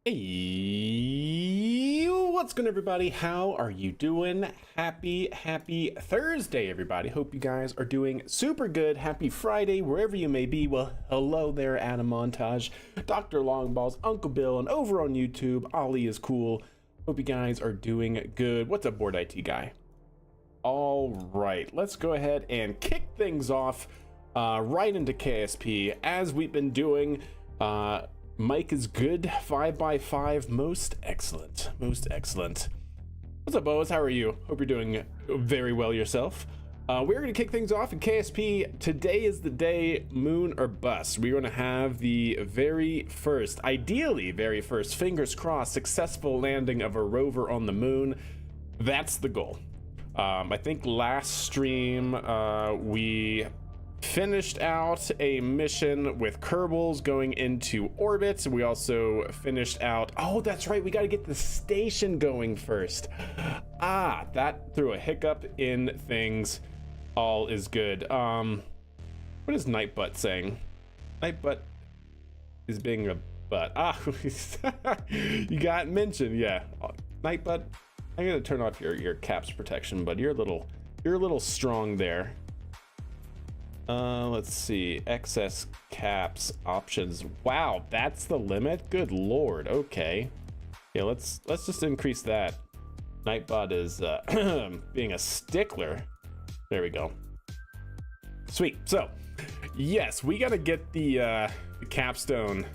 Hey, what's good, everybody? How are you doing? Happy Thursday, everybody. Hope you guys are doing super good. Happy Friday, wherever you may be. Well, hello there, Adam Montage, Dr. Longballs, Uncle Bill, and over on YouTube, Ollie is cool. Hope you guys are doing good. What's up, Board IT guy? All right, let's go ahead and kick things off right into KSP as we've been doing. Mike is good, 5x5, most excellent. What's up, Boas? How are you? Hope you're doing very well yourself. We're going to kick things off in KSP. Today is the day, moon or bust. We're going to have the very first, ideally very first, fingers crossed, successful landing of a rover on the moon. That's the goal. I think last stream we finished out a mission with Kerbals going into orbit. We also finished out, oh, that's right, we got to get the station going first. That threw a hiccup in things. All is good. What is Nightbutt saying? Nightbutt is being a butt. You got mentioned, yeah. Nightbutt, I'm gonna turn off your caps protection, but you're a little strong there. Let's see, excess caps options. Wow, that's the limit. Good lord. Okay, yeah, let's just increase that. Nightbot is being a stickler. There we go. Sweet. So yes, we got to get the capstone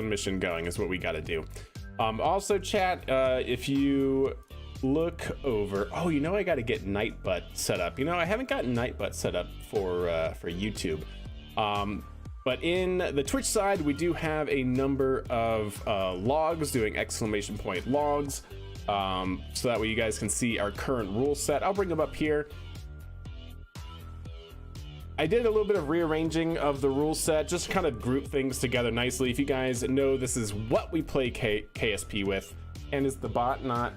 mission going is what we got to do. Also, chat, if you look over, oh, you know, I got to get Nightbutt set up. You know, I haven't gotten Nightbutt set up for YouTube, but in the Twitch side we do have a number of logs doing exclamation point logs, so that way you guys can see our current rule set. I'll bring them up here. I did a little bit of rearranging of the rule set, just kind of group things together nicely. If you guys know, this is what we play KSP with. And is the bot not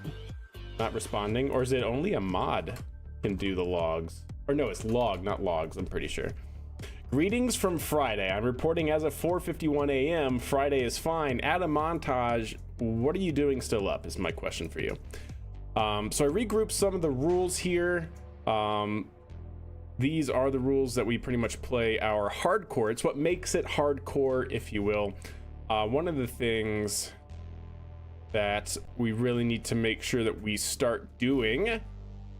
responding, or is it only a mod can do the logs? Or no, it's log, not logs, I'm pretty sure. Greetings from Friday. I'm reporting as of 4:51 a.m. Friday is fine. Adam Montage, what are you doing still up is my question for you. So I regrouped some of the rules here. These are the rules that we pretty much play our hardcore. It's what makes it hardcore, if you will. One of the things that we really need to make sure that we start doing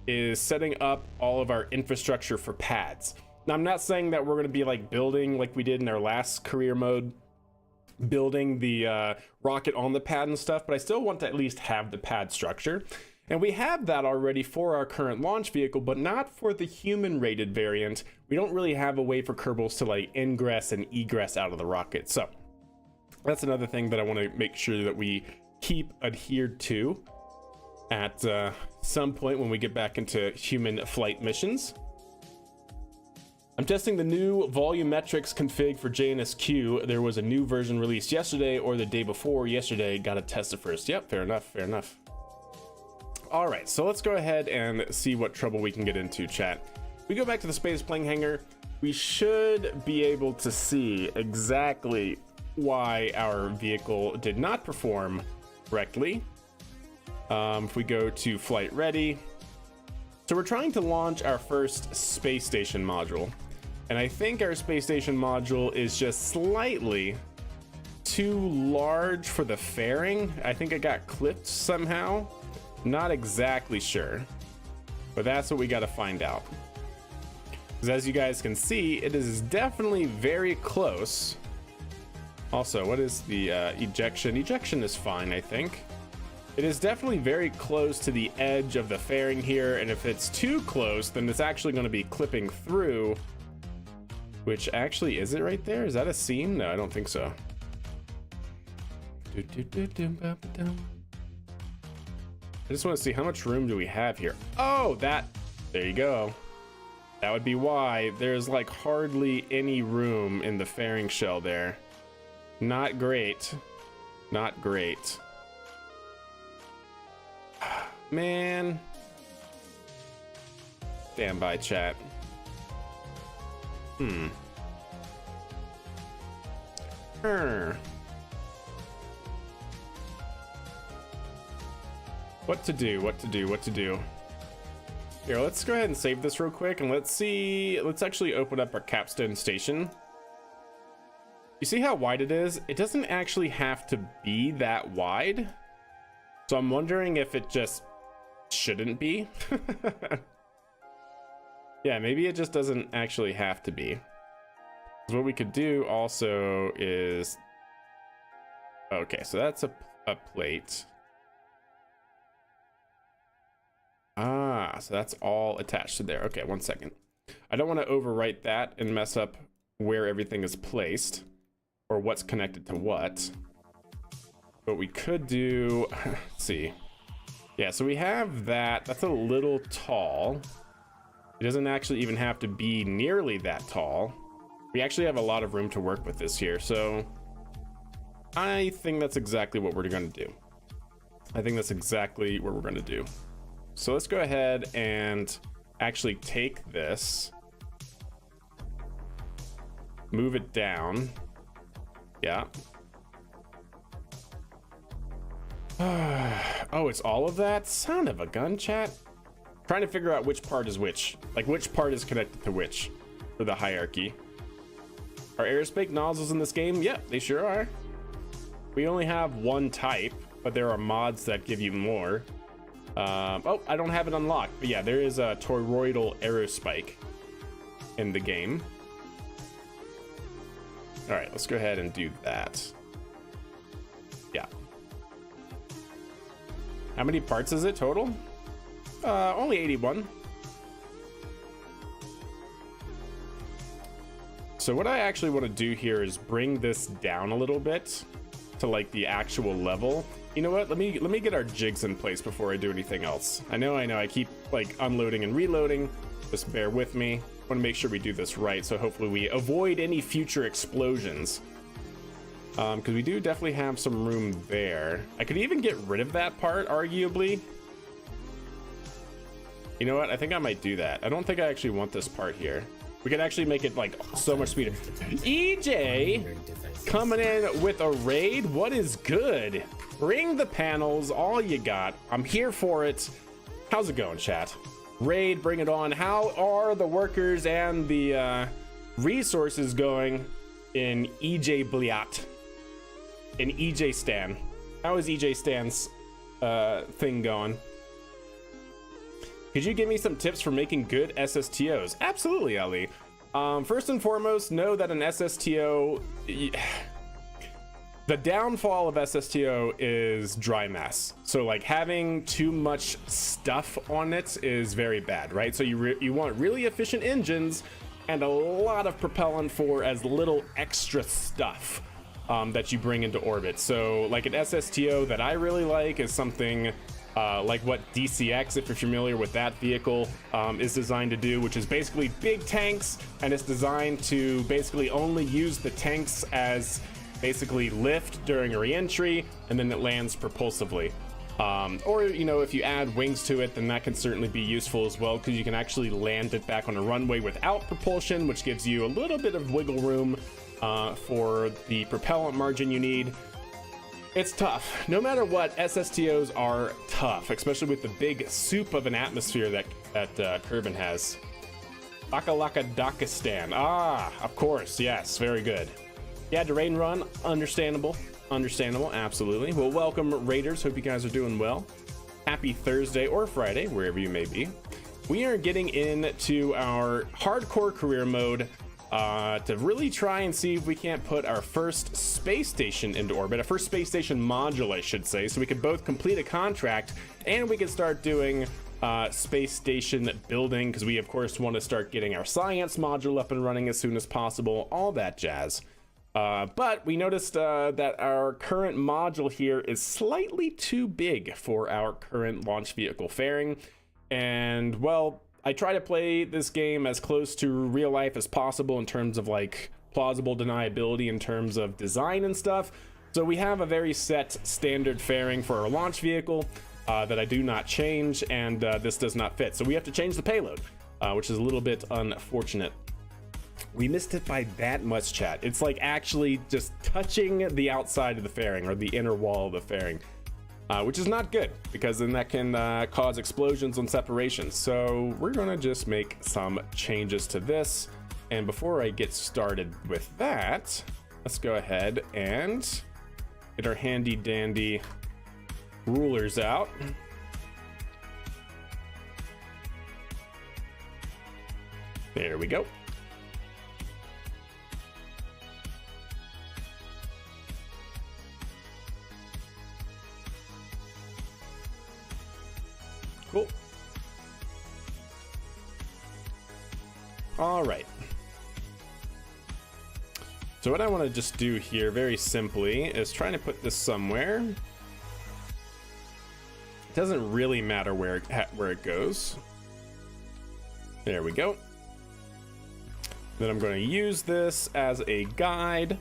is setting up all of our infrastructure for pads. Now, I'm not saying that we're going to be like building like we did in our last career mode, building the rocket on the pad and stuff, but I still want to at least have the pad structure. And we have that already for our current launch vehicle, but not for the human rated variant. We don't really have a way for Kerbals to like ingress and egress out of the rocket. So that's another thing that I want to make sure that we keep adhered to at some point when we get back into human flight missions. I'm testing the new volumetrics config for JNSQ. There was a new version released yesterday or the day before yesterday. Gotta test it first. Yep, fair enough. All right, so let's go ahead and see what trouble we can get into, chat. We go back to the space plane hangar. We should be able to see exactly why our vehicle did not perform correctly. If we go to flight ready, so we're trying to launch our first space station module, and I think our space station module is just slightly too large for the fairing. I think it got clipped somehow, not exactly sure, but that's what we got to find out, because as you guys can see, it is definitely very close. Also, what is the ejection? Ejection is fine, I think. It is definitely very close to the edge of the fairing here, and if it's too close, then it's actually going to be clipping through, which actually, is it right there? Is that a seam? No, I don't think so. I just want to see how much room do we have here. Oh, there you go. That would be why there's like hardly any room in the fairing shell there. Not great. Man. Stand by, chat. What to do, what to do, what to do. Here, let's go ahead and save this real quick, and let's see. Let's actually open up our capstone station. You see how wide it is? It doesn't actually have to be that wide. So I'm wondering if it just shouldn't be. Yeah, maybe it just doesn't actually have to be. What we could do also is... Okay, so that's a plate. Ah, so that's all attached to there. Okay, 1 second. I don't want to overwrite that and mess up where everything is placed or what's connected to what. But we could do, let's see. Yeah, so we have that. That's a little tall. It doesn't actually even have to be nearly that tall. We actually have a lot of room to work with this here. So I think that's exactly what we're going to do. I think that's exactly what we're going to do. So let's go ahead and actually take this, move it down. Yeah. Oh, it's all of that? Son of a gun, chat. Trying to figure out which part is which. Like, which part is connected to which for the hierarchy. Are aerospace nozzles in this game? Yep, they sure are. We only have one type, but there are mods that give you more. Oh, I don't have it unlocked, but yeah, there is a toroidal aerospike in the game. All right, let's go ahead and do that. Yeah. How many parts is it total? Only 81. So what I actually want to do here is bring this down a little bit to like the actual level. You know what? Let me get our jigs in place before I do anything else. I know. I keep like unloading and reloading. Just bear with me. I want to make sure we do this right, so hopefully we avoid any future explosions. Because we do definitely have some room there. I could even get rid of that part, arguably. You know what? I think I might do that. I don't think I actually want this part here. We could actually make it like so much speeder. EJ coming in with a raid. What is good? Bring the panels, all you got. I'm here for it. How's it going, chat? Raid, bring it on. How are the workers and the resources going in EJ Bliat? In EJ Stan? How is EJ Stan's thing going? Could you give me some tips for making good SSTOs? Absolutely, Ali. First and foremost, know that an SSTO... The downfall of SSTO is dry mass. So like having too much stuff on it is very bad, right? So you want really efficient engines and a lot of propellant for as little extra stuff that you bring into orbit. So like an SSTO that I really like is something like what DCX, if you're familiar with that vehicle, is designed to do, which is basically big tanks, and it's designed to basically only use the tanks as basically lift during a re-entry, and then it lands propulsively. Or, you know, if you add wings to it, then that can certainly be useful as well, because you can actually land it back on a runway without propulsion, which gives you a little bit of wiggle room for the propellant margin you need. It's tough. No matter what, SSTOs are tough, especially with the big soup of an atmosphere that Kerbin has. Bakalakadakistan. Ah, of course. Yes, very good. Yeah, the raid and run, understandable, absolutely. Well, welcome Raiders, hope you guys are doing well. Happy Thursday or Friday, wherever you may be. We are getting into our hardcore career mode to really try and see if we can't put our first space station into orbit, a first space station module, I should say, so we could both complete a contract and we can start doing space station building, because we of course want to start getting our science module up and running as soon as possible, all that jazz. But we noticed that our current module here is slightly too big for our current launch vehicle fairing. And, well, I try to play this game as close to real life as possible in terms of, like, plausible deniability in terms of design and stuff. So we have a very set standard fairing for our launch vehicle that I do not change, and this does not fit. So we have to change the payload, which is a little bit unfortunate. We missed it by that much, chat. It's like actually just touching the outside of the fairing or the inner wall of the fairing. which is not good because then that can cause explosions on separation. So we're gonna just make some changes to this. And before I get started with that, let's go ahead and get our handy dandy rulers out. There we go. Cool. All right. So what I want to just do here very simply is trying to put this somewhere. It doesn't really matter where it goes. There we go. Then I'm going to use this as a guide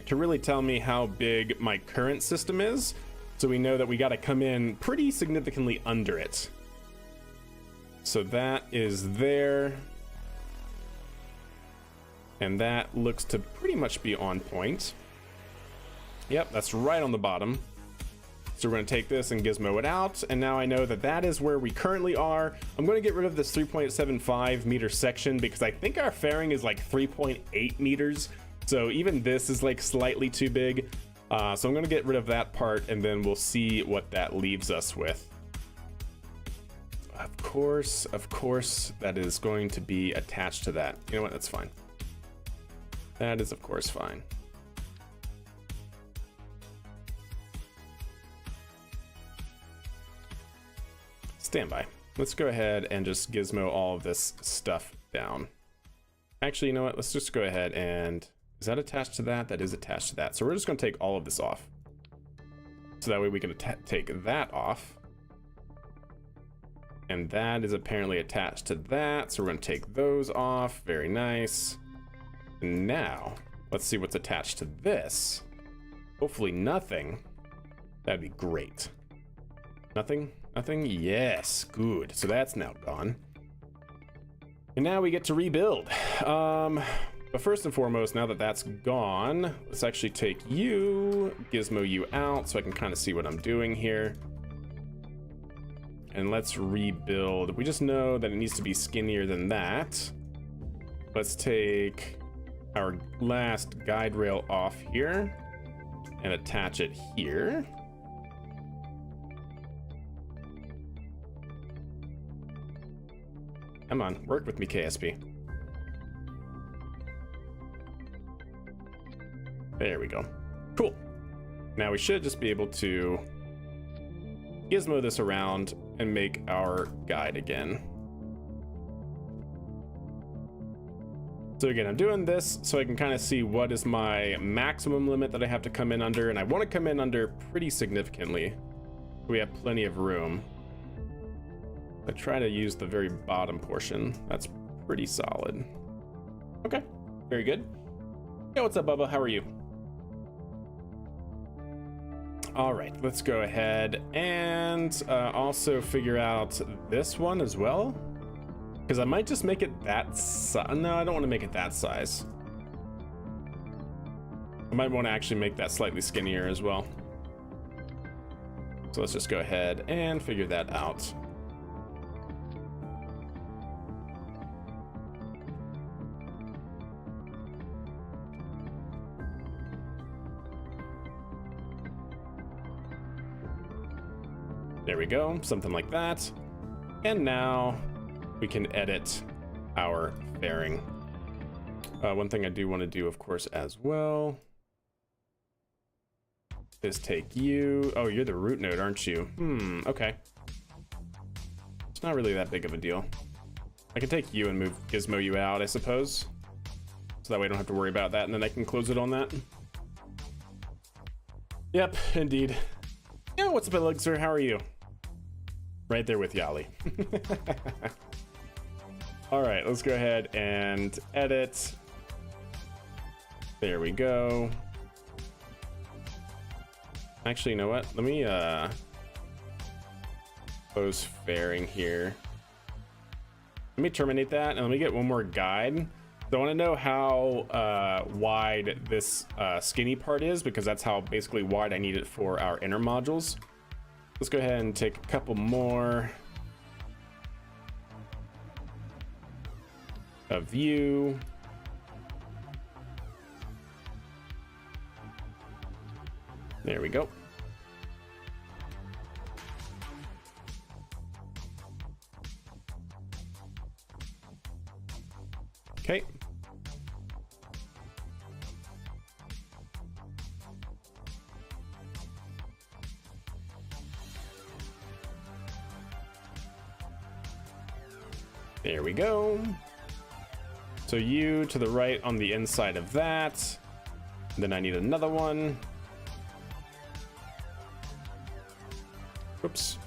to really tell me how big my current system is. So we know that we got to come in pretty significantly under it. So that is there. And that looks to pretty much be on point. Yep, that's right on the bottom. So we're going to take this and gizmo it out. And now I know that that is where we currently are. I'm going to get rid of this 3.75 meter section because I think our fairing is like 3.8 meters. So even this is like slightly too big. So I'm going to get rid of that part and then we'll see what that leaves us with. Of course, that is going to be attached to that. You know what? That's fine. That is, of course, fine. Stand by. Let's go ahead and just gizmo all of this stuff down. Actually, you know what? Let's just go ahead and... Is that attached to that? That is attached to that. So we're just going to take all of this off. So that way we can take that off. And that is apparently attached to that. So we're going to take those off. Very nice. And now, let's see what's attached to this. Hopefully nothing. That'd be great. Nothing? Nothing? Yes. Good. So that's now gone. And now we get to rebuild. But first and foremost, now that that's gone, let's actually take you, gizmo you out so I can kind of see what I'm doing here. And let's rebuild. We just know that it needs to be skinnier than that. Let's take our last guide rail off here and attach it here. Come on, work with me, KSP. There we go. Cool. Now we should just be able to gizmo this around and make our guide again. So again, I'm doing this so I can kind of see what is my maximum limit that I have to come in under, and I want to come in under pretty significantly. We have plenty of room. I try to use the very bottom portion. That's pretty solid. Okay, very good. Hey, what's up, Bubba? How are you? All right, let's go ahead and also figure out this one as well. Because I might just make it that size. No, I don't want to make it that size. I might want to actually make that slightly skinnier as well. So let's just go ahead and figure that out. There we go, something like that. And now we can edit our fairing. One thing I do want to do, of course, as well is take you. Oh, you're the root node, aren't you? Okay. It's not really that big of a deal. I can take you and move gizmo you out, I suppose. So that way I don't have to worry about that, and then I can close it on that. Yep, indeed. Yeah, what's up, Elixir? How are you? Right there with Yali. All right, let's go ahead and edit. There we go. Actually, you know what? Let me close fairing here. Let me terminate that and let me get one more guide. So I want to know how wide this skinny part is, because that's how basically wide I need it for our inner modules. Let's go ahead and take a couple more of you. There we go. Okay. There we go. So you to the right on the inside of that. Then I need another one. Oops.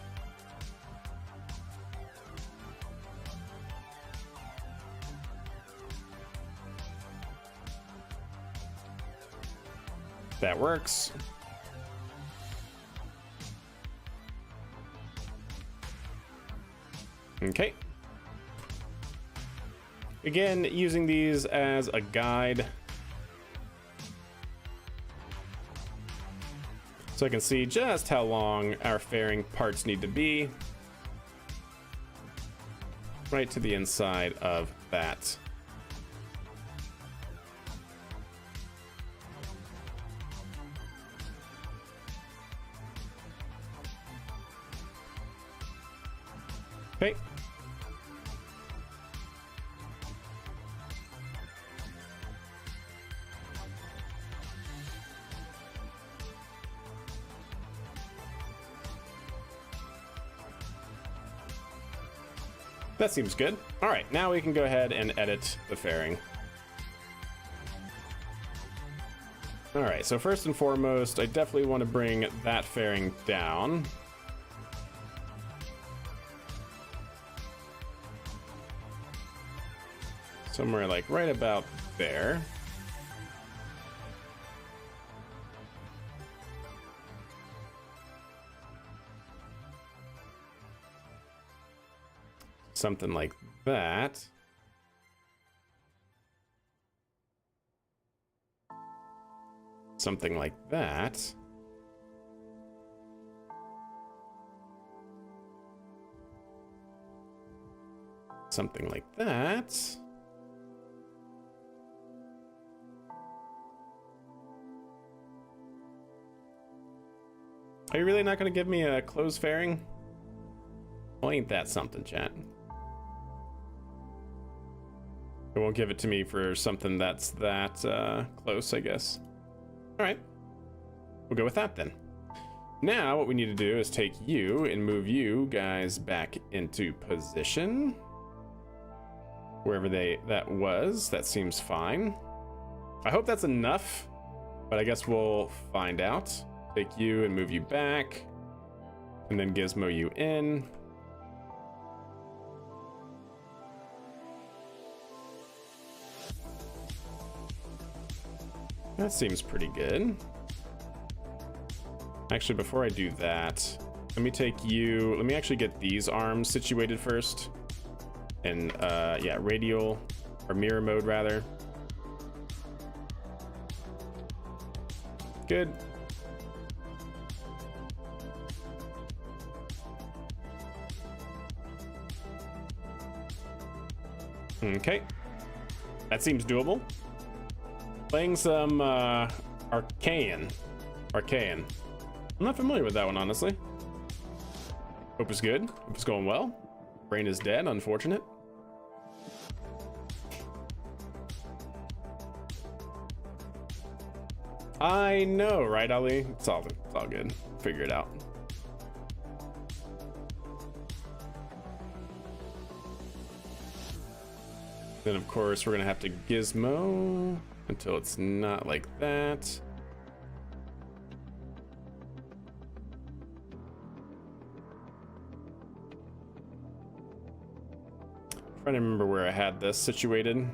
That works. Okay. Again, using these as a guide, so I can see just how long our fairing parts need to be. Right to the inside of that. Okay. That seems good. All right, now we can go ahead and edit the fairing. All right, so first and foremost, I definitely want to bring that fairing down. Somewhere like right about there. Something like that. Something like that. Something like that. Are you really not going to give me a closed fairing? Well, ain't that something, chat? It won't give it to me for something that's that close, I guess. All right, we'll go with that then. Now what we need to do is take you and move you guys back into position. Wherever that was, that seems fine. I hope that's enough, but I guess we'll find out. Take you and move you back, and then gizmo you in. That seems pretty good. Actually, before I do that, let me actually get these arms situated first. And yeah, radial, or mirror mode rather. Good. Okay. That seems doable. Playing some Arcane. I'm not familiar with that one, honestly. Hope it's good. Hope it's going well. Brain is dead, unfortunate. I know, right, Ali? It's all good. Figure it out. Then, of course, we're gonna have to gizmo until it's not like that. I'm trying to remember where I had this situated.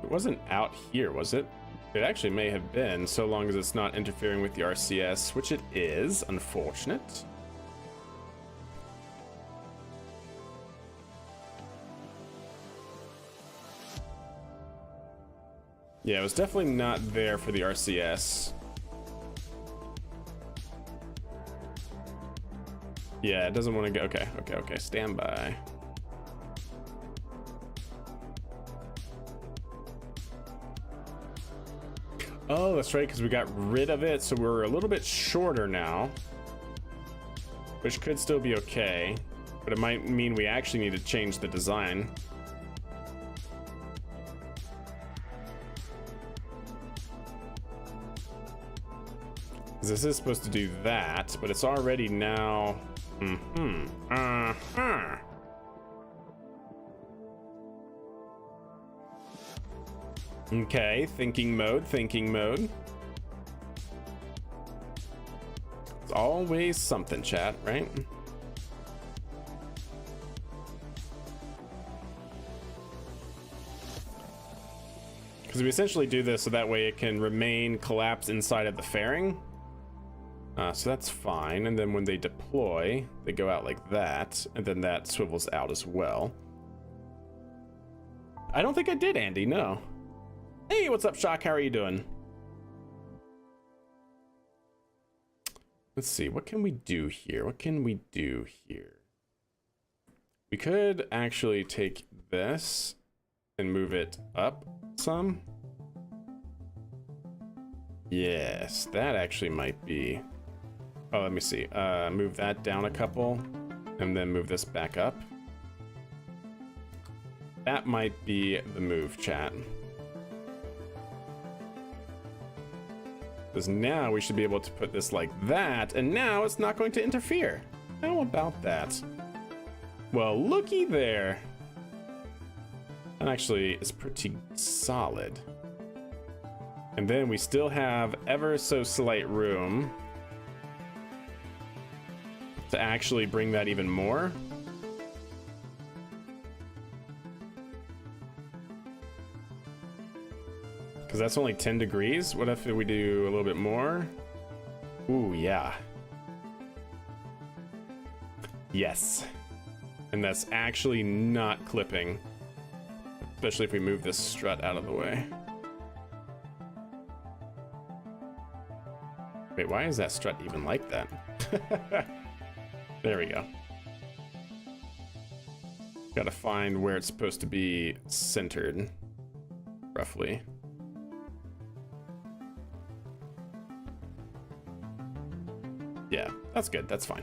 It wasn't out here, was it? It actually may have been, so long as it's not interfering with the RCS, which it is, unfortunate. Yeah, it was definitely not there for the RCS. Yeah, it doesn't want to go. Okay. Stand by. Oh, that's right, because we got rid of it, so we're a little bit shorter now, which could still be okay, but it might mean we actually need to change the design. This is supposed to do that, but it's already now. Okay, thinking mode. It's always something, chat, right? Because we essentially do this so that way it can remain collapsed inside of the fairing. So that's fine, and then when they deploy, they go out like that, and then that swivels out as well. I don't think I did, Andy, no. Hey, what's up, Shock? How are you doing? Let's see, what can we do here? We could actually take this and move it up some. Yes, that actually might be... Oh, let me see. Move that down a couple, and then move this back up. That might be the move, chat. Because now we should be able to put this like that, and now it's not going to interfere. How about that? Well, looky there. That actually is pretty solid. And then we still have ever so slight room to actually bring that even more. Because that's only 10 degrees. What if we do a little bit more? Ooh, yeah. Yes. And that's actually not clipping. Especially if we move this strut out of the way. Wait, why is that strut even like that? There we go. Gotta find where it's supposed to be centered, roughly. Yeah, that's good, that's fine.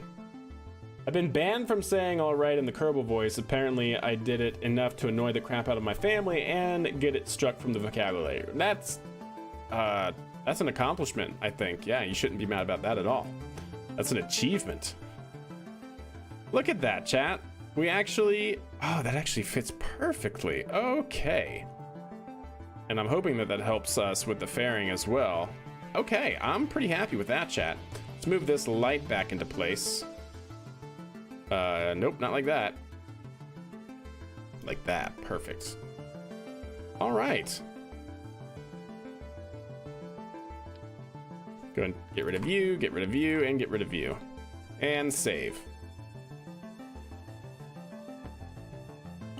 I've been banned from saying all right in the Kerbal voice. Apparently I did it enough to annoy the crap out of my family and get it struck from the vocabulary. That's an accomplishment, I think. Yeah, you shouldn't be mad about that at all. That's an achievement. Look at that, chat. We actually, oh, that actually fits perfectly. Okay. And I'm hoping that that helps us with the fairing as well. Okay, I'm pretty happy with that, chat. Let's move this light back into place. Nope, not like that. Like that, perfect. All right. Go and get rid of you, and get rid of you. And save.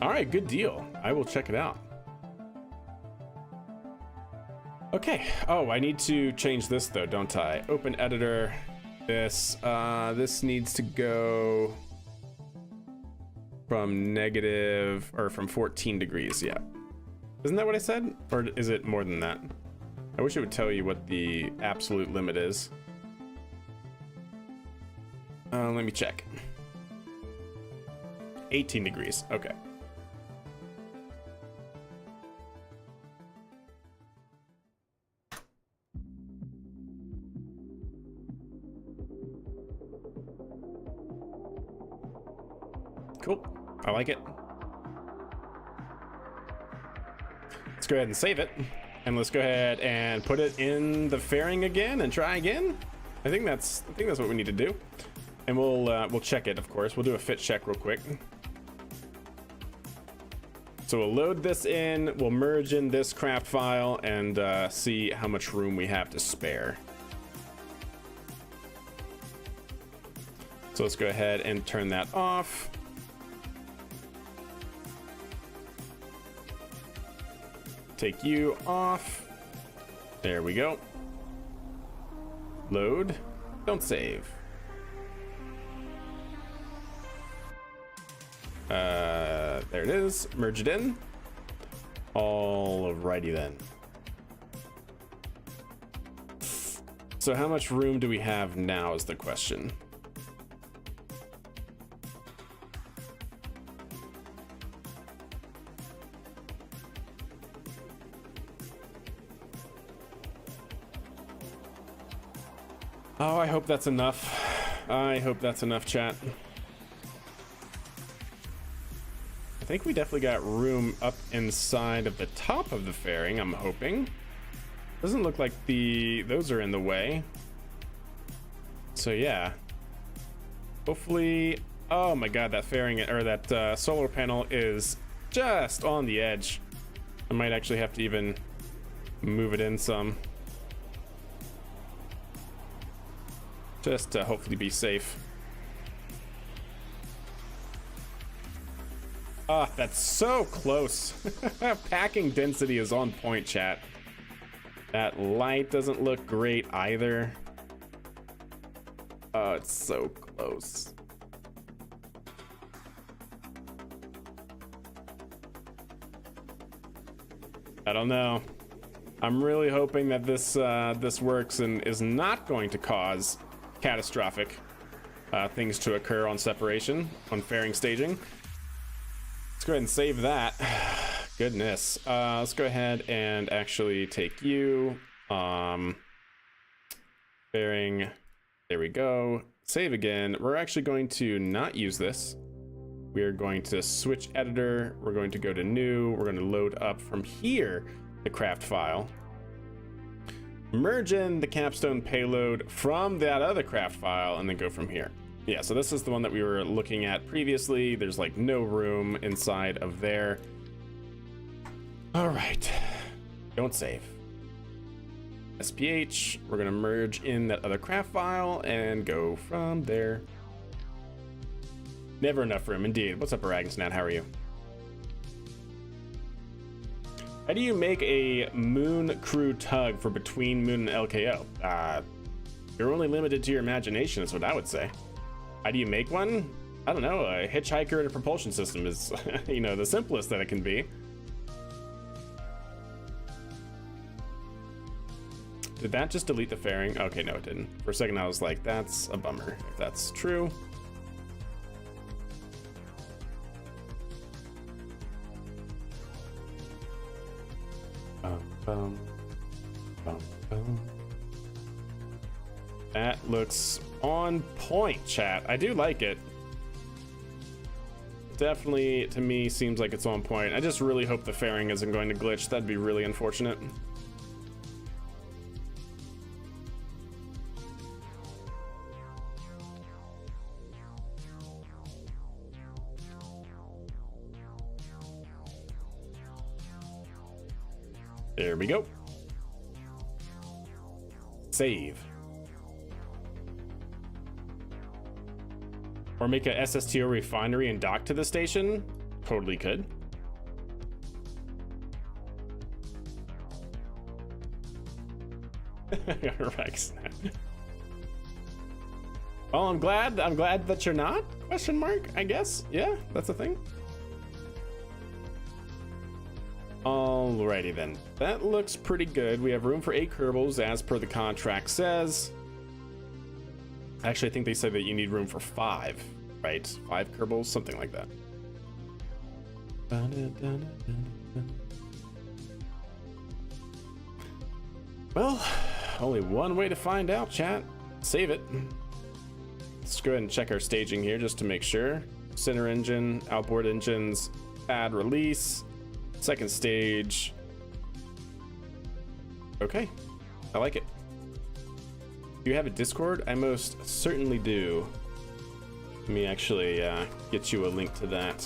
All right, good deal. I will check it out. Okay. Oh, I need to change this though, don't I? Open editor. This needs to go from negative, or from 14 degrees. Yeah. Isn't that what I said? Or is it more than that? I wish it would tell you what the absolute limit is. Let me check. 18 degrees. Okay. Cool. I like it. Let's go ahead and save it. And let's go ahead and put it in the fairing again and try again. I think that's what we need to do. And we'll check it, of course. We'll do a fit check real quick. So we'll load this in, we'll merge in this craft file and see how much room we have to spare. So let's go ahead and turn that off. Take you off. There we go. Load. Don't save. There it is. Merge it in. Alrighty then. So how much room do we have now is the question. Oh, I hope that's enough. I hope that's enough, chat. I think we definitely got room up inside of the top of the fairing, I'm hoping. Doesn't look like those are in the way. So yeah. Hopefully, oh my god, that fairing, or that solar panel is just on the edge. I might actually have to even move it in some. Just to hopefully be safe. Ah, that's so close. Packing density is on point, chat. That light doesn't look great either. Oh, it's so close. I don't know. I'm really hoping that this this works and is not going to cause catastrophic things to occur on separation, on fairing staging. Let's go ahead and save that. Goodness. Let's go ahead and actually take you. Fairing. There we go. Save again. We're actually going to not use this. We are going to switch editor. We're going to go to new. We're going to load up from here the craft file. Merge in the capstone payload from that other craft file and then go from here. Yeah, so this is the one that we were looking at previously. There's like no room inside of there. All right, don't save. SPH, we're gonna merge in that other craft file and go from there. Never enough room, indeed. What's up, Aragnsnat? How are you? How do you make a Moon Crew tug for between Moon and LKO? You're only limited to your imagination, is what I would say. How do you make one? I don't know. A hitchhiker and a propulsion system is, you know, the simplest that it can be. Did that just delete the fairing? Okay, no, it didn't. For a second, I was like, that's a bummer, if that's true. That looks on point, chat. I do like it. Definitely, to me, seems like it's on point. I just really hope the fairing isn't going to glitch. That'd be really unfortunate. There we go. Save. Or make a SSTO refinery and dock to the station? Totally could. Rex. Well, I'm glad that you're not? Question mark, I guess. Yeah, that's a thing. Alrighty then. That looks pretty good. We have room for 8 Kerbals as per the contract says. Actually, I think they said that you need room for 5, right? 5 Kerbals, something like that. Well, only one way to find out, chat. Save it. Let's go ahead and check our staging here just to make sure. Center engine, outboard engines, add release, second stage. Okay, I like it. Do you have a Discord? I most certainly do. Let me actually get you a link to that.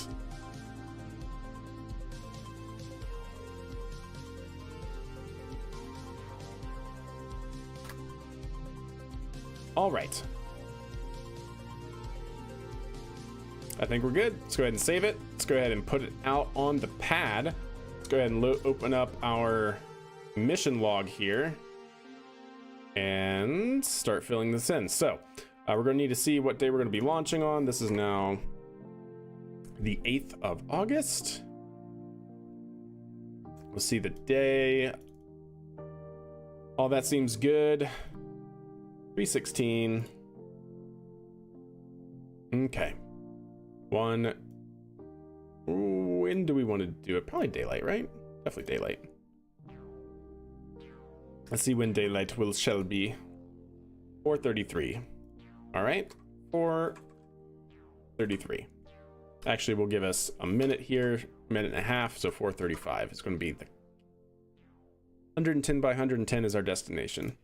All right. I think we're good. Let's go ahead and save it. Let's go ahead and put it out on the pad. Let's go ahead and open up our mission log here. and start filling this in. So we're going to need to see what day we're going to be launching on. This is now the 8th of August. We'll see the day. All that seems good. 316. Okay. When do we want to do it? Probably daylight, right? Definitely daylight. Let's see when daylight shall be. 4:33. All right, 4:33. Actually, we'll give us a minute here, minute and a half. So 4:35 is going to be the 110 by 110 is our destination.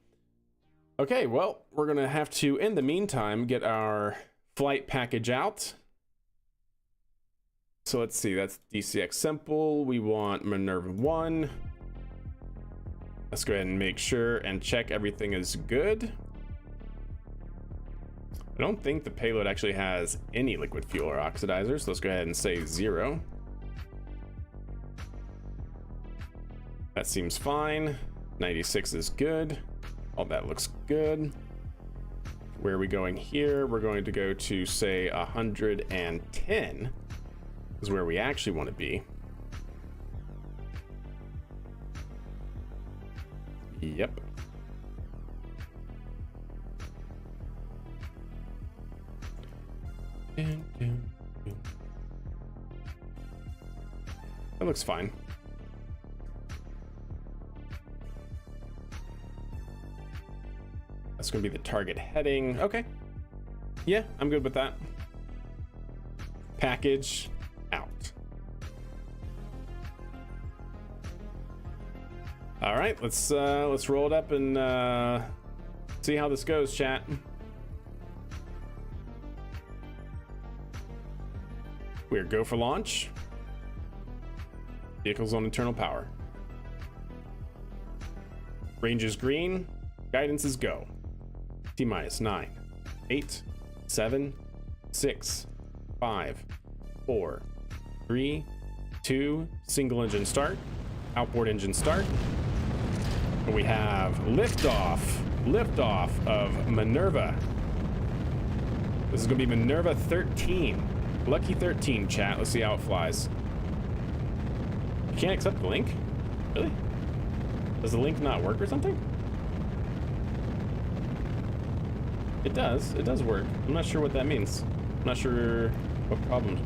Okay, well, we're going to have to, in the meantime, get our flight package out. So let's see, that's DCX simple. We want Minerva 1. Let's go ahead and make sure and check everything is good. I don't think the payload actually has any liquid fuel or oxidizers. So let's go ahead and say 0. That seems fine. 96 is good. All that looks good. Where are we going here? We're going to go to, say, 110 is where we actually want to be. Yep. That looks fine. That's going to be the target heading. Okay. Yeah, I'm good with that. Package out. All right, let's roll it up and see how this goes, chat. We're go for launch. Vehicles on internal power. Range is green. Guidance is go. T-minus 9, 8, 7, 6, 5, 4, 3, 2, single engine start. Outboard engine start. And we have liftoff of Minerva. This is gonna be Minerva 13. Lucky 13, chat. Let's see how it flies. You can't accept the link? Really? Does the link not work or something? It does work. I'm not sure what that means. I'm not sure what problem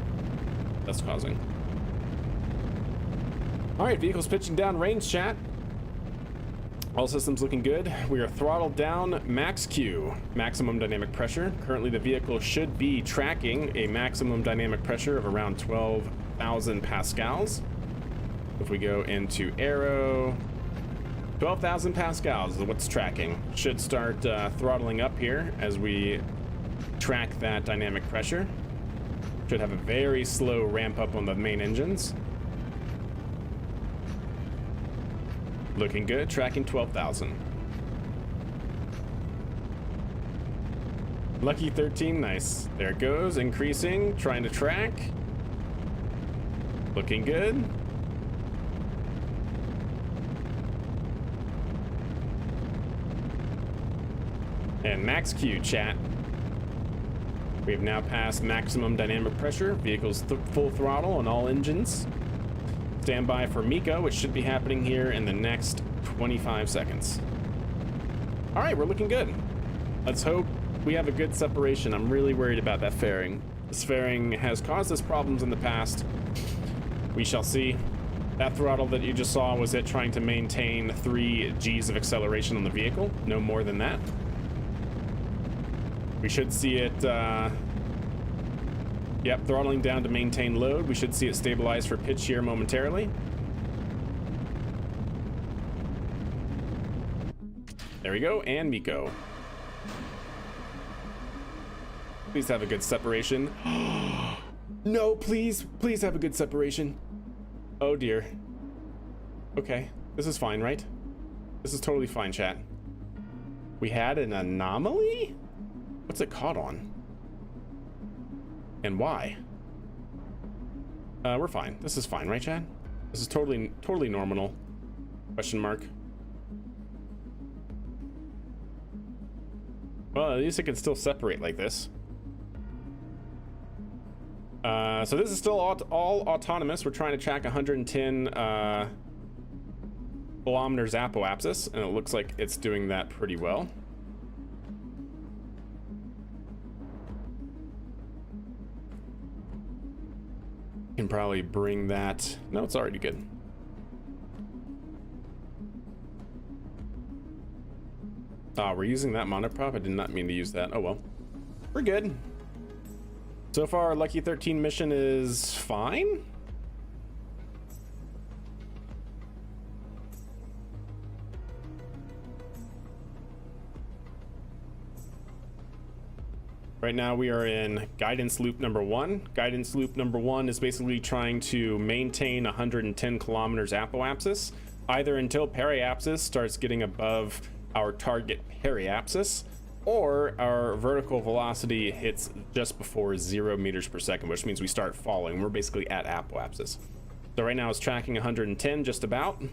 that's causing. All right, vehicles pitching down range, chat. All systems looking good. We are throttled down, max Q, maximum dynamic pressure. Currently the vehicle should be tracking a maximum dynamic pressure of around 12,000 pascals. If we go into aero, 12,000 pascals is what's tracking. Should start throttling up here as we track that dynamic pressure. Should have a very slow ramp up on the main engines. Looking good, tracking 12,000. Lucky 13, nice. There it goes, increasing, trying to track. Looking good. And max Q, chat. We have now passed maximum dynamic pressure. Vehicles full throttle on all engines. Stand by for Miko, which should be happening here in the next 25 seconds. All right, we're looking good. Let's hope we have a good separation. I'm really worried about that fairing. This fairing has caused us problems in the past. We shall see. That throttle that you just saw was it trying to maintain 3 G's of acceleration on the vehicle. No more than that. We should see it, yep, throttling down to maintain load. We should see it stabilize for pitch here momentarily. There we go, and Miko. Please have a good separation. No, please have a good separation. Oh dear. Okay, this is fine, right? This is totally fine, chat. We had an anomaly? What's it caught on? And why? We're fine. This is fine, right, Chad? This is totally normal. Question mark. Well, at least it can still separate like this. So this is still all autonomous. We're trying to track 110 kilometers apoapsis, and it looks like it's doing that pretty well. Can probably bring that. No, it's already good. We're using that monoprop. I did not mean to use that. Oh well. We're good. So far, our Lucky 13 mission is fine. Right now we are in guidance loop number 1. Guidance loop number 1 is basically trying to maintain 110 kilometers apoapsis, either until periapsis starts getting above our target periapsis, or our vertical velocity hits just before 0 meters per second, which means we start falling. We're basically at apoapsis. So right now it's tracking 110 just about.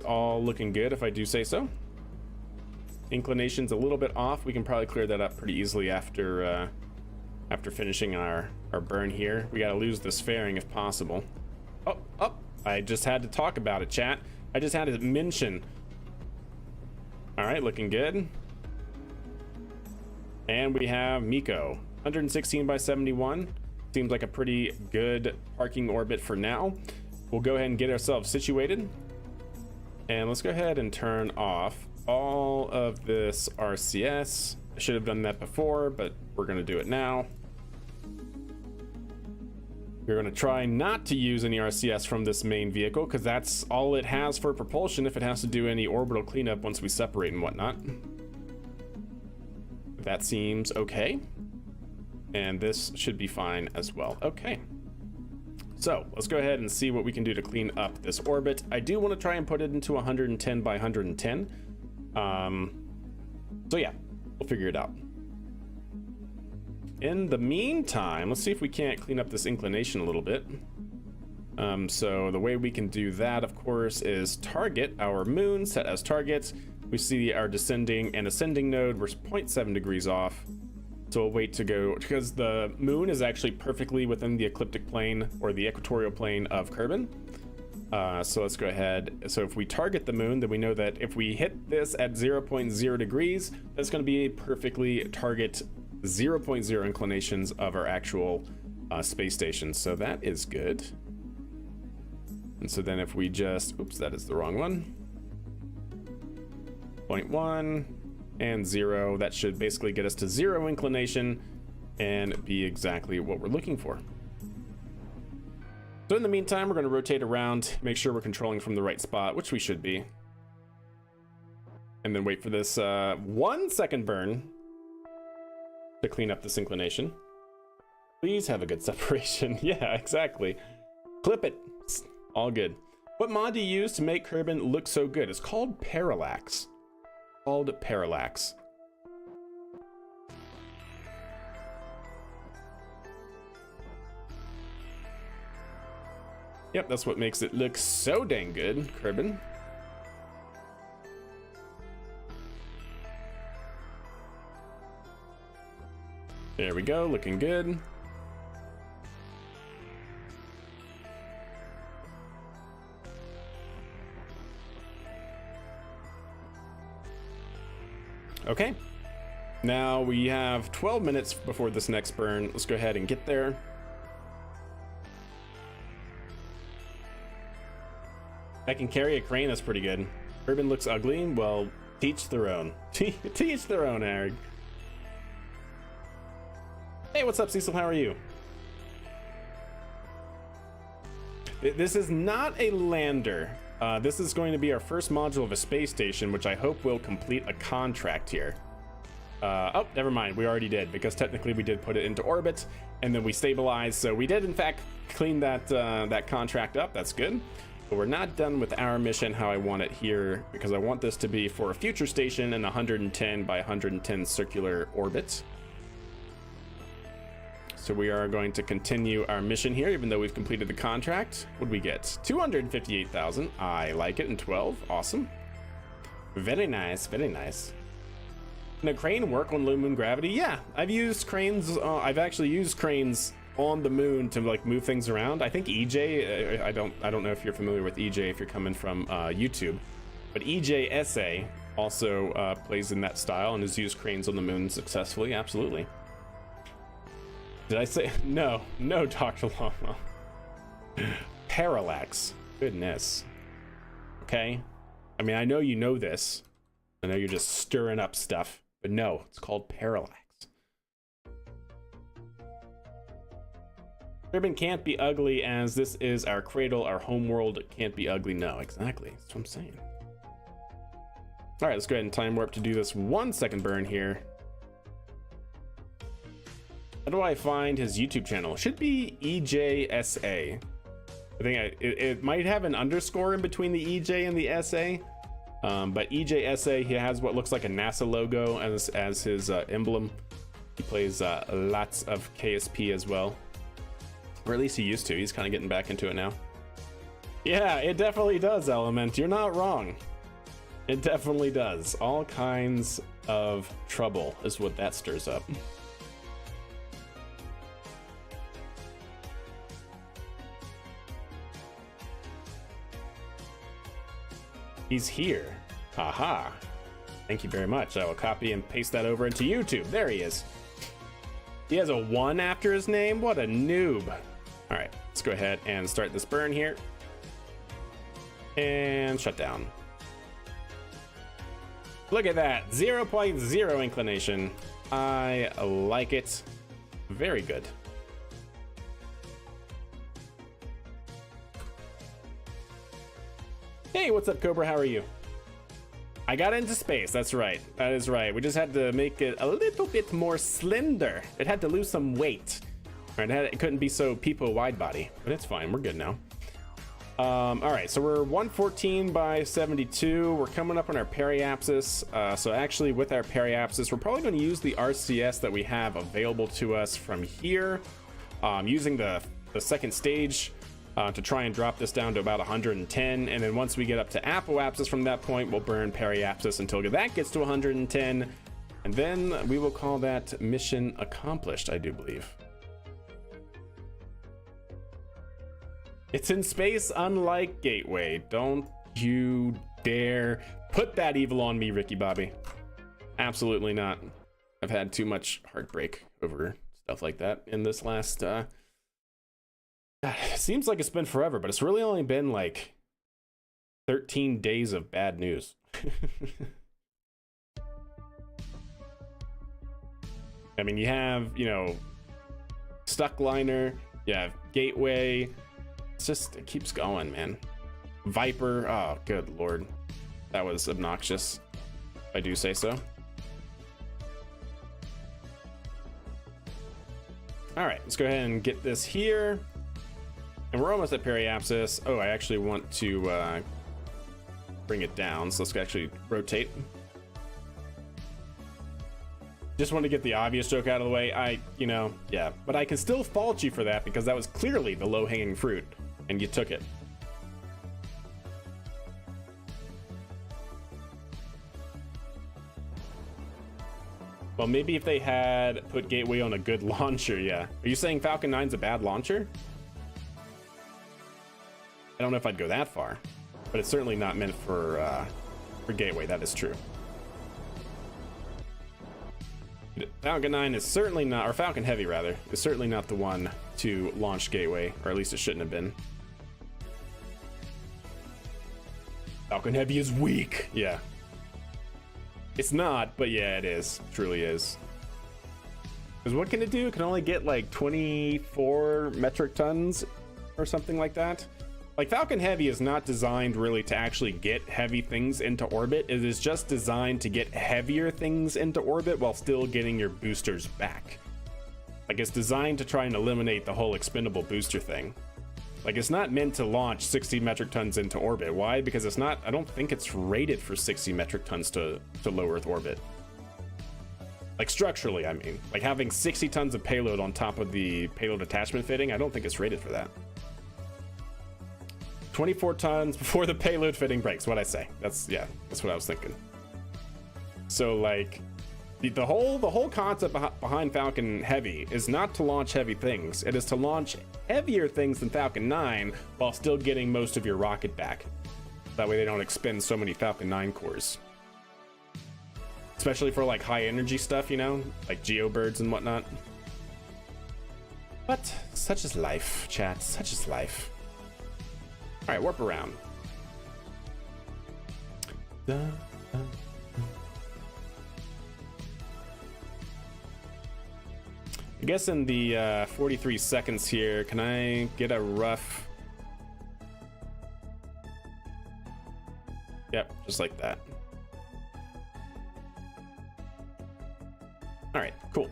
All looking good, if I do say so. Inclination's a little bit off. We can probably clear that up pretty easily after finishing our burn here. We gotta lose this fairing if possible. Oh, I just had to talk about it, chat. I just had to mention. All right, looking good. And we have Miko, 116 by 71. Seems like a pretty good parking orbit for now. We'll go ahead and get ourselves situated. And let's go ahead and turn off all of this RCS. I should have done that before, but we're gonna do it now. We're gonna try not to use any RCS from this main vehicle, because that's all it has for propulsion if it has to do any orbital cleanup once we separate and whatnot. That seems okay. And this should be fine as well. Okay. So let's go ahead and see what we can do to clean up this orbit. I do want to try and put it into 110 by 110. So yeah, we'll figure it out. In the meantime, let's see if we can't clean up this inclination a little bit. So the way we can do that, of course, is target our moon, set as target. We see our descending and ascending node. We're 0.7 degrees off. So we'll wait to go, because the moon is actually perfectly within the ecliptic plane or the equatorial plane of Kerbin. So let's go ahead. So if we target the moon, then we know that if we hit this at 0.0 degrees, that's going to be a perfectly target 0.0 inclinations of our actual space station. So that is good. And so then if we just, oops, that is the wrong one. 0.1 and 0, that should basically get us to 0 inclination and be exactly what we're looking for. So in the meantime, we're going to rotate around, make sure we're controlling from the right spot, which we should be. And then wait for this 1 second burn to clean up this inclination. Please have a good separation. Yeah, exactly. Clip it. All good. What mod do you use to make Kerbin look so good? It's called Parallax. Parallax. Yep, that's what makes it look so dang good, Kerbin. There we go, looking good. Okay, now we have 12 minutes before this next burn. Let's go ahead and get there. I can carry a crane, that's pretty good. Kerbin looks ugly, well, teach their own. Teach their own, Eric. Hey, what's up, Cecil? How are you? This is not a lander. This is going to be our first module of a space station, which I hope will complete a contract here. Oh, never mind. We already did, because technically we did put it into orbit, and then we stabilized. So we did, in fact, clean that that contract up. That's good. But we're not done with our mission how I want it here, because I want this to be for a future station in 110 by 110 circular orbit. So we are going to continue our mission here, even though we've completed the contract. What did we get? 258,000. I like it in 12. Awesome. Very nice. Very nice. Can a crane work on low moon gravity? Yeah, I've used cranes. I've actually used cranes on the moon to like move things around. I think EJ, I don't know if you're familiar with EJ if you're coming from YouTube, but EJSA also plays in that style and has used cranes on the moon successfully. Absolutely. Did I say no? No, Dr. Lama. Parallax. Goodness. Okay. I mean, I know you know this. I know you're just stirring up stuff, but no, it's called parallax. Ribbon can't be ugly as this is our cradle, our home world. It can't be ugly. No, exactly. That's what I'm saying. All right, let's go ahead and time warp to do this 1 second burn here. How do I find his YouTube channel? It should be EJSA. I think it might have an underscore in between the EJ and the SA. But EJSA, he has what looks like a NASA logo as his emblem. He plays lots of KSP as well. Or at least he used to. He's kind of getting back into it now. Yeah, it definitely does, Element. You're not wrong. It definitely does. All kinds of trouble is what that stirs up. He's here. Haha. Thank you very much. I will copy and paste that over into YouTube. There he is. He has a 1 after his name. What a noob. All right, let's go ahead and start this burn here. And shut down. Look at that. 0.0 inclination. I like it. Very good. Hey, what's up, Cobra? How are you? I got into space. That's right. That is right. We just had to make it a little bit more slender. It had to lose some weight. Right, it couldn't be so people wide body, but it's fine. We're good now. All right, so we're 114 by 72. We're coming up on our periapsis. So actually, with our periapsis, we're probably going to use the RCS that we have available to us from here, using the second stage. To try and drop this down to about 110, and then once we get up to apoapsis from that point, we'll burn periapsis until that gets to 110, and then we will call that mission accomplished, I do believe. It's in space, unlike Gateway. Don't you dare put that evil on me, Ricky Bobby. Absolutely not. I've had too much heartbreak over stuff like that in this last it seems like it's been forever, but it's really only been like 13 days of bad news. I mean, you have, you know, Stuckliner, you have Gateway. It's just, it keeps going, man. Viper, oh, good lord. That was obnoxious, if I do say so. All right, let's go ahead and get this here. And we're almost at periapsis. Oh, I actually want to bring it down, so let's actually rotate. Just want to get the obvious joke out of the way. Yeah, but I can still fault you for that because that was clearly the low-hanging fruit, and you took it. Well, maybe if they had put Gateway on a good launcher, yeah. Are you saying Falcon 9's a bad launcher? I don't know if I'd go that far, but it's certainly not meant for Gateway. That is true. Falcon 9 is certainly not, or Falcon Heavy rather, is certainly not the one to launch Gateway, or at least it shouldn't have been. Falcon Heavy is weak. Yeah. It's not, but yeah, it is. It truly is. Because what can it do? It can only get like 24 metric tons or something like that. Like, Falcon Heavy is not designed really to actually get heavy things into orbit. It is just designed to get heavier things into orbit while still getting your boosters back. Like, it's designed to try and eliminate the whole expendable booster thing. Like, it's not meant to launch 60 metric tons into orbit. Why? Because it's not, I don't think it's rated for 60 metric tons to low Earth orbit. Like, structurally, I mean. Like, having 60 tons of payload on top of the payload attachment fitting, I don't think it's rated for that. 24 tons before the payload fitting breaks, what I say. That's what I was thinking. So, like, The whole concept behind Falcon Heavy is not to launch heavy things. It is to launch heavier things than Falcon 9 while still getting most of your rocket back. That way they don't expend so many Falcon 9 cores. Especially for like high energy stuff, you know, like geobirds and whatnot. But such is life, chat. Such is life. All right, warp around. I guess in the 43 seconds here, can I get a rough? Yep, just like that. All right, cool.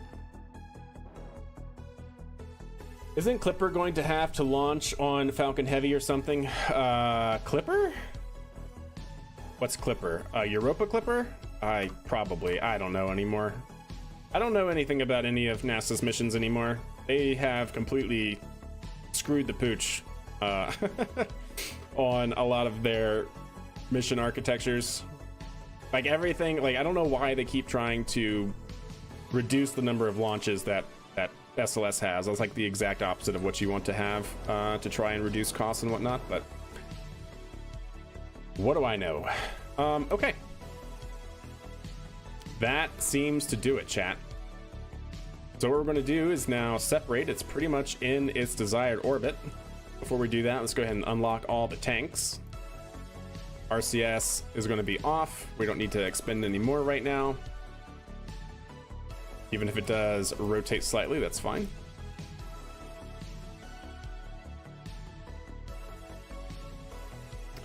Isn't Clipper going to have to launch on Falcon Heavy or something? Clipper? What's Clipper? Europa Clipper? I don't know anymore. I don't know anything about any of NASA's missions anymore. They have completely screwed the pooch on a lot of their mission architectures. Like everything, like I don't know why they keep trying to reduce the number of launches that SLS has. That's like the exact opposite of what you want to have to try and reduce costs and whatnot, but what do I know? Okay. That seems to do it, chat. So what we're going to do is now separate. It's pretty much in its desired orbit. Before we do that, let's go ahead and unlock all the tanks. RCS is going to be off. We don't need to expend any more right now. Even if it does rotate slightly, that's fine.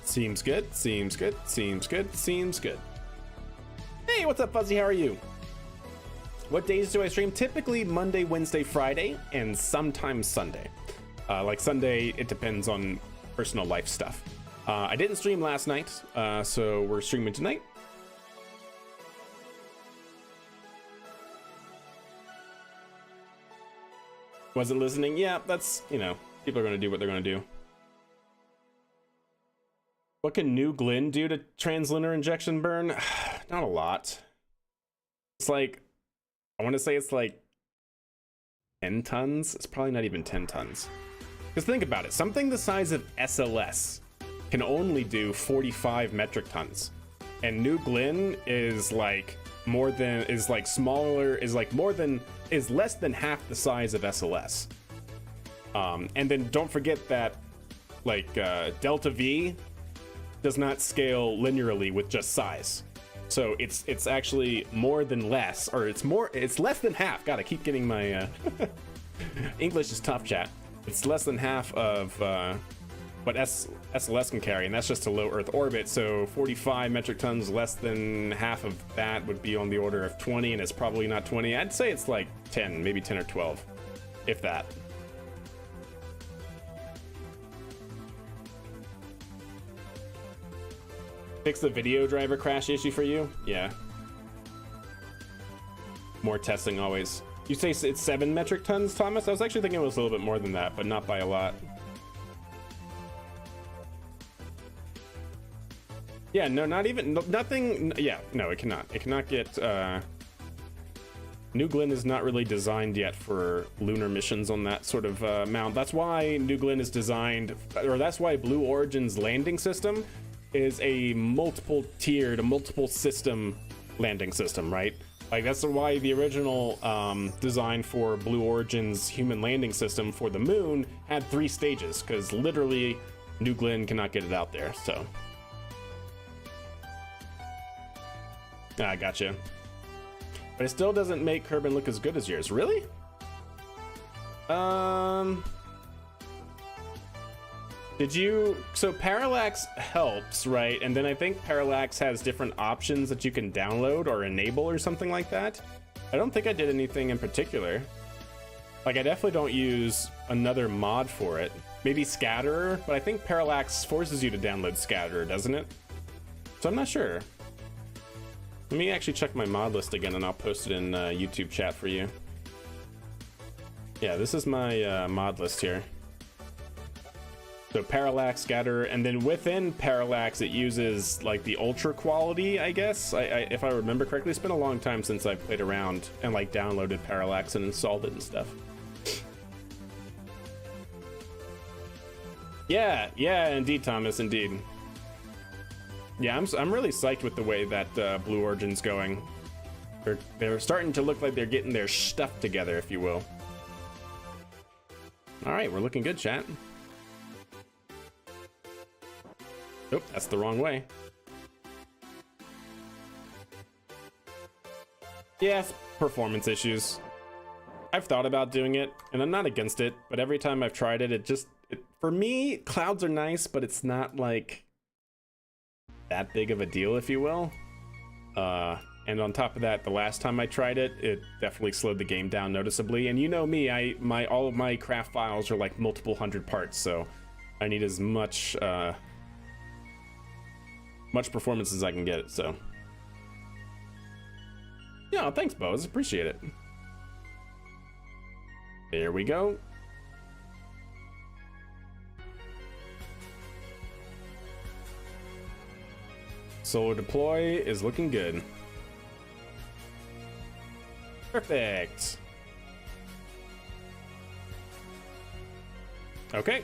Seems good, seems good, seems good, seems good. Hey, what's up, Fuzzy? How are you? What days do I stream? Typically Monday, Wednesday, Friday, and sometimes Sunday. Like Sunday, it depends on personal life stuff. I didn't stream last night, so we're streaming tonight. Wasn't listening? Yeah, that's, you know, people are going to do what they're going to do. What can New Glenn do to translunar injection burn? Not a lot. It's like, I want to say it's like 10 tons. It's probably not even 10 tons. Because think about it. Something the size of SLS can only do 45 metric tons. And New Glenn is like more than, is like smaller, is like more than, is less than half the size of SLS. And then don't forget that like Delta V does not scale linearly with just size. So it's actually more than less, or it's less than half. God, I keep getting my English is tough, chat. It's less than half of what SLS can carry, and that's just a low Earth orbit. So 45 metric tons, less than half of that would be on the order of 20, and it's probably not 20. I'd say it's like 10, maybe 10 or 12, if that. Fix the video driver crash issue for you? Yeah. More testing always. You say it's 7 metric tons, Thomas? I was actually thinking it was a little bit more than that, but not by a lot. Yeah, no, not even, nothing, yeah, no, it cannot. It cannot get, New Glenn is not really designed yet for lunar missions on that sort of mount. That's why New Glenn is designed, or that's why Blue Origin's landing system is a multiple tiered, a multiple system landing system, right? Like that's why the original design for Blue Origin's human landing system for the moon had 3 stages, because literally New Glenn cannot get it out there, so. I gotcha. But it still doesn't make Kerbin look as good as yours, really? Did you, so Parallax helps, right? And then I think Parallax has different options that you can download or enable or something like that. I don't think I did anything in particular. Like I definitely don't use another mod for it. Maybe Scatterer, but I think Parallax forces you to download Scatterer, doesn't it? So I'm not sure. Let me actually check my mod list again and I'll post it in YouTube chat for you. Yeah, this is my mod list here. So parallax, scatter, and then within parallax it uses like the ultra quality, I guess. If I remember correctly, it's been a long time since I played around and like downloaded parallax and installed it and stuff. Yeah, indeed, Thomas, indeed. Yeah, I'm really psyched with the way that Blue Origin's going. They're starting to look like they're getting their stuff together, if you will. All right, we're looking good, chat. Nope, that's the wrong way. Yes, performance issues. I've thought about doing it, and I'm not against it, but every time I've tried it, for me, clouds are nice, but it's not like that big of a deal, if you will. And on top of that, the last time I tried it, it definitely slowed the game down noticeably. And you know me, all of my craft files are like multiple hundred parts, so I need as much performance as I can get it. So yeah, thanks, Bose, appreciate it. There we go. Solar deploy is looking good. Perfect. Okay.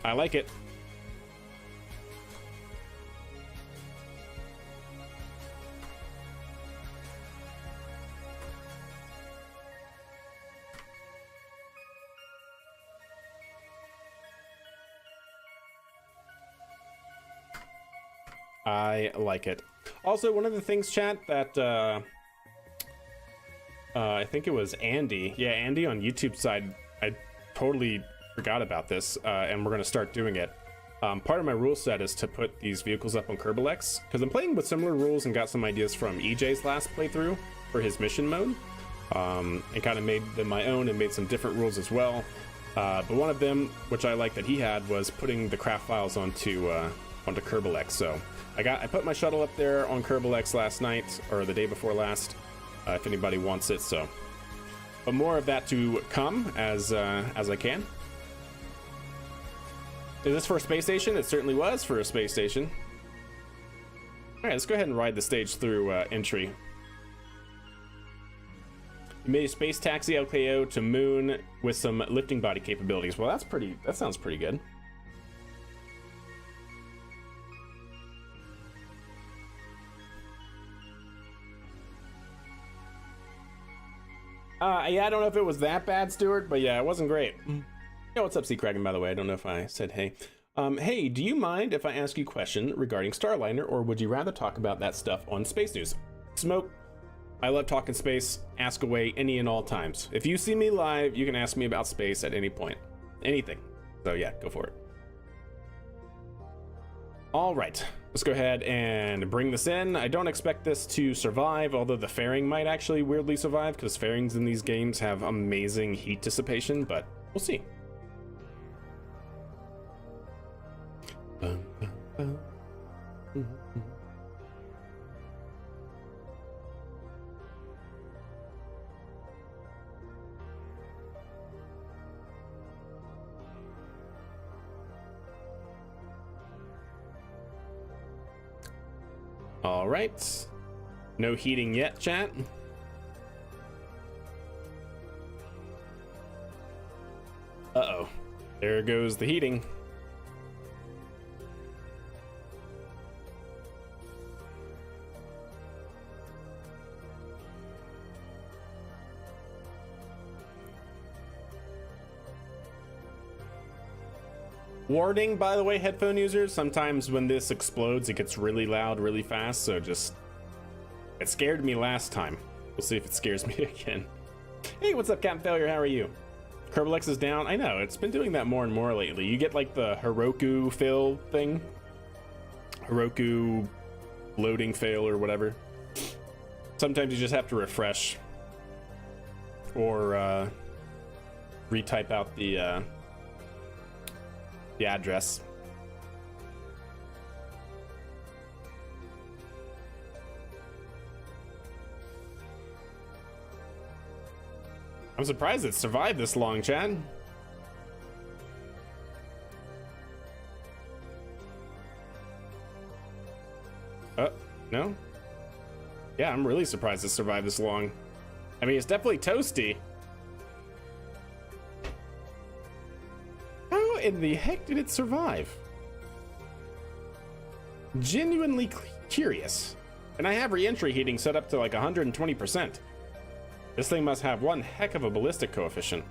I like it. I like it. Also, one of the things, chat, that I think it was Andy. Yeah, Andy on YouTube side. I totally forgot about this, and we're gonna start doing it. Part of my rule set is to put these vehicles up on Kerbalex, because I'm playing with similar rules and got some ideas from EJ's last playthrough for his mission mode, and kind of made them my own and made some different rules as well. But one of them, which I like that he had, was putting the craft files onto Kerbalex. So I put my shuttle up there on Kerbalex last night, or the day before last, if anybody wants it. So, but more of that to come as I can. Is this for a space station? It certainly was for a space station. All right, let's go ahead and ride the stage through entry. You made a space taxi LKO to Moon with some lifting body capabilities. Well, that sounds pretty good. Yeah, I don't know if it was that bad, Stuart, but yeah, it wasn't great. Yeah, what's up, Sea-Kraken, by the way? I don't know if I said hey. Hey, do you mind if I ask you a question regarding Starliner, or would you rather talk about that stuff on Space News? Smoke, I love talking space. Ask away any and all times. If you see me live, you can ask me about space at any point. Anything. So yeah, go for it. All right, let's go ahead and bring this in. I don't expect this to survive, although the fairing might actually weirdly survive, because fairings in these games have amazing heat dissipation, but we'll see. All right, no heating yet, chat. Uh-oh, there goes the heating. Warning, by the way, headphone users, sometimes when this explodes, it gets really loud, really fast, so just... It scared me last time. We'll see if it scares me again. Hey, what's up, Captain Failure? How are you? Kerbalex is down. I know, it's been doing that more and more lately. You get, like, the Heroku fail thing. Heroku loading fail or whatever. Sometimes you just have to refresh. Or, retype out the address. I'm surprised it survived this long, Chad. No? Yeah, I'm really surprised it survived this long. I mean, it's definitely toasty. How in the heck did it survive? Genuinely curious. And I have re-entry heating set up to like 120%. This thing must have one heck of a ballistic coefficient.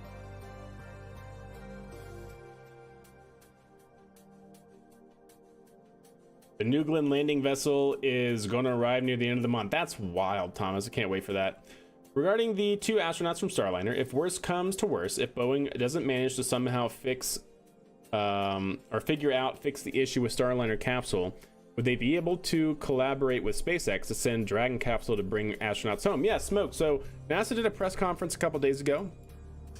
The New Glenn landing vessel is going to arrive near the end of the month. That's wild, Thomas. I can't wait for that. Regarding the 2 astronauts from Starliner, if worse comes to worse, if Boeing doesn't manage to somehow fix fix the issue with Starliner capsule, would they be able to collaborate with SpaceX to send Dragon capsule to bring astronauts home? Yeah, Smoke. So NASA did a press conference a couple days ago,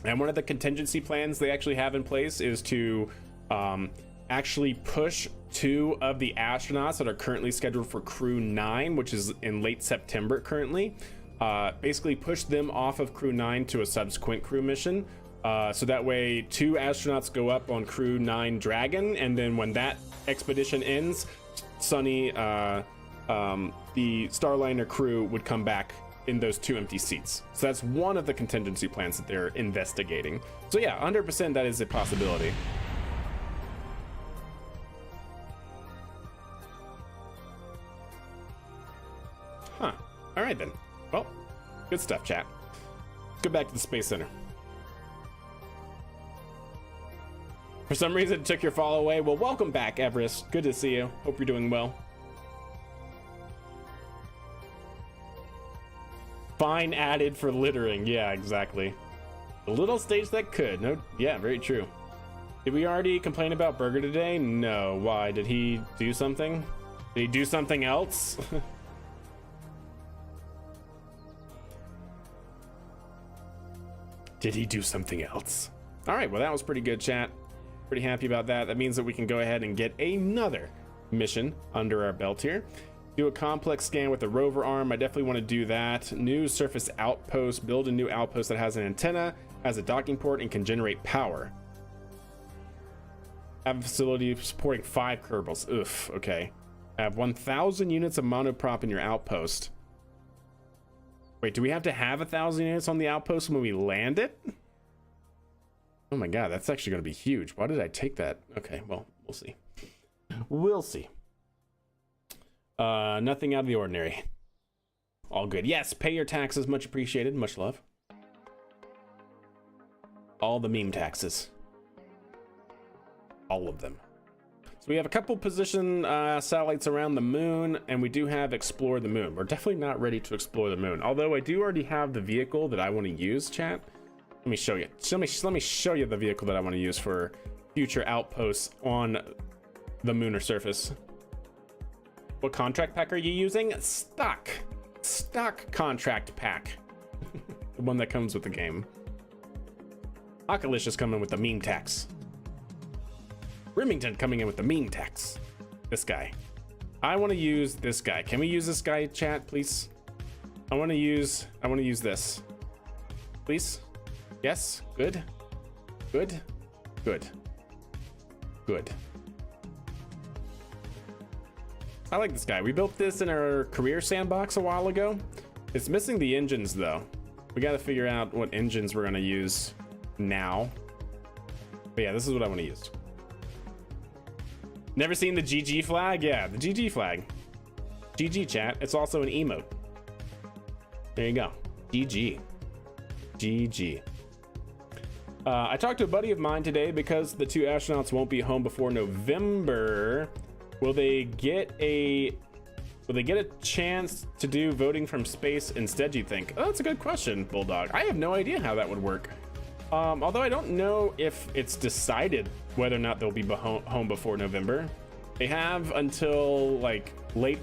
and one of the contingency plans they actually have in place is to actually push 2 of the astronauts that are currently scheduled for Crew 9, which is in late September currently. Basically push them off of Crew 9 to a subsequent crew mission. So that way 2 astronauts go up on Crew 9 Dragon, and then when that expedition ends, Sunny, the Starliner crew would come back in those 2 empty seats. So that's one of the contingency plans that they're investigating. So yeah, 100% that is a possibility. Huh. All right then. Well, good stuff, chat. Let's go back to the Space Center. For some reason, it took your follow away. Well, welcome back, Everest. Good to see you. Hope you're doing well. Fine added for littering. Yeah, exactly. A little stage that could. No, yeah, very true. Did we already complain about Burger today? No. Why? Did he do something? Did he do something else? Did he do something else? All right, well, that was pretty good, chat. Pretty happy about that. That means that we can go ahead and get another mission under our belt here. Do a complex scan with the rover arm. I definitely want to do that. New surface outpost. Build a new outpost that has an antenna, has a docking port, and can generate power. Have a facility supporting 5 Kerbals. Oof, okay. Have 1,000 units of monoprop in your outpost. Wait, do we have to have 1,000 units on the outpost when we land it? Oh my god, that's actually going to be huge. Why did I take that? Okay, well, we'll see. We'll see. Nothing out of the ordinary. All good. Yes, pay your taxes. Much appreciated. Much love. All the meme taxes. All of them. So we have a couple position satellites around the moon, and we do have explore the moon. We're definitely not ready to explore the moon. Although I do already have the vehicle that I want to use, chat. Let me show you. Let me show you the vehicle that I want to use for future outposts on the lunar surface. What contract pack are you using? Stock contract pack. The one that comes with the game. Akalish is coming with the meme tax. Remington coming in with the meme tax. This guy. I want to use this guy. Can we use this guy, chat, please? I want to use this. Please? Yes, good. Good. Good. Good. I like this guy. We built this in our career sandbox a while ago. It's missing the engines though. We got to figure out what engines we're going to use now. But yeah, this is what I want to use. Never seen the GG flag? Yeah, the GG flag. GG, chat. It's also an emote. There you go. GG. GG. I talked to a buddy of mine today because the 2 astronauts won't be home before November. Will they get a chance to do voting from space instead, do you think? Oh, that's a good question, Bulldog. I have no idea how that would work. Although I don't know if it's decided whether or not they'll be home before November. They have until like late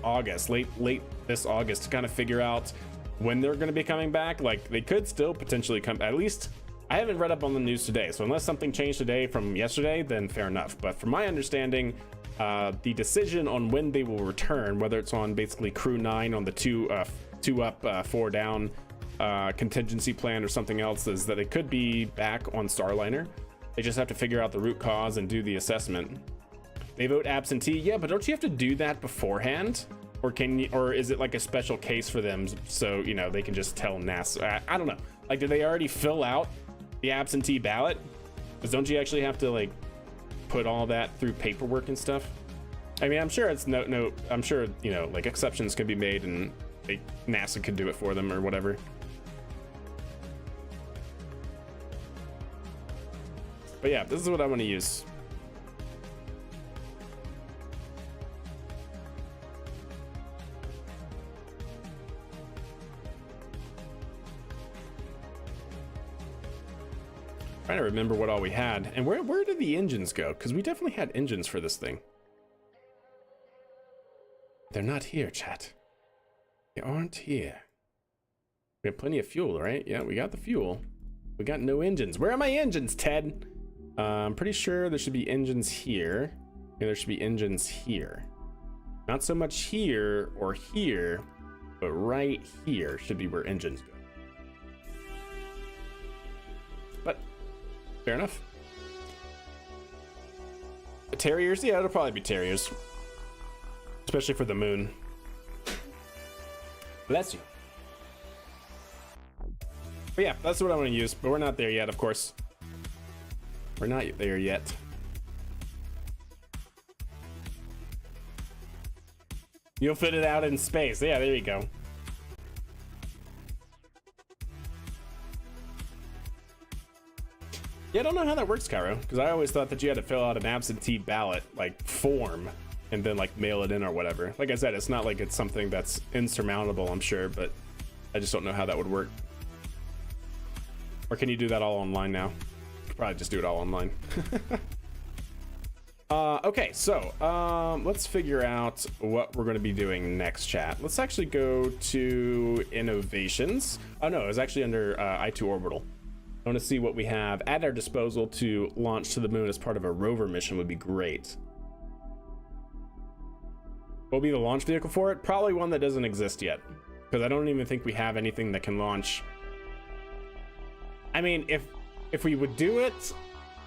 this August to kind of figure out when they're going to be coming back. Like they could still potentially come, at least I haven't read up on the news today. So unless something changed today from yesterday, then fair enough. But from my understanding, the decision on when they will return, whether it's on basically Crew 9 on the 2 up, 4 down contingency plan or something else, is that it could be back on Starliner. They just have to figure out the root cause and do the assessment. They vote absentee. Yeah, but don't you have to do that beforehand? or is it like a special case for them so you know they can just tell NASA? I don't know. Like, did they already fill out the absentee ballot? Because don't you actually have to like put all that through paperwork and stuff? I mean, I'm sure it's I'm sure, you know, like exceptions could be made and NASA could do it for them or whatever. But yeah, this is what I want to use. Trying to remember what all we had and where did the engines go? Because we definitely had engines for this thing. They're not here, chat. They aren't here. We have plenty of fuel, right? Yeah, we got the fuel. We got no engines. Where are my engines, Ted? I'm pretty sure there should be engines here. And there should be engines here. Not so much here or here, but right here should be where engines go. But fair enough. Terriers? Yeah, it'll probably be Terriers. Especially for the moon. Bless you. But yeah, that's what I want to use. But we're not there yet, of course. We're not there yet. You'll fit it out in space. Yeah, there you go. Yeah, I don't know how that works, Cairo, because I always thought that you had to fill out an absentee ballot, like, form, and then, like, mail it in or whatever. Like I said, it's not like it's something that's insurmountable, I'm sure, but I just don't know how that would work. Or can you do that all online now? Probably just do it all online. Okay, so let's figure out what we're going to be doing next, chat. Let's actually go to innovations. Oh no, it was actually under I2 orbital. I want to see what we have at our disposal to launch to the moon as part of a rover mission. Would be great. What will be the launch vehicle for it? Probably one that doesn't exist yet, because I don't even think we have anything that can launch. I mean, if we would do it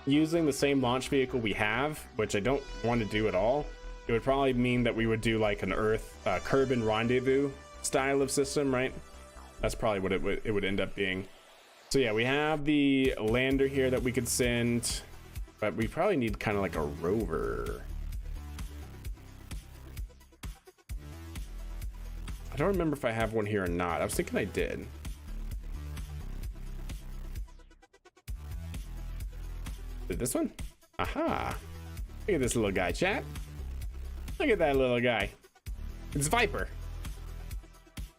using the same launch vehicle we have, which I don't want to do at all, it would probably mean that we would do like an Earth Kerbin rendezvous style of system, right? That's probably what it would end up being. So yeah, we have the lander here that we could send, but we probably need kind of like a rover. I don't remember if I have one here or not. I was thinking I did. Did this one? Aha. Look at this little guy, chat. Look at that little guy. It's Viper.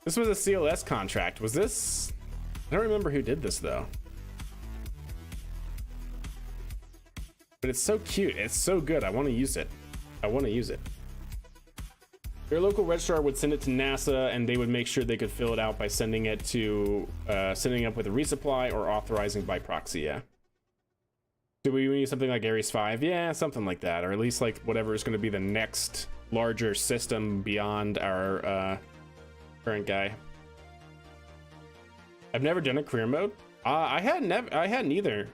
This was a CLS contract. Was this? I don't remember who did this though. But it's so cute. It's so good. I want to use it. I want to use it. Your local registrar would send it to NASA and they would make sure they could fill it out by sending it to sending up with a resupply or authorizing by proxy. Yeah. Do we need something like Ares 5? Yeah, something like that, or at least like whatever is going to be the next larger system beyond our current guy. I've never done a career mode. I hadn't either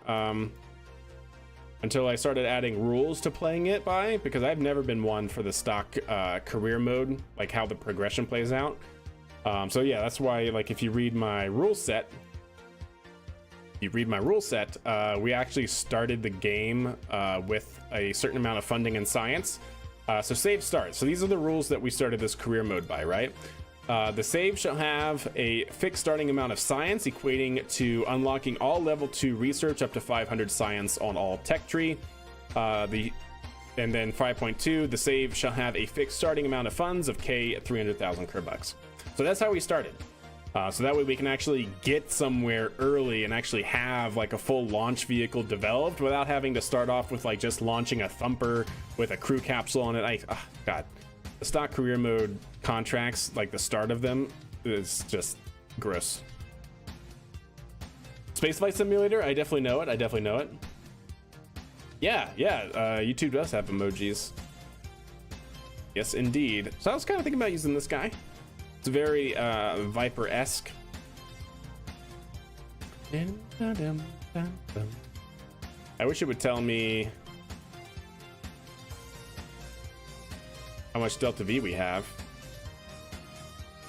until I started adding rules to playing it by, because I've never been one for the stock career mode, like how the progression plays out. So yeah, that's why, like, if you read my rule set, we actually started the game with a certain amount of funding in science. So save start. So these are the rules that we started this career mode by, right? The save shall have a fixed starting amount of science, equating to unlocking all level 2 research up to 500 science on all tech tree. And then 5.2, the save shall have a fixed starting amount of funds of 300,000 Kerbucks. So that's how we started. So that way we can actually get somewhere early and actually have like a full launch vehicle developed without having to start off with like just launching a thumper with a crew capsule on it. God, the stock career mode contracts, like the start of them, is just gross. Spaceflight Simulator, I definitely know it. Yeah, YouTube does have emojis. Yes, indeed. So I was kind of thinking about using this guy. It's very Viper-esque. I wish it would tell me how much Delta V we have.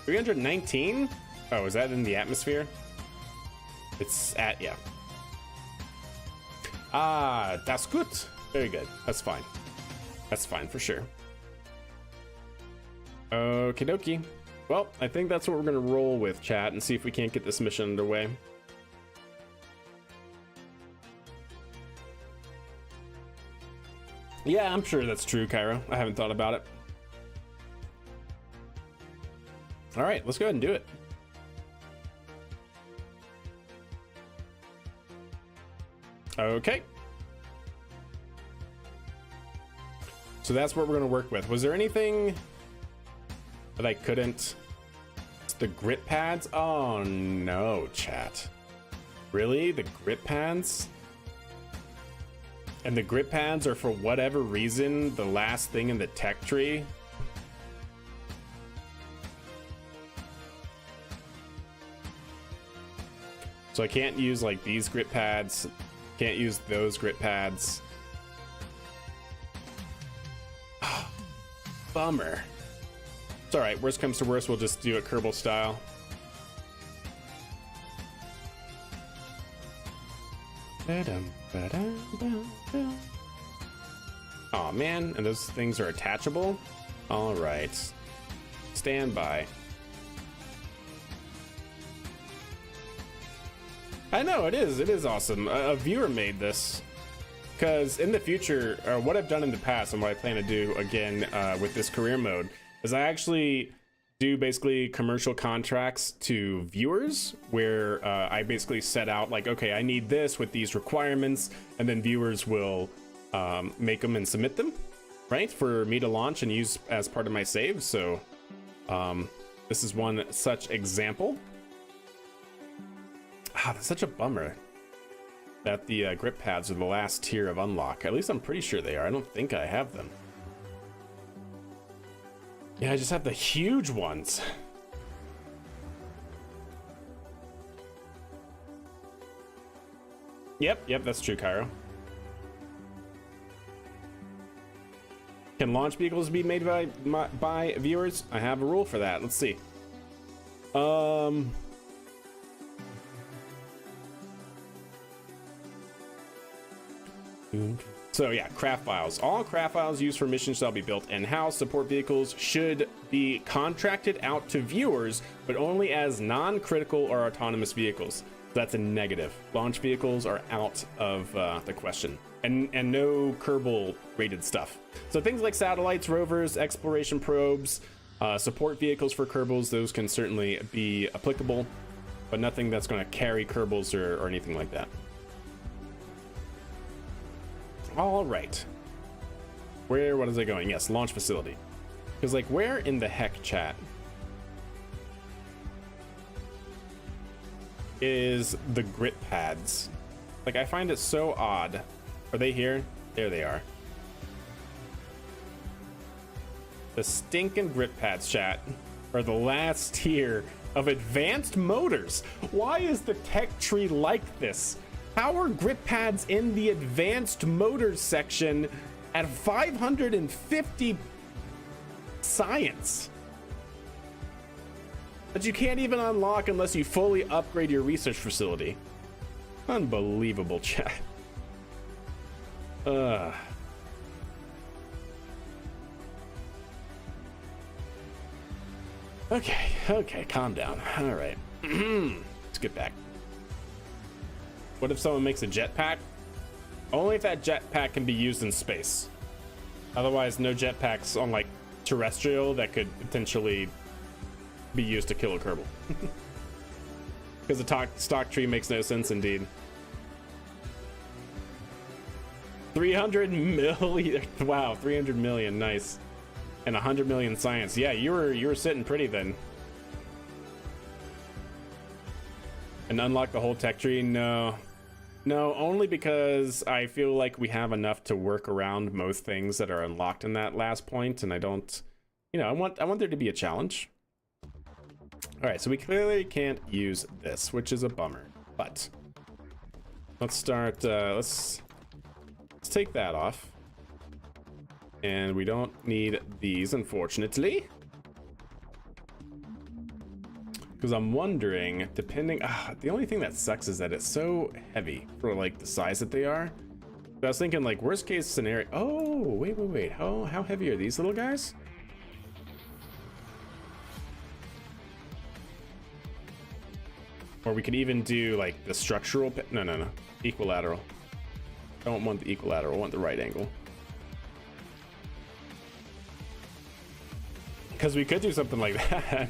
319? Oh, is that in the atmosphere? It's at, yeah. Ah, that's good. Very good. That's fine. That's fine for sure. Okie dokie. Well, I think that's what we're gonna roll with, chat, and see if we can't get this mission underway. Yeah, I'm sure that's true, Cairo. I haven't thought about it. All right, let's go ahead and do it. Okay. So that's what we're going to work with. Was there anything that I couldn't? It's the grip pads? Oh no, chat. Really? The grip pads? And the grip pads are, for whatever reason, the last thing in the tech tree? So I can't use like these grip pads, can't use those grip pads. Bummer. It's alright, worst comes to worst, we'll just do it Kerbal style. Aw, man, and those things are attachable? Alright. Stand by. I know, it is awesome. A viewer made this. Because in the future, or what I've done in the past and what I plan to do again with this career mode, is I actually do basically commercial contracts to viewers where I basically set out like, okay, I need this with these requirements, and then viewers will make them and submit them, right, for me to launch and use as part of my save. So this is one such example. Ah, that's such a bummer that the grip pads are the last tier of unlock. At least I'm pretty sure they are. I don't think I have them. Yeah, I just have the huge ones. Yep, that's true, Cairo. Can launch vehicles be made by viewers? I have a rule for that. Let's see. So yeah, craft files. All craft files used for missions shall be built in-house. Support vehicles should be contracted out to viewers, but only as non-critical or autonomous vehicles. That's a negative. Launch vehicles are out of the question. And no Kerbal rated stuff. So things like satellites, rovers, exploration probes, support vehicles for Kerbals, those can certainly be applicable, but nothing that's going to carry Kerbals or anything like that. All right. What is it going? Yes, launch facility. Because like, where in the heck, chat, is the grip pads? Like, I find it so odd. Are they here? There they are. The stinking grip pads, chat, are the last tier of advanced motors. Why is the tech tree like this? How are grip pads in the advanced motors section at 550 science that you can't even unlock unless you fully upgrade your research facility? Unbelievable, chat. Okay, calm down. All right. Let's get back. What if someone makes a jetpack? Only if that jetpack can be used in space. Otherwise, no jetpacks on like terrestrial that could potentially be used to kill a Kerbal. Because the stock tree makes no sense indeed. 300 million. Wow, 300 million. Nice. And 100 million science. Yeah, you were sitting pretty then. And unlock the whole tech tree? No, only because I feel like we have enough to work around most things that are unlocked in that last point, and I don't, I want there to be a challenge. All right, so we clearly can't use this, which is a bummer. But let's start. Let's take that off, and we don't need these, unfortunately. Because I'm wondering, depending, the only thing that sucks is that it's so heavy for like the size that they are. But I was thinking like worst case scenario. Oh, wait. How heavy are these little guys? Or we could even do like the structural, no. Equilateral. I don't want the equilateral, I want the right angle. Because we could do something like that.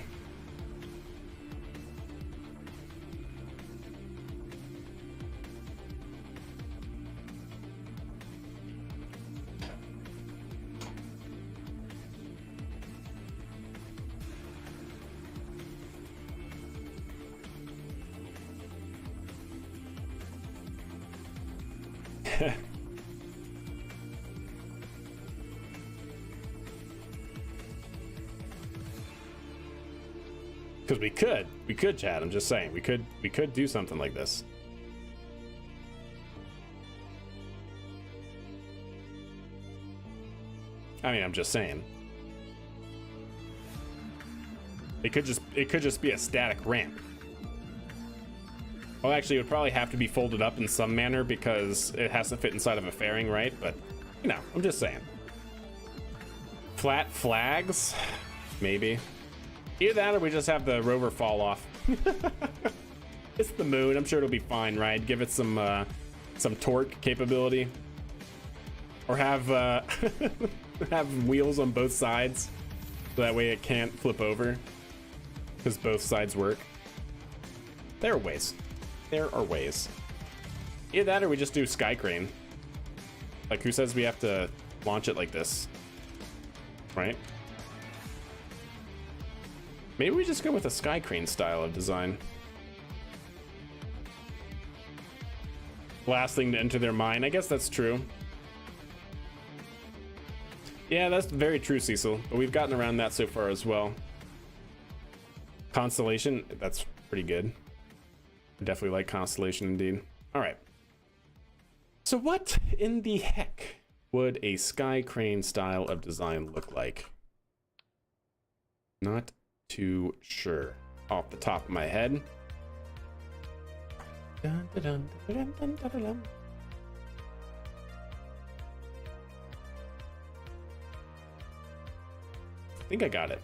Because we could, Chad. I'm just saying, we could do something like this. I mean, I'm just saying. It could just be a static ramp. Well, actually, it would probably have to be folded up in some manner because it has to fit inside of a fairing, right? But, you know, I'm just saying. Flat flags? Maybe. Either that or we just have the rover fall off. It's the moon. I'm sure it'll be fine, right? Give it some torque capability. Or have have wheels on both sides. So that way it can't flip over. Because both sides work. There are ways. There are ways. Either that or we just do sky crane. Like, who says we have to launch it like this? Right? Maybe we just go with a sky crane style of design. Last thing to enter their mind. I guess that's true. Yeah, that's very true, Cecil. But we've gotten around that so far as well. Constellation, that's pretty good. I definitely like Constellation indeed. All right. So what in the heck would a sky crane style of design look like? Not too sure off the top of my head. Dun, dun, dun, dun, dun, dun, dun, dun. I think I got it.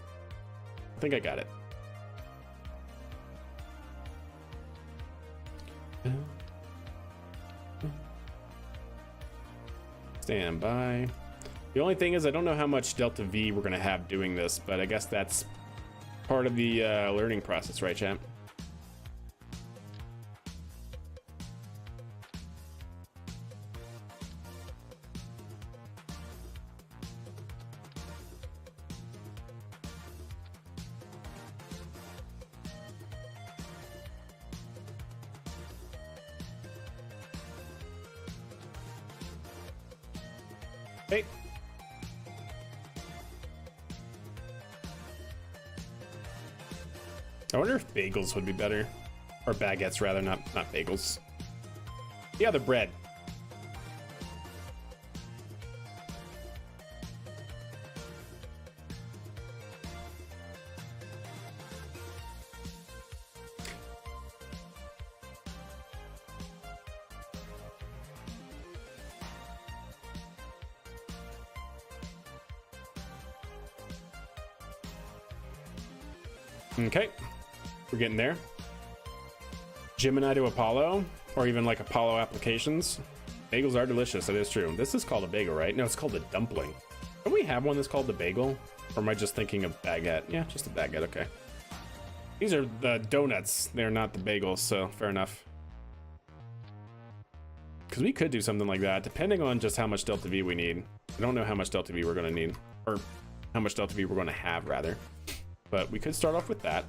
Stand by. The only thing is I don't know how much delta V we're gonna have doing this, but I guess that's part of the learning process, right, champ? Hey. I wonder if bagels would be better. Or baguettes, rather, not bagels. Yeah, the bread. Okay. We're getting there. Gemini to Apollo, or even like Apollo applications. Bagels are delicious, that is true. This is called a bagel, right? No, it's called a dumpling. Don't we have one that's called the bagel? Or am I just thinking of baguette? Yeah, just a baguette, okay. These are the donuts. They're not the bagels, so fair enough. Because we could do something like that, depending on just how much delta V we need. I don't know how much delta V we're gonna need, or how much delta V we're gonna have, rather. But we could start off with that.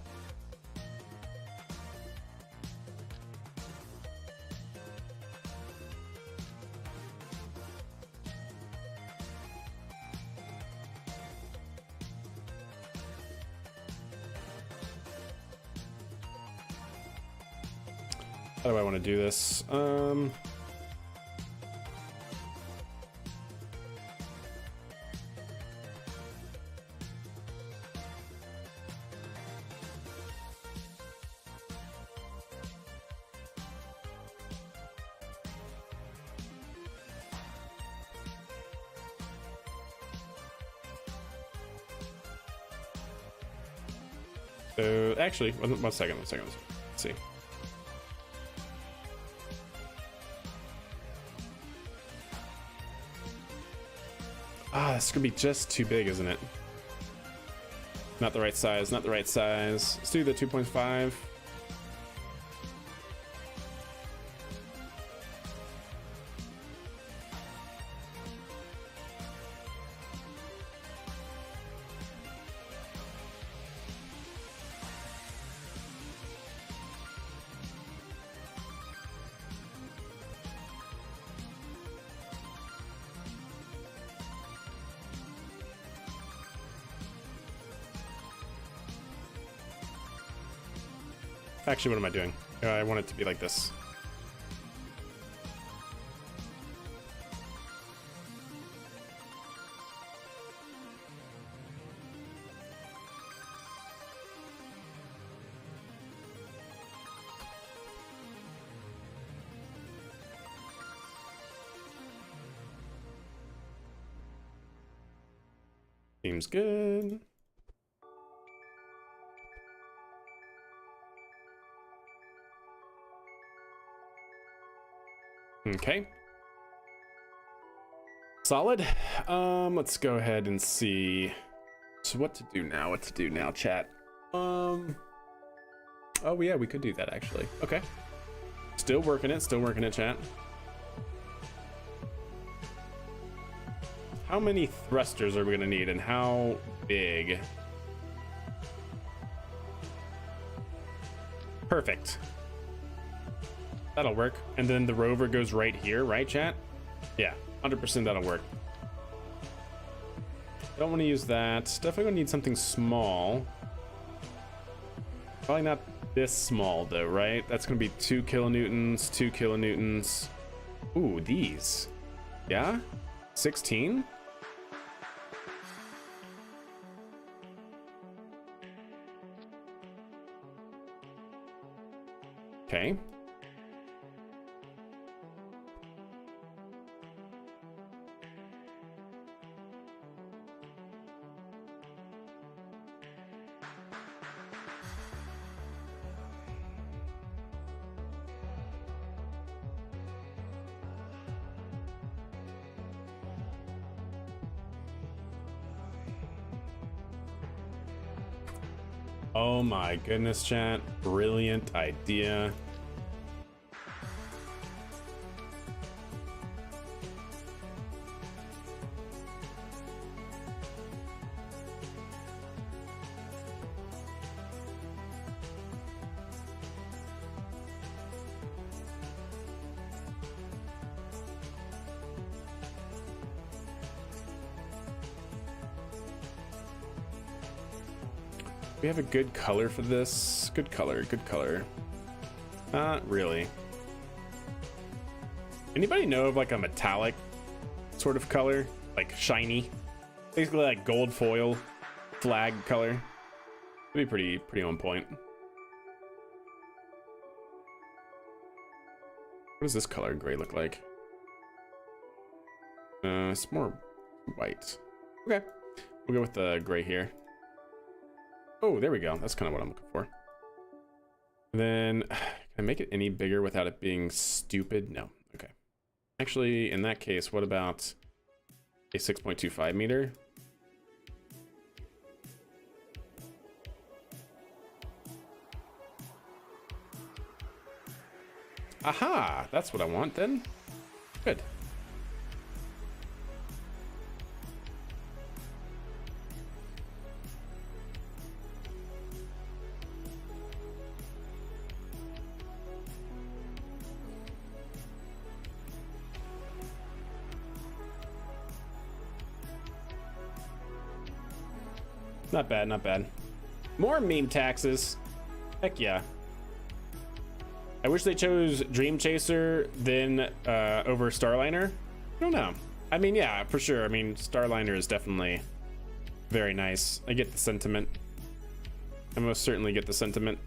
How do I want to do this? So actually, one second. Let's see. Ah, this could be just too big, isn't it? Not the right size, not the right size. Let's do the 2.5. Actually, what am I doing? I want it to be like this. Seems good. Okay. Solid. Let's go ahead and see. So what to do now, chat? Oh yeah, we could do that actually. Okay. Still working it, chat. How many thrusters are we gonna need and how big? Perfect. That'll work. And then the rover goes right here, right, chat? Yeah, 100% that'll work. Don't want to use that. Definitely gonna need something small. Probably not this small though, right? That's gonna be 2 kilonewtons, 2 kilonewtons. Ooh, these. Yeah? 16? Okay. Oh my goodness, chat. Brilliant idea. We have a good color for this. Good color, good color. Not really. Anybody know of like a metallic sort of color? Like shiny? Basically like gold foil flag color. It'd be pretty on point. What does this color gray look like? It's more white. Okay. We'll go with the gray here. Oh, there we go. That's kind of what I'm looking for. And then, can I make it any bigger without it being stupid? No. Okay. Actually, in that case, what about a 6.25 meter? Aha! That's what I want then. Good. Not bad, not bad. More meme taxes. Heck yeah. I wish they chose Dream Chaser then over Starliner. I don't know. I mean, yeah, for sure. I mean, Starliner is definitely very nice. I get the sentiment. I most certainly get the sentiment.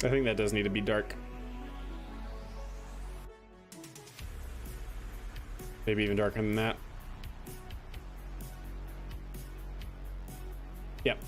I think that does need to be dark. Maybe even darker than that. Yep.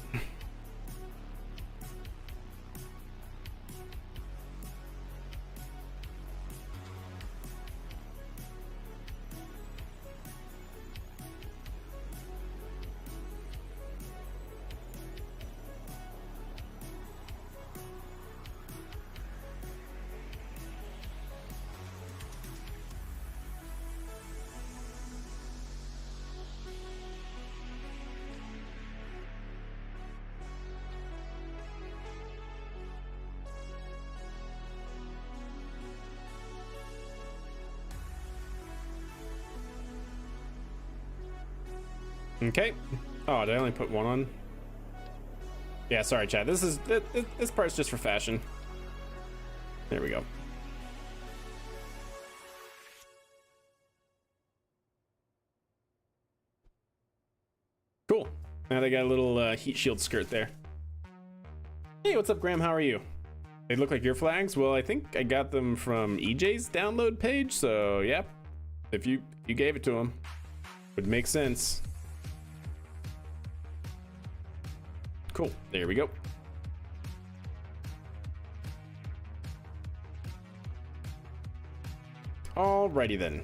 Okay. Oh, did I only put one on? Yeah, sorry, chat. This part's just for fashion. There we go. Cool. Now they got a little heat shield skirt there. Hey, what's up, Graham? How are you? They look like your flags. Well, I think I got them from EJ's download page. So, yep. If you gave it to him, would make sense. Cool. There we go. Alrighty then.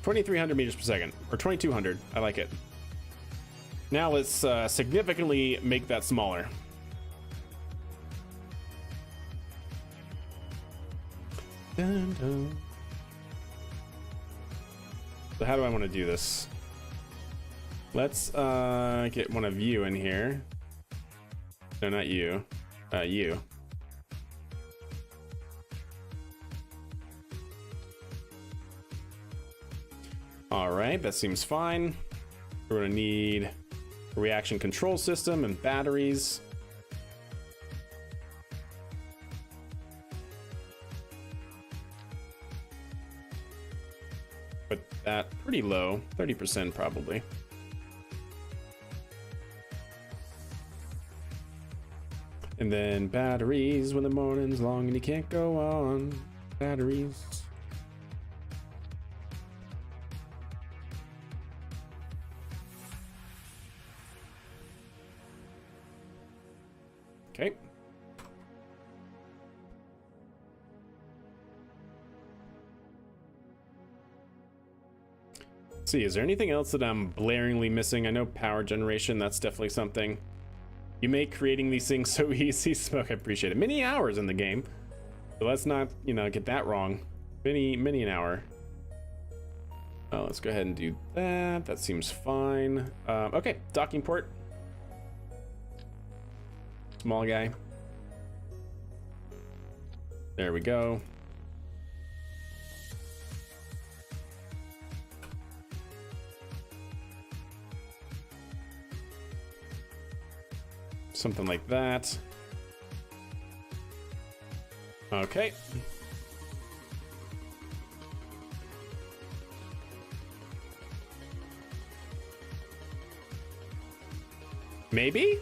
(2,300 meters per second) or 2,200. I like it. Now let's significantly make that smaller. Dun, dun. So how do I want to do this? Let's get one of you in here. No, not you. You. All right, that seems fine. We're gonna need a reaction control system and batteries. Put that pretty low, 30% probably. And then batteries when the morning's long and you can't go on. Batteries. Okay. Let's see, is there anything else that I'm blaringly missing? I know power generation, that's definitely something. You make creating these things so easy, Smoke, I appreciate it. Many hours in the game. So let's not, you know, get that wrong. Many an hour. Let's go ahead and do that. That seems fine. Okay, docking port. Small guy. There we go. Something like that. Okay. Maybe?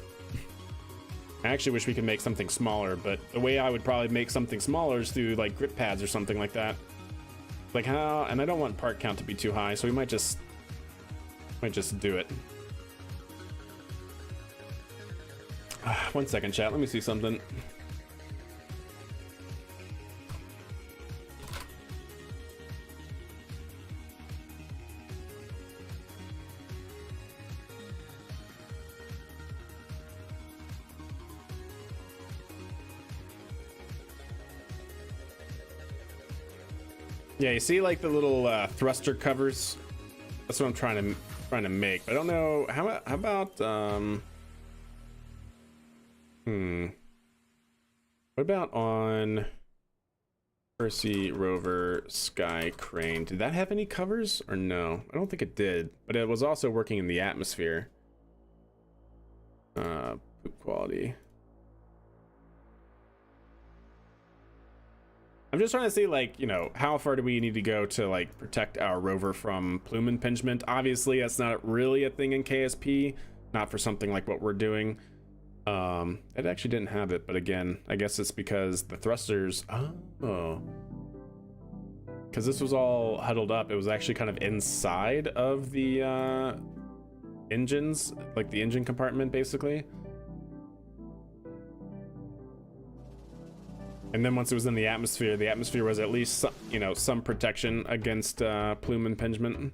I actually wish we could make something smaller, but the way I would probably make something smaller is through like grip pads or something like that. Like how, and I don't want part count to be too high, so we might just do it. 1 second, chat. Let me see something. Yeah, you see like the little thruster covers? That's what I'm trying to make. I don't know how about what about on Percy Rover Sky Crane? Did that have any covers or no? I don't think it did, but it was also working in the atmosphere. Poop quality. I'm just trying to see, like, you know, how far do we need to go to like protect our rover from plume impingement? Obviously that's not really a thing in KSP, not for something like what we're doing. It actually didn't have it, but again, I guess it's because the thrusters, oh, because this was all huddled up. It was actually kind of inside of the engines, like the engine compartment, basically. And then once it was in the atmosphere was at least some, you know, some protection against plume impingement.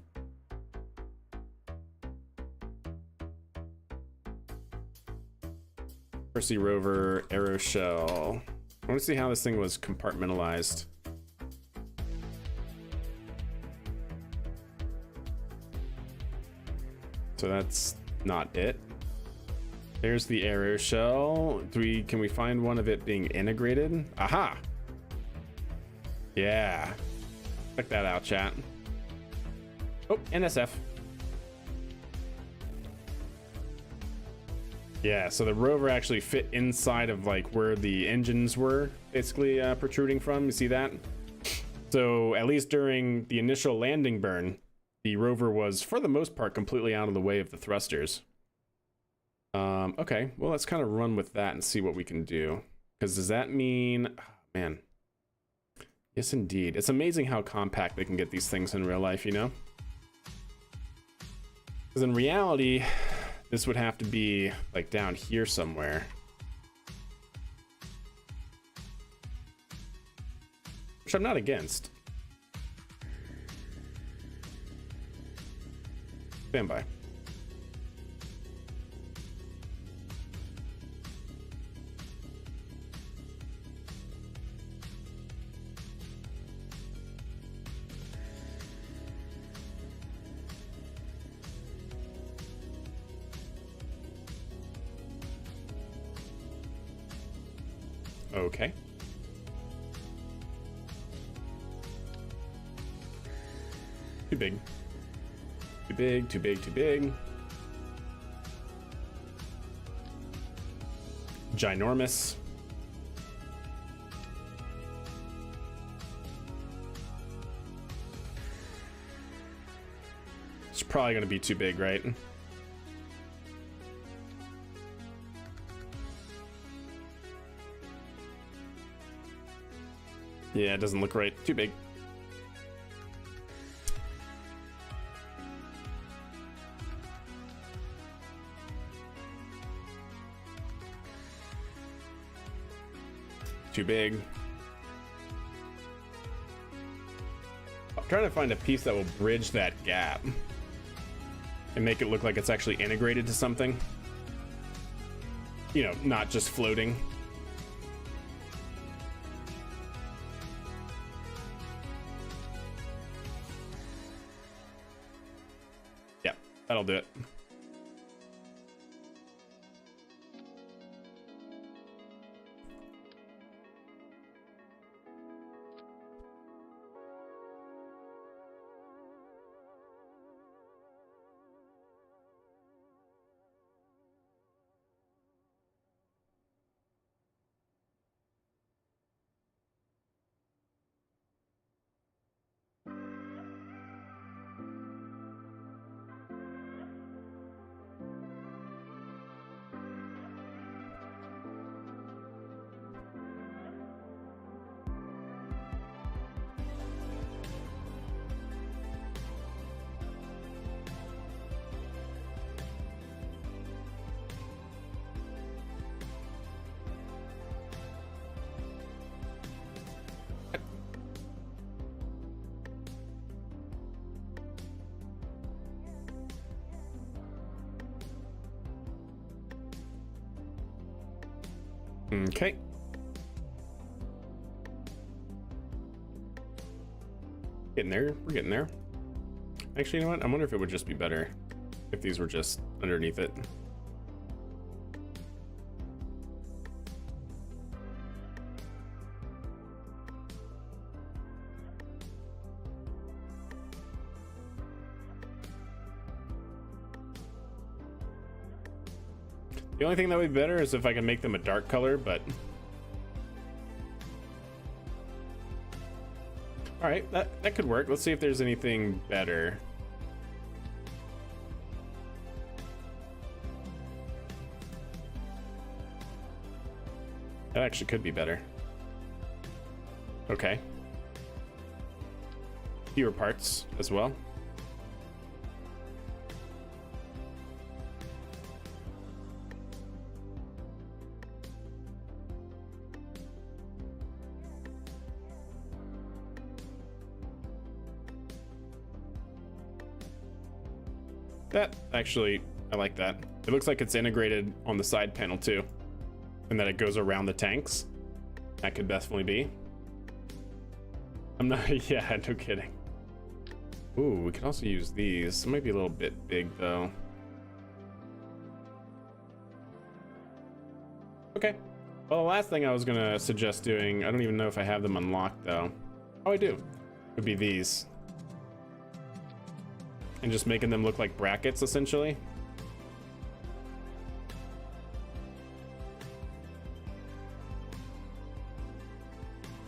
Percy rover, aeroshell. I want to see how this thing was compartmentalized. So that's not it. There's the aeroshell. Can we find one of it being integrated? Aha! Yeah. Check that out, chat. Oh, NSF. Yeah, so the rover actually fit inside of like where the engines were basically protruding from. You see that? So at least during the initial landing burn, the rover was for the most part completely out of the way of the thrusters. Okay, well, let's kind of run with that and see what we can do. Because does that mean, oh, man. Yes, indeed. It's amazing how compact they can get these things in real life, you know? Because in reality, this would have to be like down here somewhere. Which I'm not against. Stand by. Okay. Too big. Too big, too big, too big. Ginormous. It's probably going to be too big, right? Yeah, it doesn't look right. Too big. Too big. I'm trying to find a piece that will bridge that gap and make it look like it's actually integrated to something. You know, not just floating. Yeah, that'll do it. Okay. Getting there. We're getting there. Actually, you know what? I wonder if it would just be better if these were just underneath it. The only thing that would be better is if I can make them a dark color, but... Alright, that could work. Let's see if there's anything better. That actually could be better. Okay. Fewer parts as well. That actually, I like that. It looks like it's integrated on the side panel too, and that it goes around the tanks. That could definitely be. I'm not, yeah, no kidding. Ooh, we could also use these. It might be a little bit big though. Okay. Well, the last thing I was gonna suggest doing, I don't even know if I have them unlocked though. Oh, I do. Would be these. And just making them look like brackets, essentially.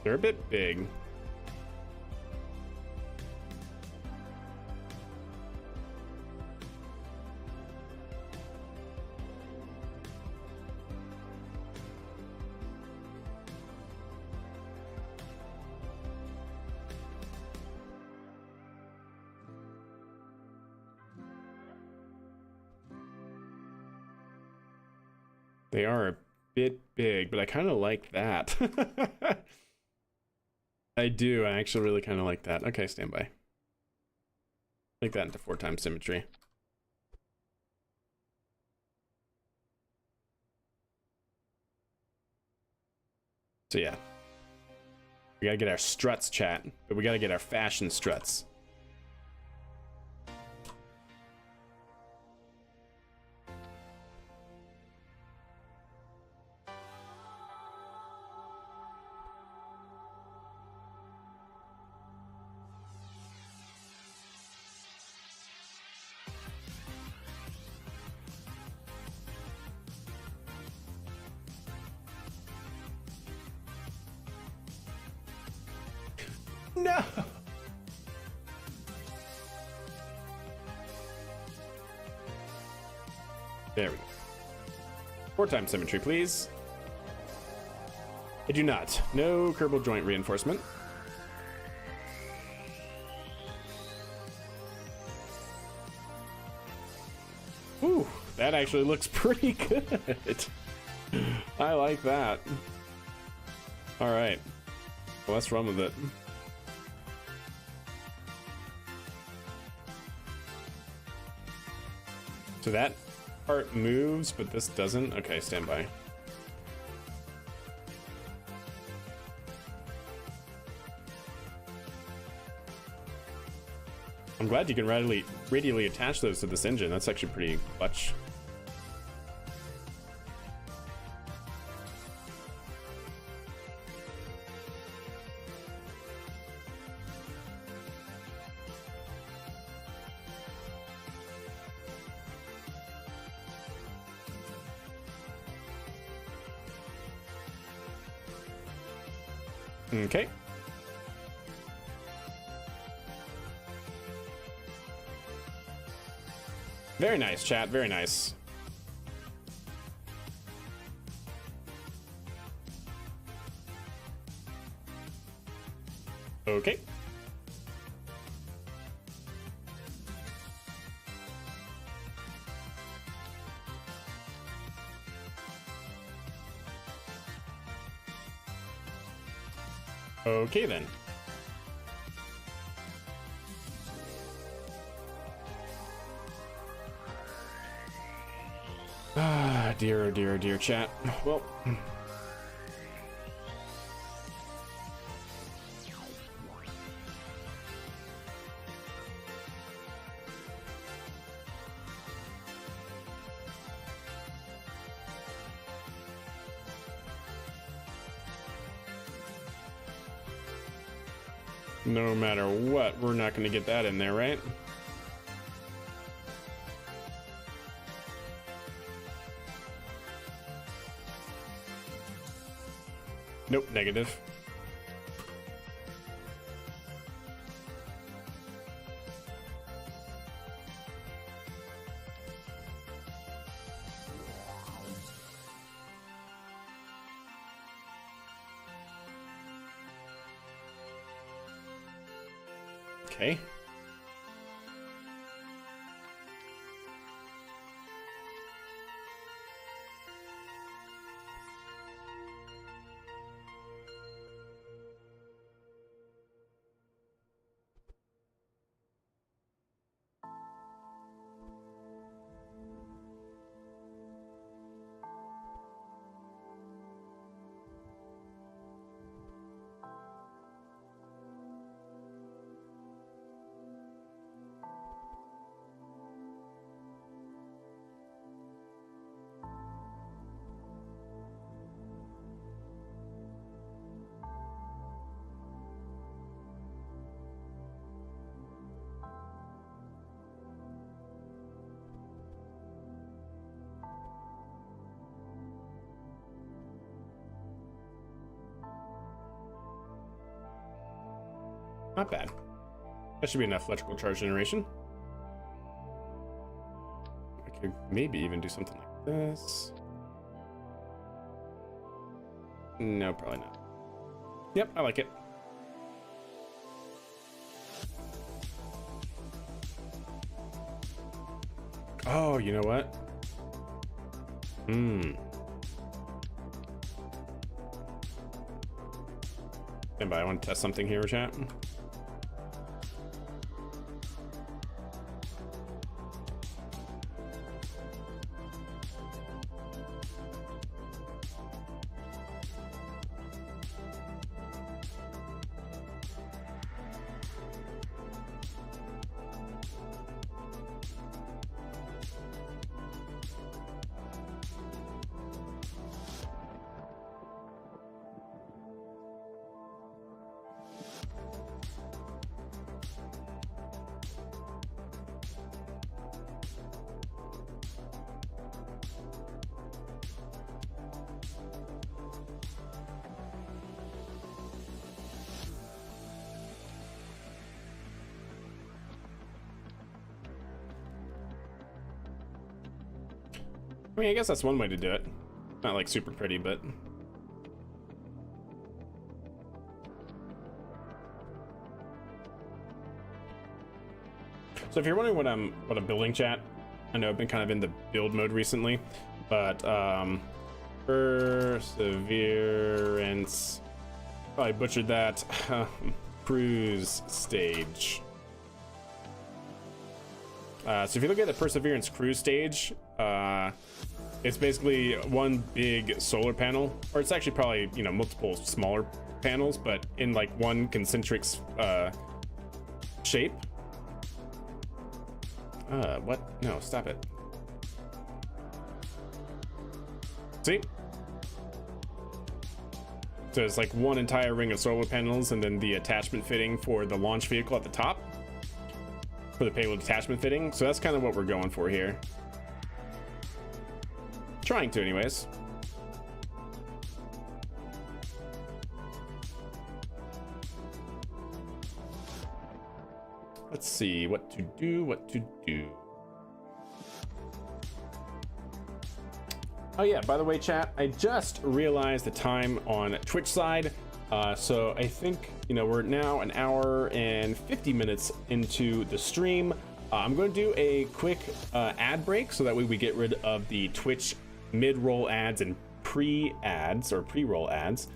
They're a bit big. They are a bit big, but I kind of like that. I do. I actually really kind of like that. Okay, stand by. Make that into 4x symmetry. So yeah. We gotta get our struts, chat. But we gotta get our fashion struts. No! There we go. 4x symmetry, please. I do not. No Kerbal joint reinforcement. Ooh, that actually looks pretty good. I like that. All right. Well, let's run with it. So that part moves, but this doesn't? Okay, stand by. I'm glad you can radially attach those to this engine. That's actually pretty clutch. Okay. Very nice, chat. Very nice. Okay. Okay then. Ah, dear, oh dear, oh dear, chat. Well. No matter what, we're not going to get that in there, right? Nope, negative. Okay. Not bad. That should be enough electrical charge generation. I could maybe even do something like this. No, probably not. Yep, I like it. Oh, you know what? Stand by, I want to test something here, chat. I mean, I guess that's one way to do it. Not like super pretty, but so if you're wondering what I'm building, chat, I know I've been kind of in the build mode recently, but Perseverance, I butchered that. Cruise stage. So if you look at the Perseverance cruise stage, it's basically one big solar panel, or it's actually probably, you know, multiple smaller panels, but in like one concentric shape. What? No, stop it. See? So it's like one entire ring of solar panels and then the attachment fitting for the launch vehicle at the top for the payload attachment fitting. So that's kind of what we're going for here. Trying to, anyways. Let's see what to do, Oh yeah, by the way, chat, I just realized the time on Twitch side. So I think, you know, we're now an hour and 50 minutes into the stream. I'm going to do a quick ad break so that way we get rid of the Twitch mid-roll ads and pre-ads or pre-roll ads.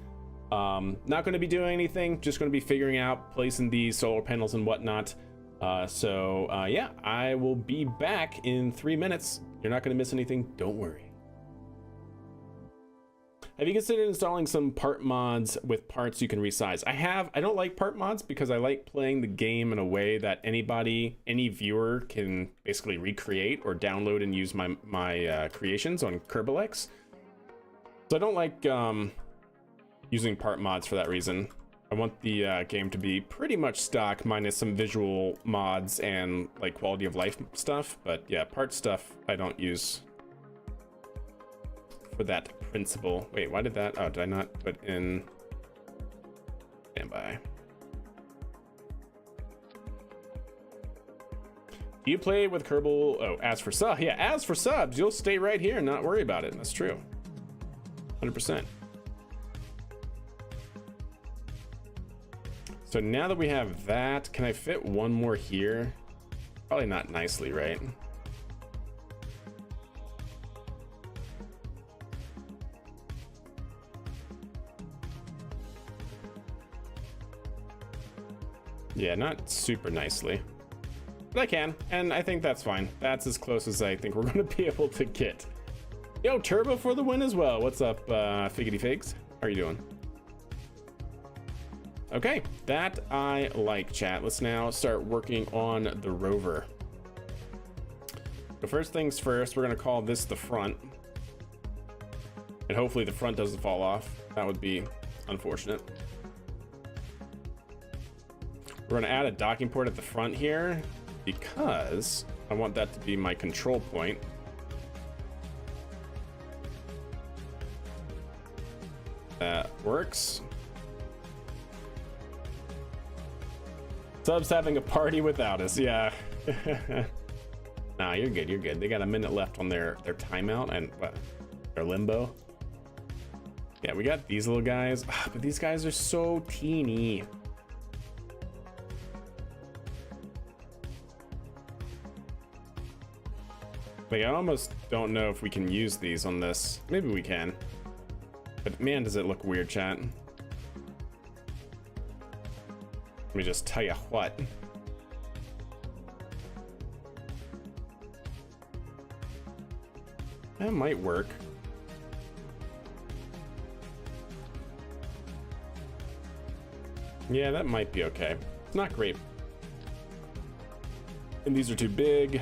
Not going to be doing anything, just going to be figuring out placing these solar panels and whatnot. Yeah, I will be back in 3 minutes. You're not going to miss anything, don't worry. Have you considered installing some part mods with parts you can resize? I don't like part mods because I like playing the game in a way that any viewer can basically recreate or download and use my creations on Kerbalex. So I don't like using part mods for that reason. I want the game to be pretty much stock minus some visual mods and like quality of life stuff. But yeah, part stuff I don't use for that principle. Wait, why did that? Oh, did I not put in standby? Do you play with Kerbal? Oh, as for subs, yeah, as for subs, you'll stay right here and not worry about it. That's true. 100%. So now that we have that, can I fit one more here? Probably not nicely, right? Yeah, not super nicely. But I can, and I think that's fine. That's as close as I think we're going to be able to get. Yo, Turbo for the win as well. What's up, Figgity Figs? How are you doing? Okay, that I like, chat. Let's now start working on the rover. So first things first, we're going to call this the front. And hopefully the front doesn't fall off. That would be unfortunate. We're going to add a docking port at the front here because I want that to be my control point. That works. Sub's having a party without us, yeah. Nah, you're good, you're good. They got a minute left on their timeout and what, their limbo. Yeah, we got these little guys, but these guys are so teeny. Like, I almost don't know if we can use these on this. Maybe we can. But man, does it look weird, chat. Let me just tell you what. That might work. Yeah, that might be okay. It's not great. And these are too big.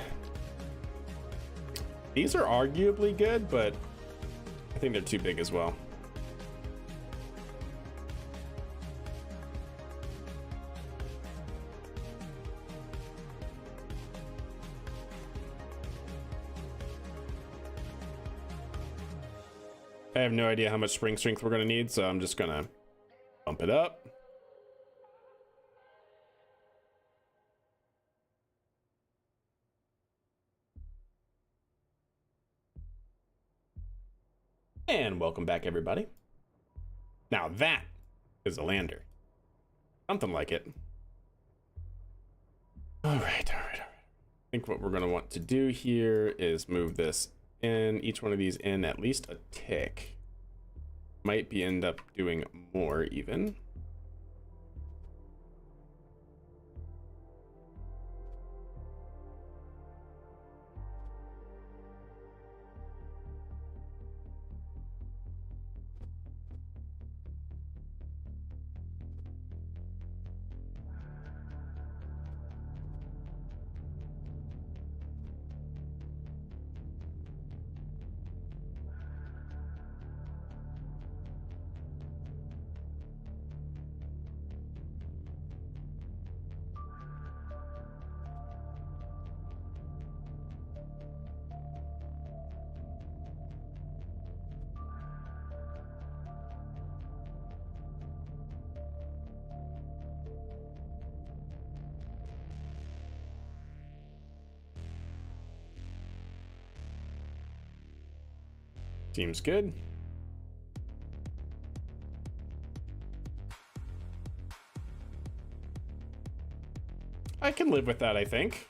These are arguably good, but I think they're too big as well. I have no idea how much spring strength we're going to need, so I'm just going to bump it up. And welcome back, everybody. Now that is a lander. Something like it. All right. I think what we're going to want to do here is move this in, each one of these in at least a tick. Might be end up doing more even. Seems good. I can live with that, I think.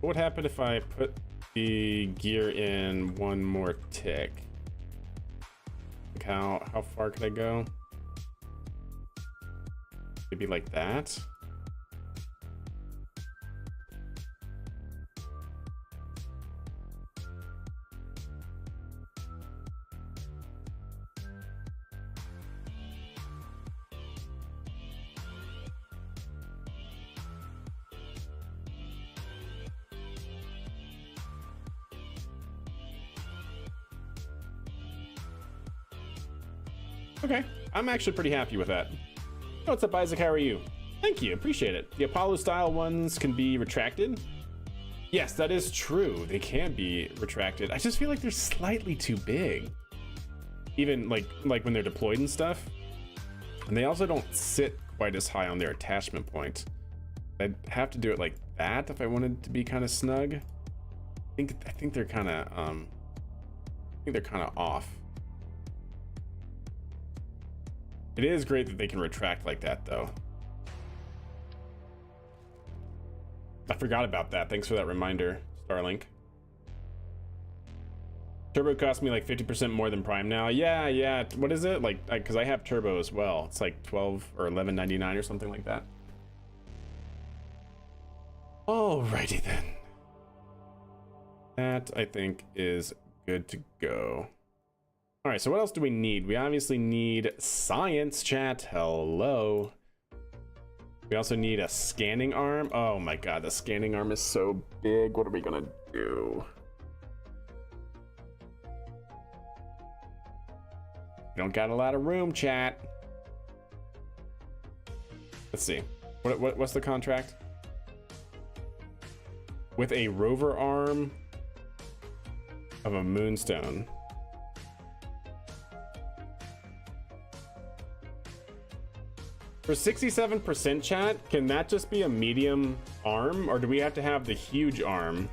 What would happen if I put the gear in one more tick? Like how far could I go? Maybe like that. Okay, I'm actually pretty happy with that. What's up, Isaac? How are you? Thank you, appreciate it. The Apollo style ones can be retracted. Yes, that is true. They can be retracted. I just feel like they're slightly too big. Even like when they're deployed and stuff. And they also don't sit quite as high on their attachment point. I'd have to do it like that if I wanted to be kind of snug. I think they're kind of off. It is great that they can retract like that, though. I forgot about that. Thanks for that reminder, Starlink. Turbo cost me like 50% more than Prime now. Yeah. What is it? Like, because I have Turbo as well. It's like 12 or 11.99 or something like that. Alrighty then. That, I think, is good to go. Alright, so what else do we need? We obviously need science, chat. Hello. We also need a scanning arm. Oh my god, the scanning arm is so big. What are we gonna do? We don't got a lot of room, chat. Let's see. What's the contract? With a rover arm of a moonstone. For 67% chat, can that just be a medium arm, or do we have to have the huge arm?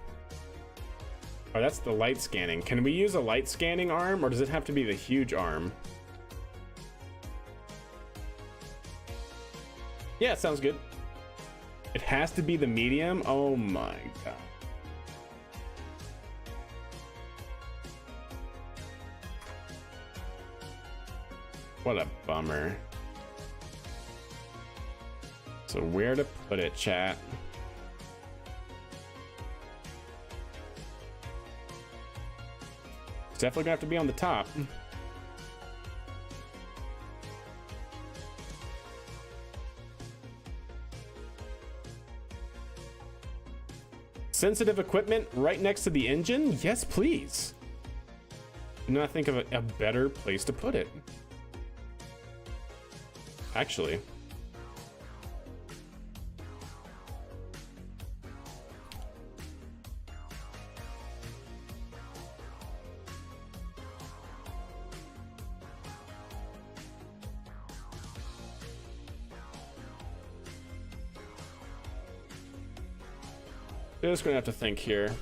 Oh, that's the light scanning. Can we use a light scanning arm, or does it have to be the huge arm? Yeah, sounds good. It has to be the medium? Oh my god. What a bummer. So where to put it, chat? It's definitely gonna have to be on the top. Sensitive equipment right next to the engine? Yes, please. Do not think of a better place to put it. Actually. Just gonna have to think here.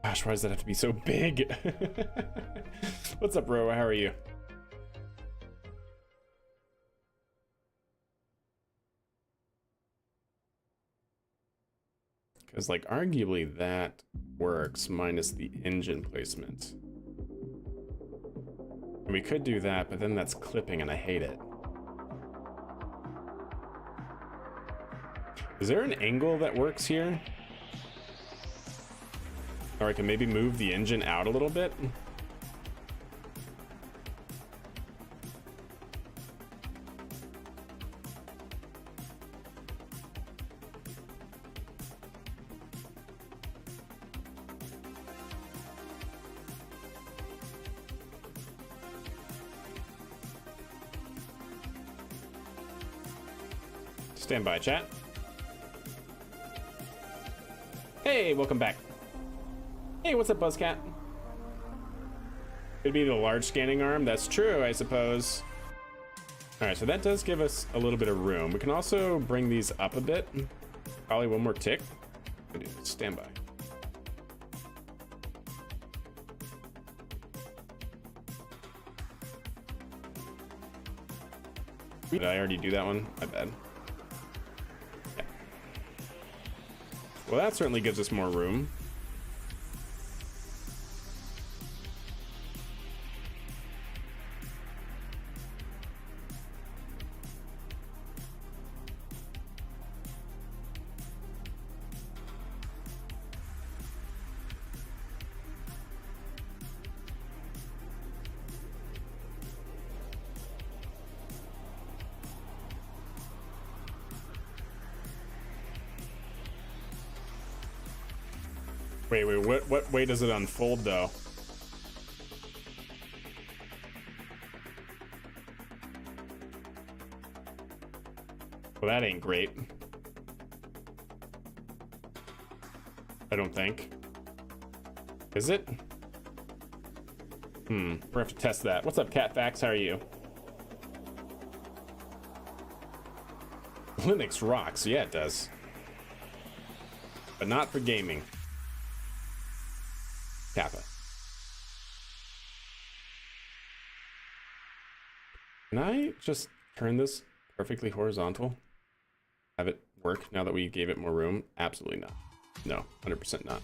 Gosh, why does that have to be so big? What's up, bro? How are you? Because, like, arguably that works minus the engine placement. And we could do that, but then that's clipping and I hate it. Is there an angle that works here? Or I can maybe move the engine out a little bit? Stand by, chat. Hey, welcome back. Hey, what's up, Buzzcat? Could be the large scanning arm. That's true, I suppose. All right, so that does give us a little bit of room. We can also bring these up a bit. Probably one more tick. Stand by. Did I already do that one? My bad. Yeah. Well, that certainly gives us more room. Wait, what way does it unfold, though? Well, that ain't great. I don't think. Is it? We're gonna have to test that. What's up, Catfax? How are you? Linux rocks. Yeah, it does. but not for gaming. Kappa. Can I just turn this perfectly horizontal? Have it work now that we gave it more room? Absolutely not. No, 100% not.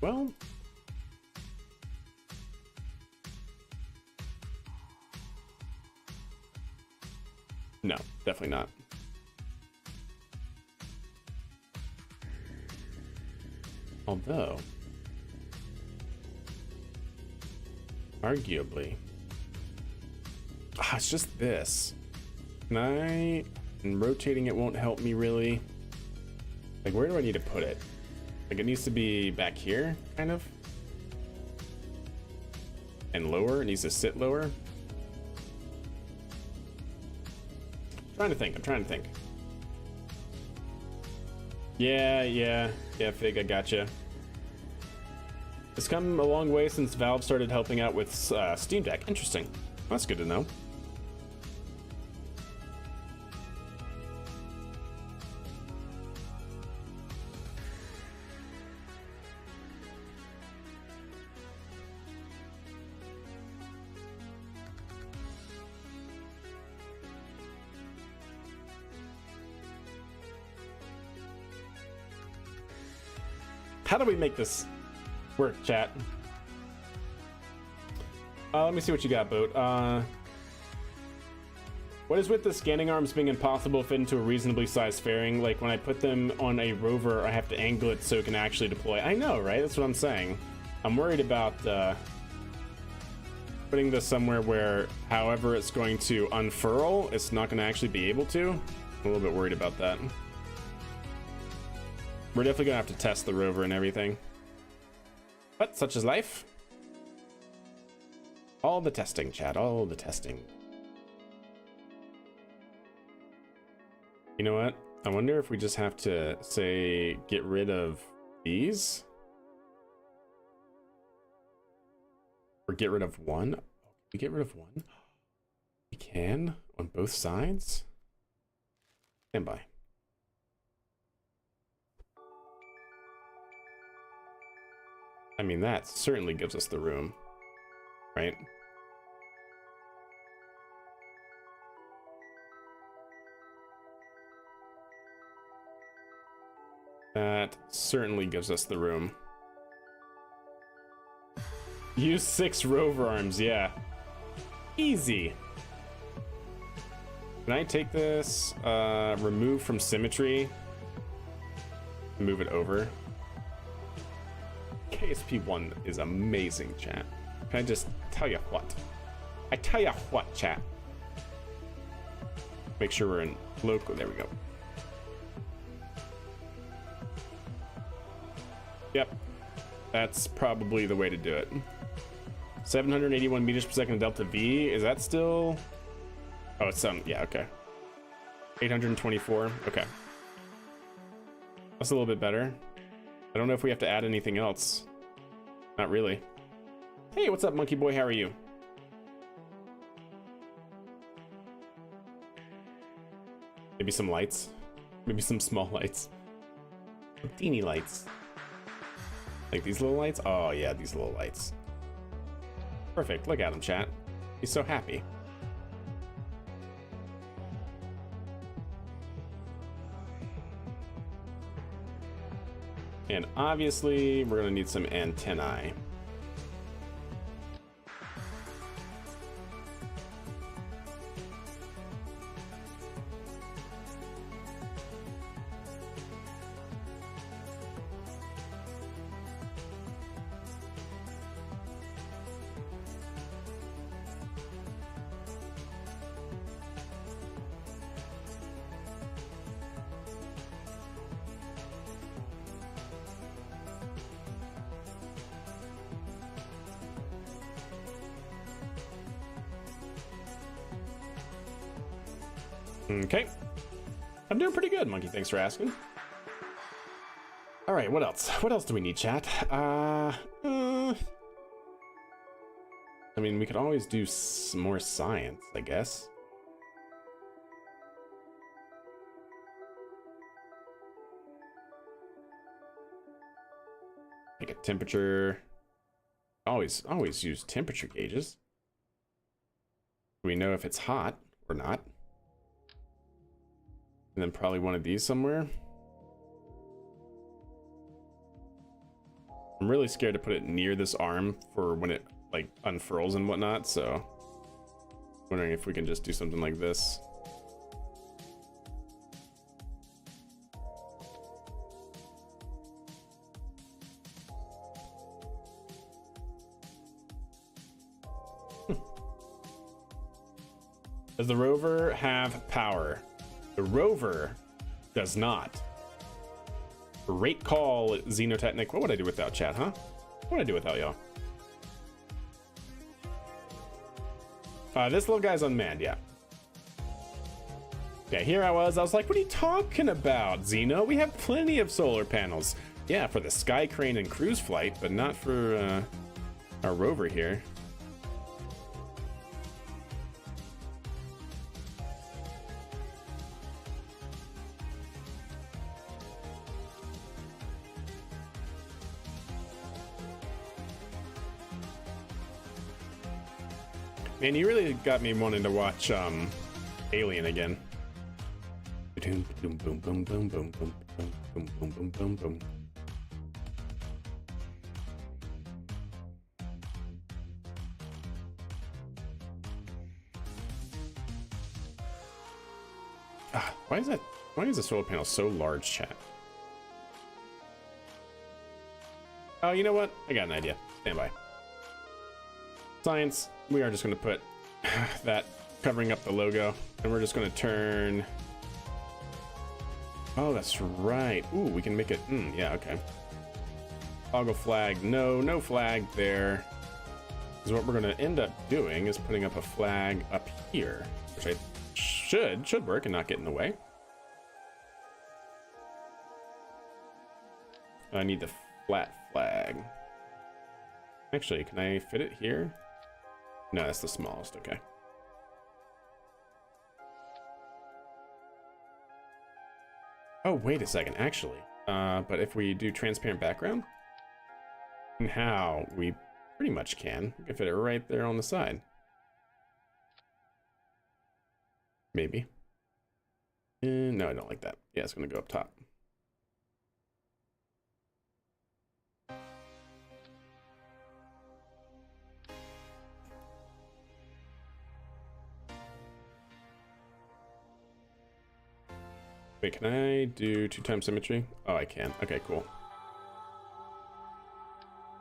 Well, no, definitely not. Although, arguably, it's just this. And rotating it won't help me really. Like, where do I need to put it? Like, it needs to be back here, kind of. And lower, it needs to sit lower. I'm trying to think. Yeah, Fig, I gotcha. It's come a long way since Valve started helping out with Steam Deck. Interesting. That's good to know. How do we make this work, chat? Let me see what you got, Boat. What is with the scanning arms being impossible to fit into a reasonably sized fairing? Like, when I put them on a rover, I have to angle it so it can actually deploy. I know, right? That's what I'm saying. I'm worried about putting this somewhere where, however it's going to unfurl, it's not going to actually be able to. I'm a little bit worried about that. We're definitely gonna have to test the rover and everything. But such is life. All the testing, chat, all the testing. You know what? I wonder if we just have to, say, get rid of these? Or get rid of one? Can we get rid of one? We can, on both sides? Stand by. I mean, that certainly gives us the room, right? That certainly gives us the room. Use 6 rover arms, yeah. Easy. Can I take this, remove from symmetry, move it over? KSP 1 is amazing, chat. Can I just tell you what? I tell you what, chat. Make sure we're in local. There we go. Yep. That's probably the way to do it. 781 meters per second delta V. Is that still? Oh, it's yeah, okay. 824. Okay. That's a little bit better. I don't know if we have to add anything else. Not really. Hey, what's up, monkey boy? How are you? Maybe some lights. Maybe some small lights. Teeny lights. Like these little lights? Oh, yeah, these little lights. Perfect. Look at him, chat. He's so happy. And obviously, we're gonna need some antennae. Okay. I'm doing pretty good, Monkey. Thanks for asking. All right, what else? What else do we need, chat? I mean, we could always do some more science, I guess. Like a temperature. Always use temperature gauges. We know if it's hot or not. And then probably one of these somewhere. I'm really scared to put it near this arm for when it like unfurls and whatnot, so wondering if we can just do something like this. Does the rover have power? The rover does not. Great call, Xenotechnic. What would I do without chat, huh? What would I do without y'all? This little guy's unmanned, yeah. Yeah, here I was like, what are you talking about, Xeno? We have plenty of solar panels. Yeah, for the Sky Crane and cruise flight, but not for our rover here. Man, you really got me wanting to watch Alien again. Boom boom boom boom boom boom boom boom boom boom boom boom. Why is the solar panel so large, chat? Oh, you know what? I got an idea. Stand by. Science. We are just going to put that covering up the logo, and we're just going to turn. Oh, that's right. Ooh, we can make it. Yeah, okay. Toggle flag. No flag there. Because what we're going to end up doing is putting up a flag up here, which I should work and not get in the way. I need the flat flag. Actually, can I fit it here? No, that's the smallest. Okay. Oh, wait a second. Actually, but if we do transparent background, how we pretty much can. We can fit it right there on the side. Maybe. No, I don't like that. Yeah, it's going to go up top. Wait, can I do 2x symmetry? Oh, I can. Okay, cool.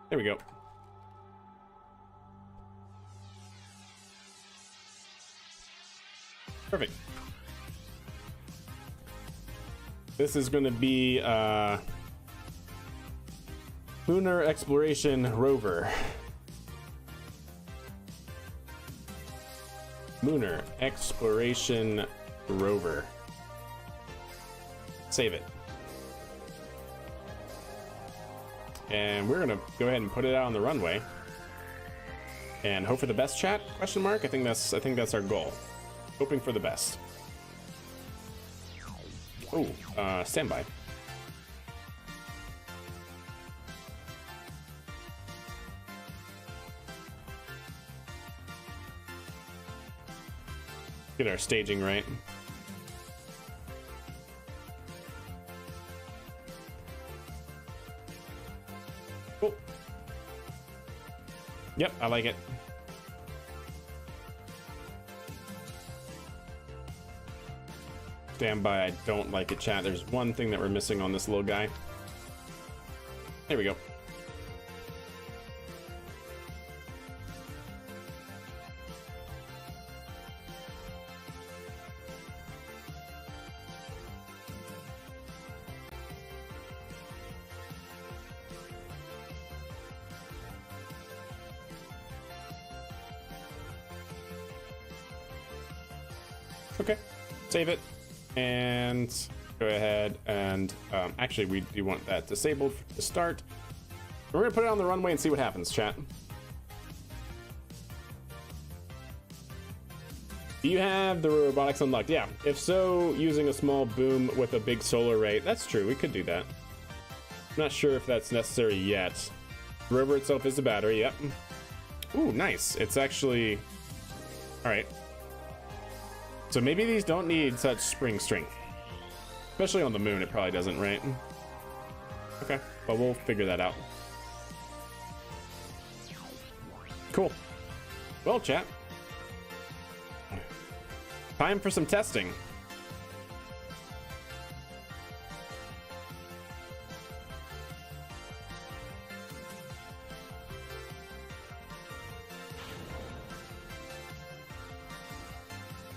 There we go. Perfect. This is going to be Lunar Exploration Rover. Lunar Exploration Rover. Save it. And we're gonna go ahead and put it out on the runway and hope for the best, chat? Question mark. I think that's our goal. Hoping for the best. Oh, standby. Get our staging right. Cool. Yep, I like it. Stand by, I don't like it, chat. There's one thing that we're missing on this little guy. There we go. Okay, save it. And go ahead and actually we do want that disabled to start. We're gonna put it on the runway and see what happens, chat. Do you have the robotics unlocked? Yeah, if so, using a small boom with a big solar array. That's true, we could do that. Not sure if that's necessary yet. The rover itself is the battery, yep. Ooh, nice. It's actually... All right. So maybe these don't need such spring strength. Especially on the moon, it probably doesn't, right? Okay, but we'll figure that out. Cool. Well, chat. Time for some testing.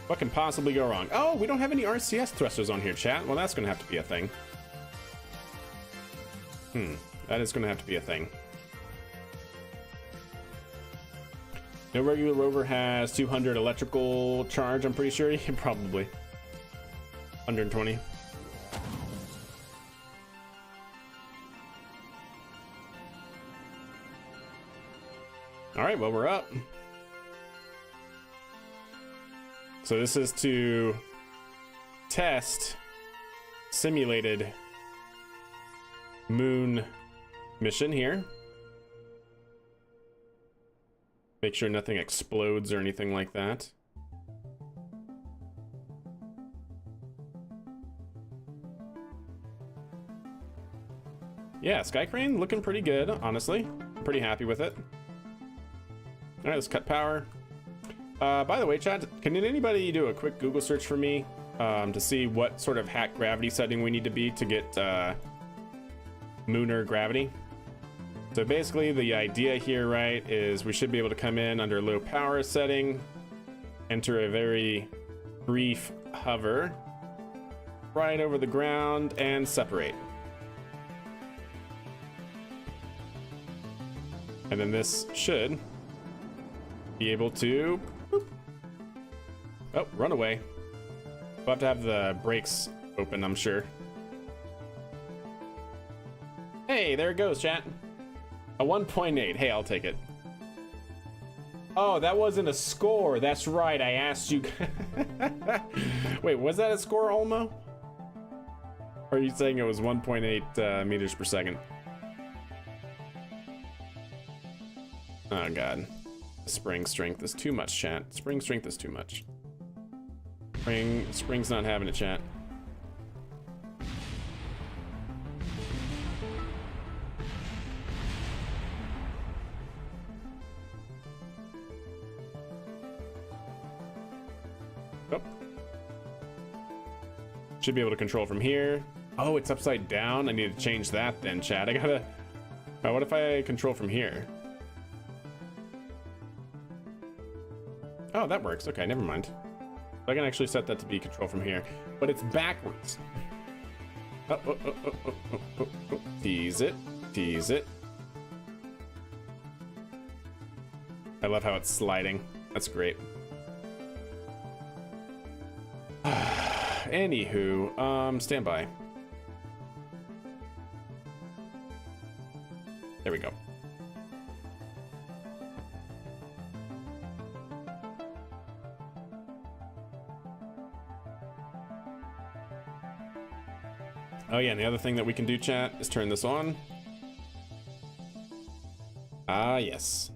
What can possibly go wrong? Oh, we don't have any RCS thrusters on here, chat. Well, that's gonna have to be a thing. That is gonna have to be a thing. No regular rover has 200 electrical charge, I'm pretty sure. Probably 120. All right, well, we're up. So this is to test simulated moon mission here. Make sure nothing explodes or anything like that. Yeah, Sky Crane looking pretty good, honestly. I'm pretty happy with it. All right, let's cut power. By the way, chat, can anybody do a quick Google search for me to see what sort of hack gravity setting we need to be to get lunar gravity? So basically the idea here, right, is we should be able to come in under low power setting, enter a very brief hover right over the ground and separate. And then this should be able to, boop. Oh, run away. We'll have to have the brakes open, I'm sure. Hey, there it goes, chat. A 1.8. Hey, I'll take it. Oh, that wasn't a score. That's right. I asked you. Wait, was that a score, Olmo? Or are you saying it was 1.8 meters per second? Oh, God. Spring strength is too much, chat. Spring strength is too much. Spring's not having it, chat. Oh. Should be able to control from here. Oh, it's upside down. I need to change that then, chat. I gotta... what if I control from here? Oh, that works. Okay, never mind. I can actually set that to be control from here, but it's backwards. Oh. Tease it. Tease it. I love how it's sliding. That's great. Anywho, stand by. There we go. Oh yeah, and the other thing that we can do, chat, is turn this on. Ah, yes.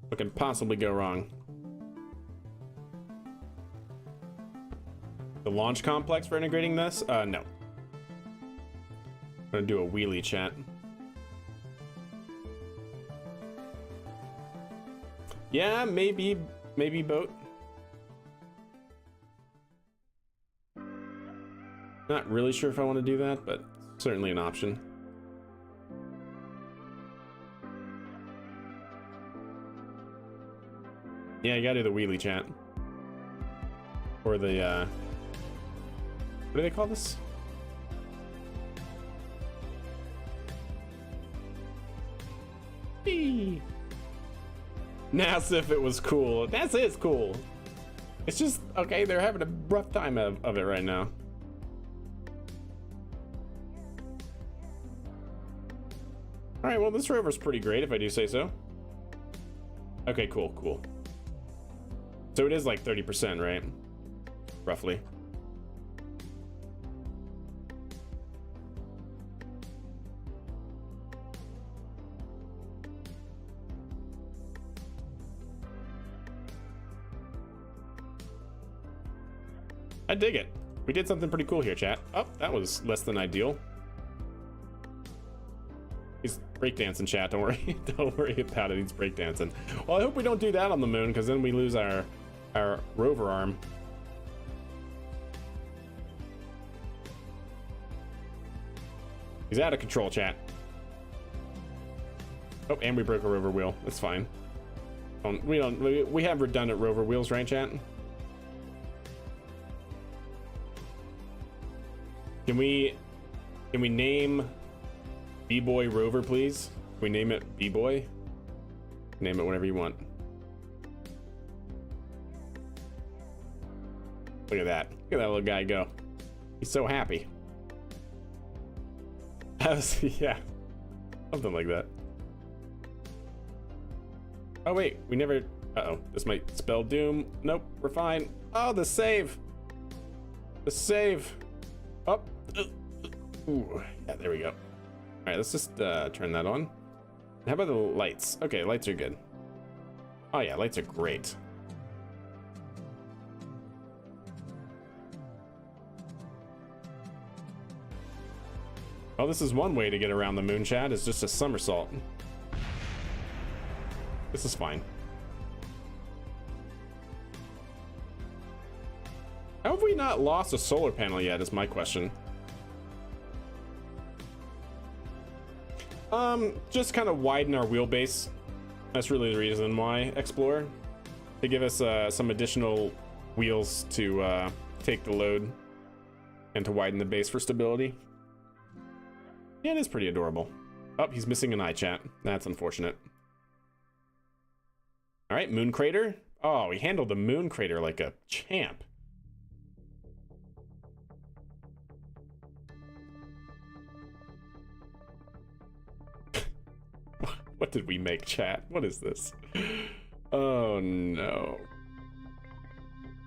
What can possibly go wrong? The launch complex for integrating this? No. I'm gonna do a wheelie, chat. Yeah, maybe boat. Not really sure if I want to do that, but certainly an option. Yeah, you gotta do the wheelie, chat. Or the, what do they call this? Eee. NASA if it was cool. NASA is cool. It's just, okay, they're having a rough time of it right now. All right, well, this rover's pretty great, if I do say so. Okay, cool. So it is like 30%, right? Roughly. I dig it. We did something pretty cool here, chat. Oh, that was less than ideal. He's breakdancing, chat. Don't worry. Don't worry about it. He's breakdancing. Well, I hope we don't do that on the moon, because then we lose our rover arm. He's out of control, chat. Oh, and we broke a rover wheel. That's fine. We have redundant rover wheels, right, chat? Can we name B-Boy Rover, please? Can we name it B-Boy? Name it whatever you want. Look at that. Look at that little guy go. He's so happy. Yeah. Something like that. Oh, wait. We never... Uh-oh. This might spell doom. Nope. We're fine. Oh, the save. The save. Up. Ooh. Yeah, there we go. All right, let's just turn that on. How about the lights? Okay, lights are good. Oh, yeah, lights are great. Well, this is one way to get around the moon, chat, is just a somersault. This is fine. How have we not lost a solar panel yet, is my question. Just kind of widen our wheelbase. That's really the reason why. Explore. To give us some additional wheels to take the load and to widen the base for stability. Yeah, it is pretty adorable. Oh, he's missing an eye, chat. That's unfortunate. All right, moon crater. Oh, he handled the moon crater like a champ. What did we make, chat? What is this? Oh, no.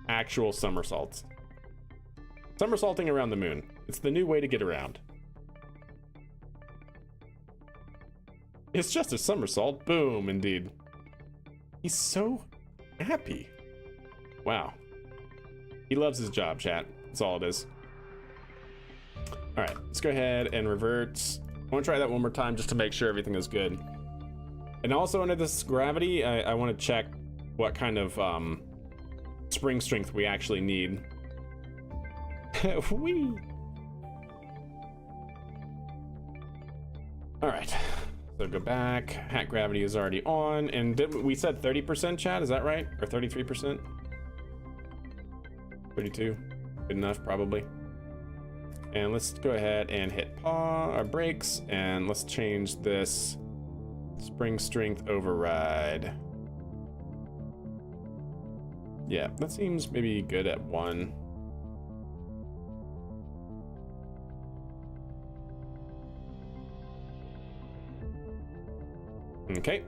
Actual somersaults. Somersaulting around the moon. It's the new way to get around. It's just a somersault. Boom, indeed. He's so happy. Wow. He loves his job, chat. That's all it is. All right, let's go ahead and revert. I want to try that one more time just to make sure everything is good. And also under this gravity, I want to check what kind of spring strength we actually need. Whee! All right. So go back. Hat gravity is already on, and we said 30%, chat? Is that right? Or 33%? 32. Good enough, probably. And let's go ahead and hit pause or brakes, and let's change this spring strength override. Yeah, that seems maybe good at 1. Okay.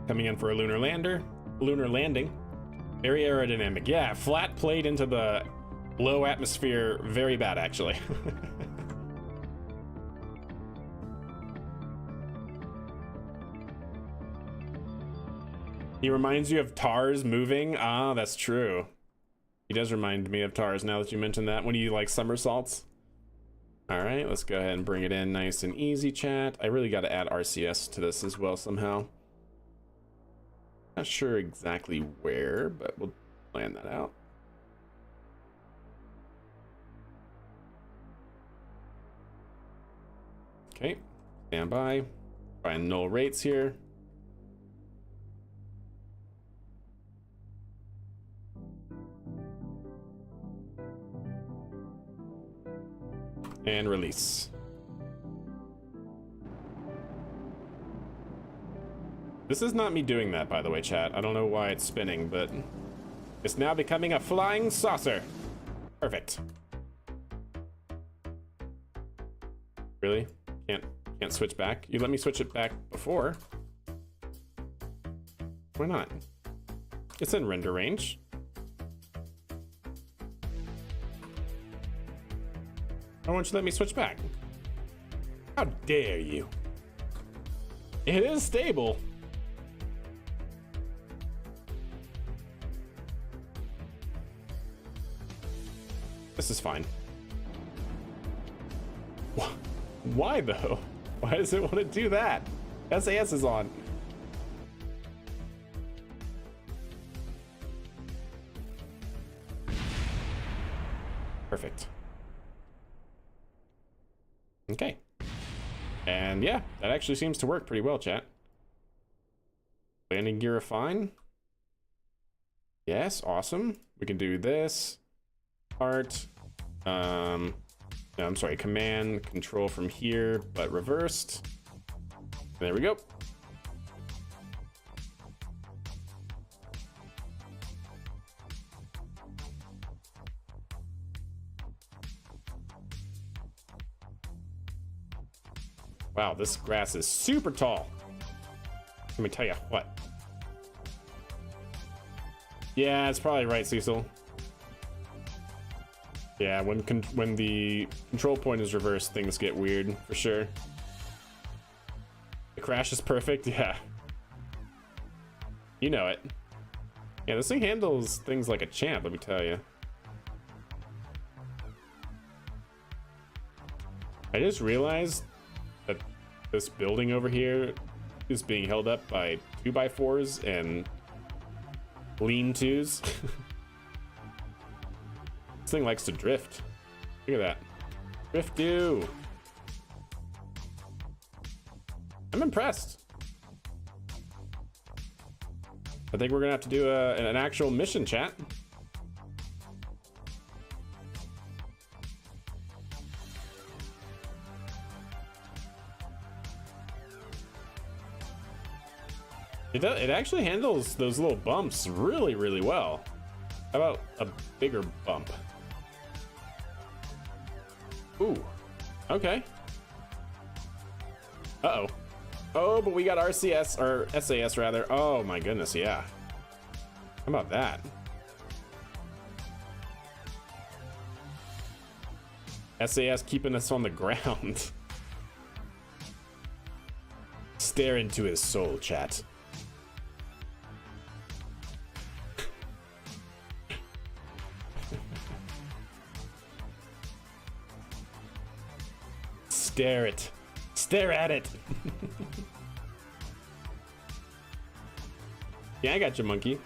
Coming in for a lunar landing. Very aerodynamic. Yeah, flat plate into the low atmosphere. Very bad, actually. He reminds you of TARS moving. Ah, that's true. He does remind me of TARS now that you mentioned that, when he like somersaults. All right, let's go ahead and bring it in nice and easy, chat. I really got to add RCS to this as well somehow. Not sure exactly where, but we'll plan that out. Okay, stand by. Find null rates here. And release. This is not me doing that, by the way, chat. I don't know why it's spinning, but It's now becoming a flying saucer. Perfect. Really? Can't switch back? You let me switch it back before. Why not? It's in render range. Why won't you let me switch back? How dare you? It is stable. This is fine. Why though? Why does it want to do that? SAS is on. Perfect. Okay. And yeah, that actually seems to work pretty well, chat. Landing gear are fine. Yes, awesome. We can do this. Part. No, I'm sorry, command, control from here, but reversed. There we go. Wow, this grass is super tall. Let me tell you what. Yeah, it's probably right, Cecil. Yeah, when the control point is reversed, things get weird, for sure. The crash is perfect, yeah. You know it. Yeah, this thing handles things like a champ, let me tell you. I just realized that this building over here is being held up by 2x4s and lean-tos. This thing likes to drift. Look at that. Drift-do. I'm impressed. I think we're gonna have to do an actual mission, chat. It actually handles those little bumps really, really well. How about a bigger bump? Ooh, okay. Uh-oh. Oh, but we got RCS, or SAS rather. Oh my goodness, yeah. How about that? SAS keeping us on the ground. Stare into his soul, chat. Stare it. Stare at it. Yeah, I got you, monkey.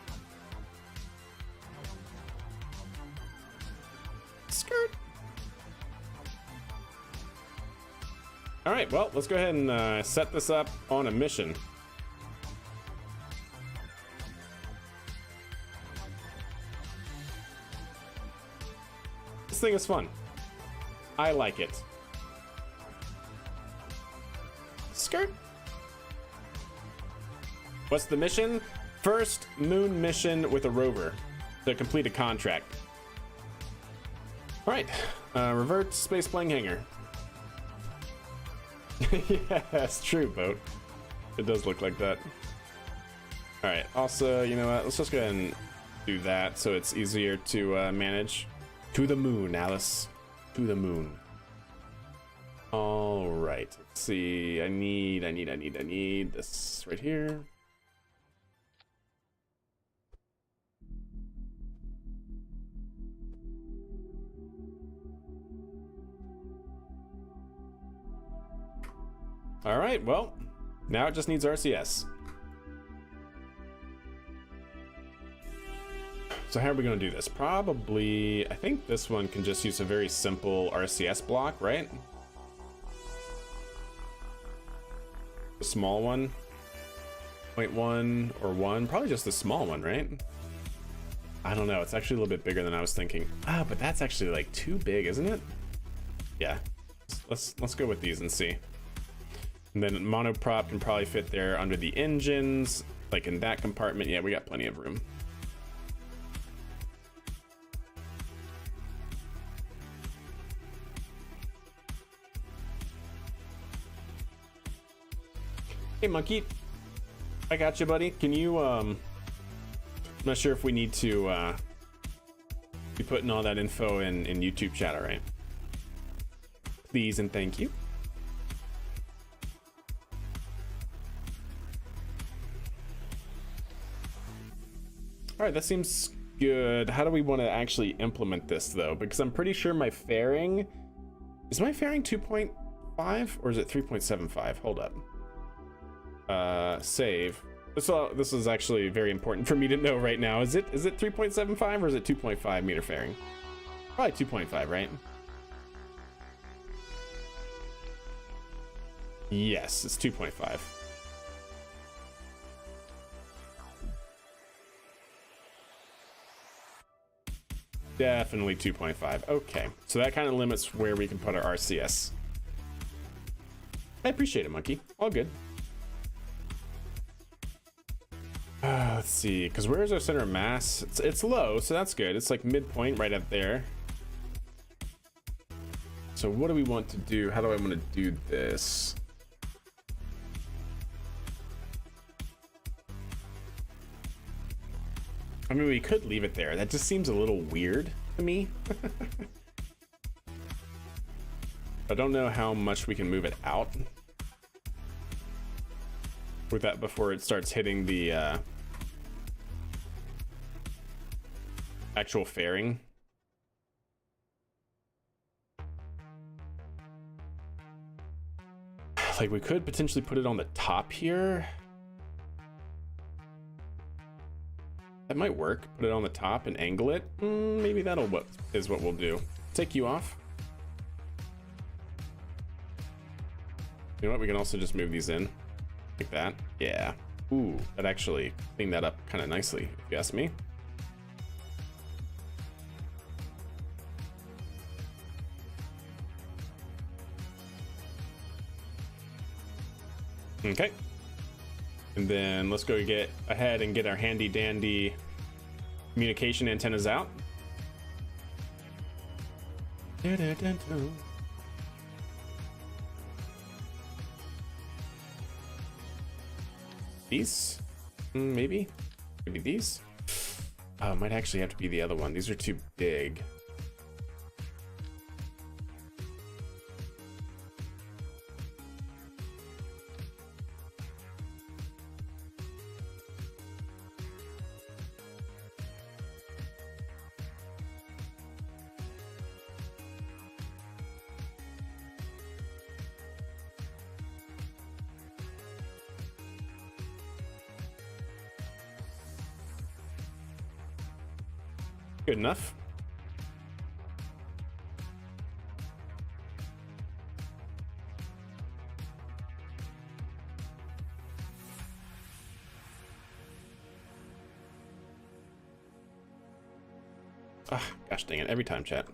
Skirt. All right, well, let's go ahead and set this up on a mission. This thing is fun. I like it. Skirt. What's the mission? First moon mission with a rover to complete a contract. All right, revert space plane hangar. Yeah, that's true, boat. It does look like that. All right, also, you know what? Let's just go ahead and do that so it's easier to manage. To the moon, Alice. To the moon. All right, let's see. I need this right here. All right, well, now it just needs RCS. So how are we gonna do this? Probably, I think this one can just use a very simple RCS block, right? A small one, 0.1 or 1, probably just the small one, right? I don't know, it's actually a little bit bigger than I was thinking. Ah, but that's actually like too big, isn't it? Yeah, let's go with these and see. And then monoprop can probably fit there under the engines, like in that compartment. Yeah, we got plenty of room. Hey, Monkey. I got you, buddy. Can you, I'm not sure if we need to, be putting all that info in YouTube chat, all right? Please and thank you. All right, that seems good. How do we want to actually implement this, though? Because I'm pretty sure my fairing... Is my fairing 2.5 or is it 3.75? Hold up. Save. This is actually very important for me to know right now. Is it 3.75 or is it 2.5 meter fairing? Probably 2.5, right? Yes, it's 2.5. Definitely 2.5. Okay, so that kind of limits where we can put our RCS. I appreciate it, Monkey. All good. Let's see, because where is our center of mass? It's low, so that's good. It's like midpoint right up there. So what do we want to do? How do I want to do this? I mean, we could leave it there. That just seems a little weird to me. I don't know how much we can move it out with that before it starts hitting the actual fairing. Like, we could potentially put it on the top here. That might work. Put it on the top and angle it. Maybe that'll what we'll do. Take you off. You know what? We can also just move these in like that. Yeah. Ooh, that actually cleaned that up kind of nicely, if you ask me. Okay. And then let's go get ahead and get our handy dandy communication antennas out. These? Maybe these? Oh, might actually have to be the other one. These are too big. Good enough. Ah, gosh dang it, every time, chat.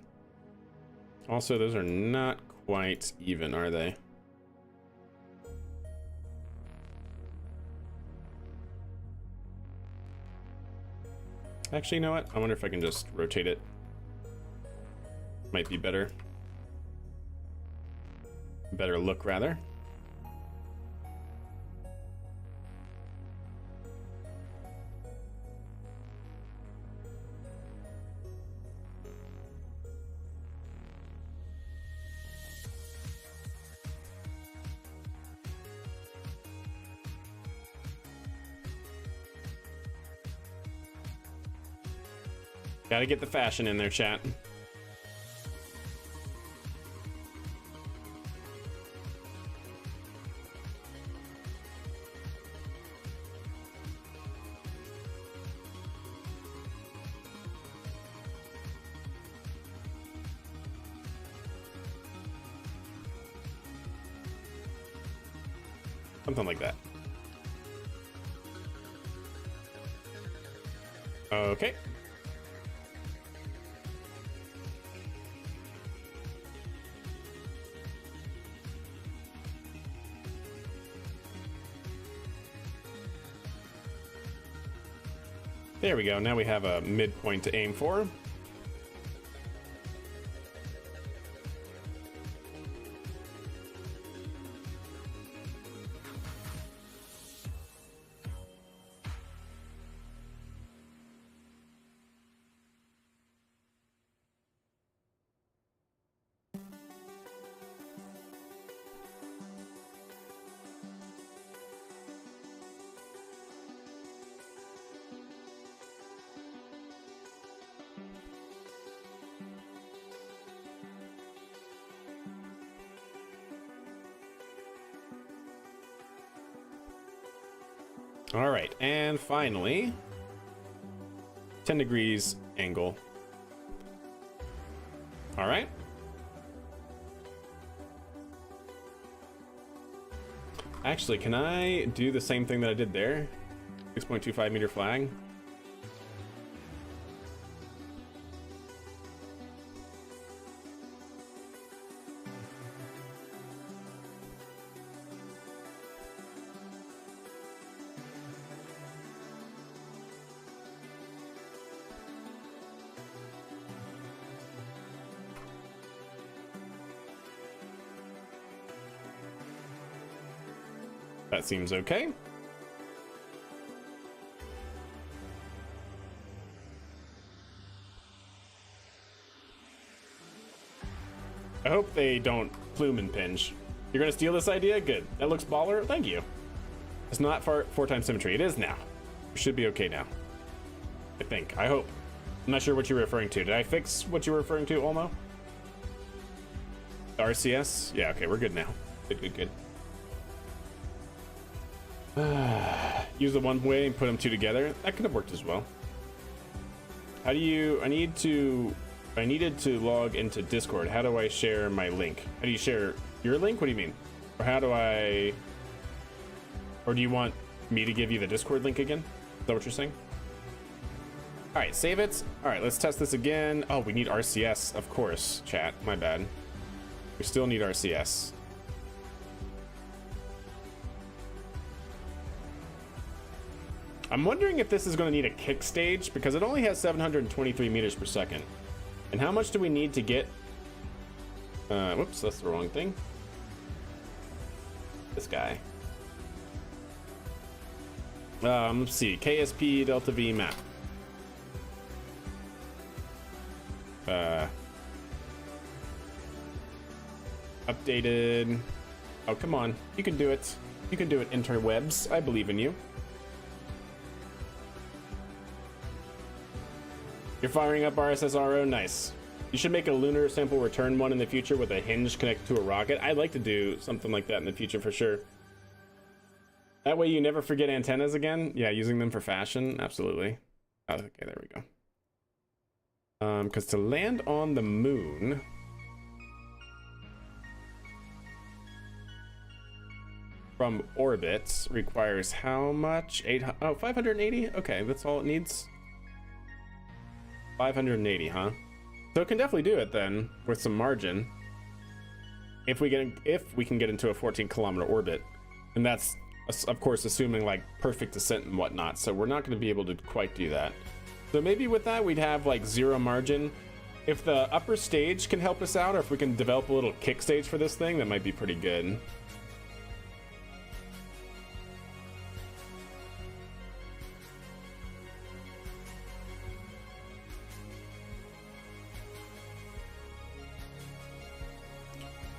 Also, those are not quite even, are they? Actually, you know what? I wonder if I can just rotate it. Might be better. Better look, rather. Gotta get the fashion in there, chat. Something like that. Okay. There we go. Now we have a midpoint to aim for. All right, and finally, 10 degrees angle. All right. Actually, can I do the same thing that I did there? 6.25 meter flag. That seems okay. I hope they don't plume and pinch. You're gonna steal this idea? Good. That looks baller. Thank you. It's not four times symmetry. It is now. We should be okay now. I think. I hope. I'm not sure what you're referring to. Did I fix what you were referring to, Olmo? The RCS? Yeah, okay, we're good now. Good. Use the one way and put them two together. That could have worked as well. How do you... I needed to log into Discord. How do I share my link? How do you share your link? What do you mean? Or how do I... Or do you want me to give you the Discord link again? Is that what you're saying? All right, save it. All right, let's test this again. Oh, we need RCS, of course, chat. My bad. We still need RCS. I'm wondering if this is going to need a kick stage because it only has 723 meters per second. And how much do we need to get? Whoops, that's the wrong thing. This guy. Let's see. KSP Delta V map. Updated. Oh, come on. You can do it. You can do it, interwebs. I believe in you. You're firing up RSSRO? Nice. You should make a lunar sample return one in the future with a hinge connected to a rocket. I'd like to do something like that in the future for sure. That way you never forget antennas again. Yeah, using them for fashion. Absolutely. Oh, okay, there we go. Because to land on the moon... from orbit requires how much? 580? Okay, that's all it needs. 580, huh? So it can definitely do it then with some margin. If we can get into a 14-kilometer orbit, and that's of course assuming like perfect descent and whatnot. So we're not going to be able to quite do that. So maybe with that we'd have like zero margin. If the upper stage can help us out, or if we can develop a little kick stage for this thing, that might be pretty good.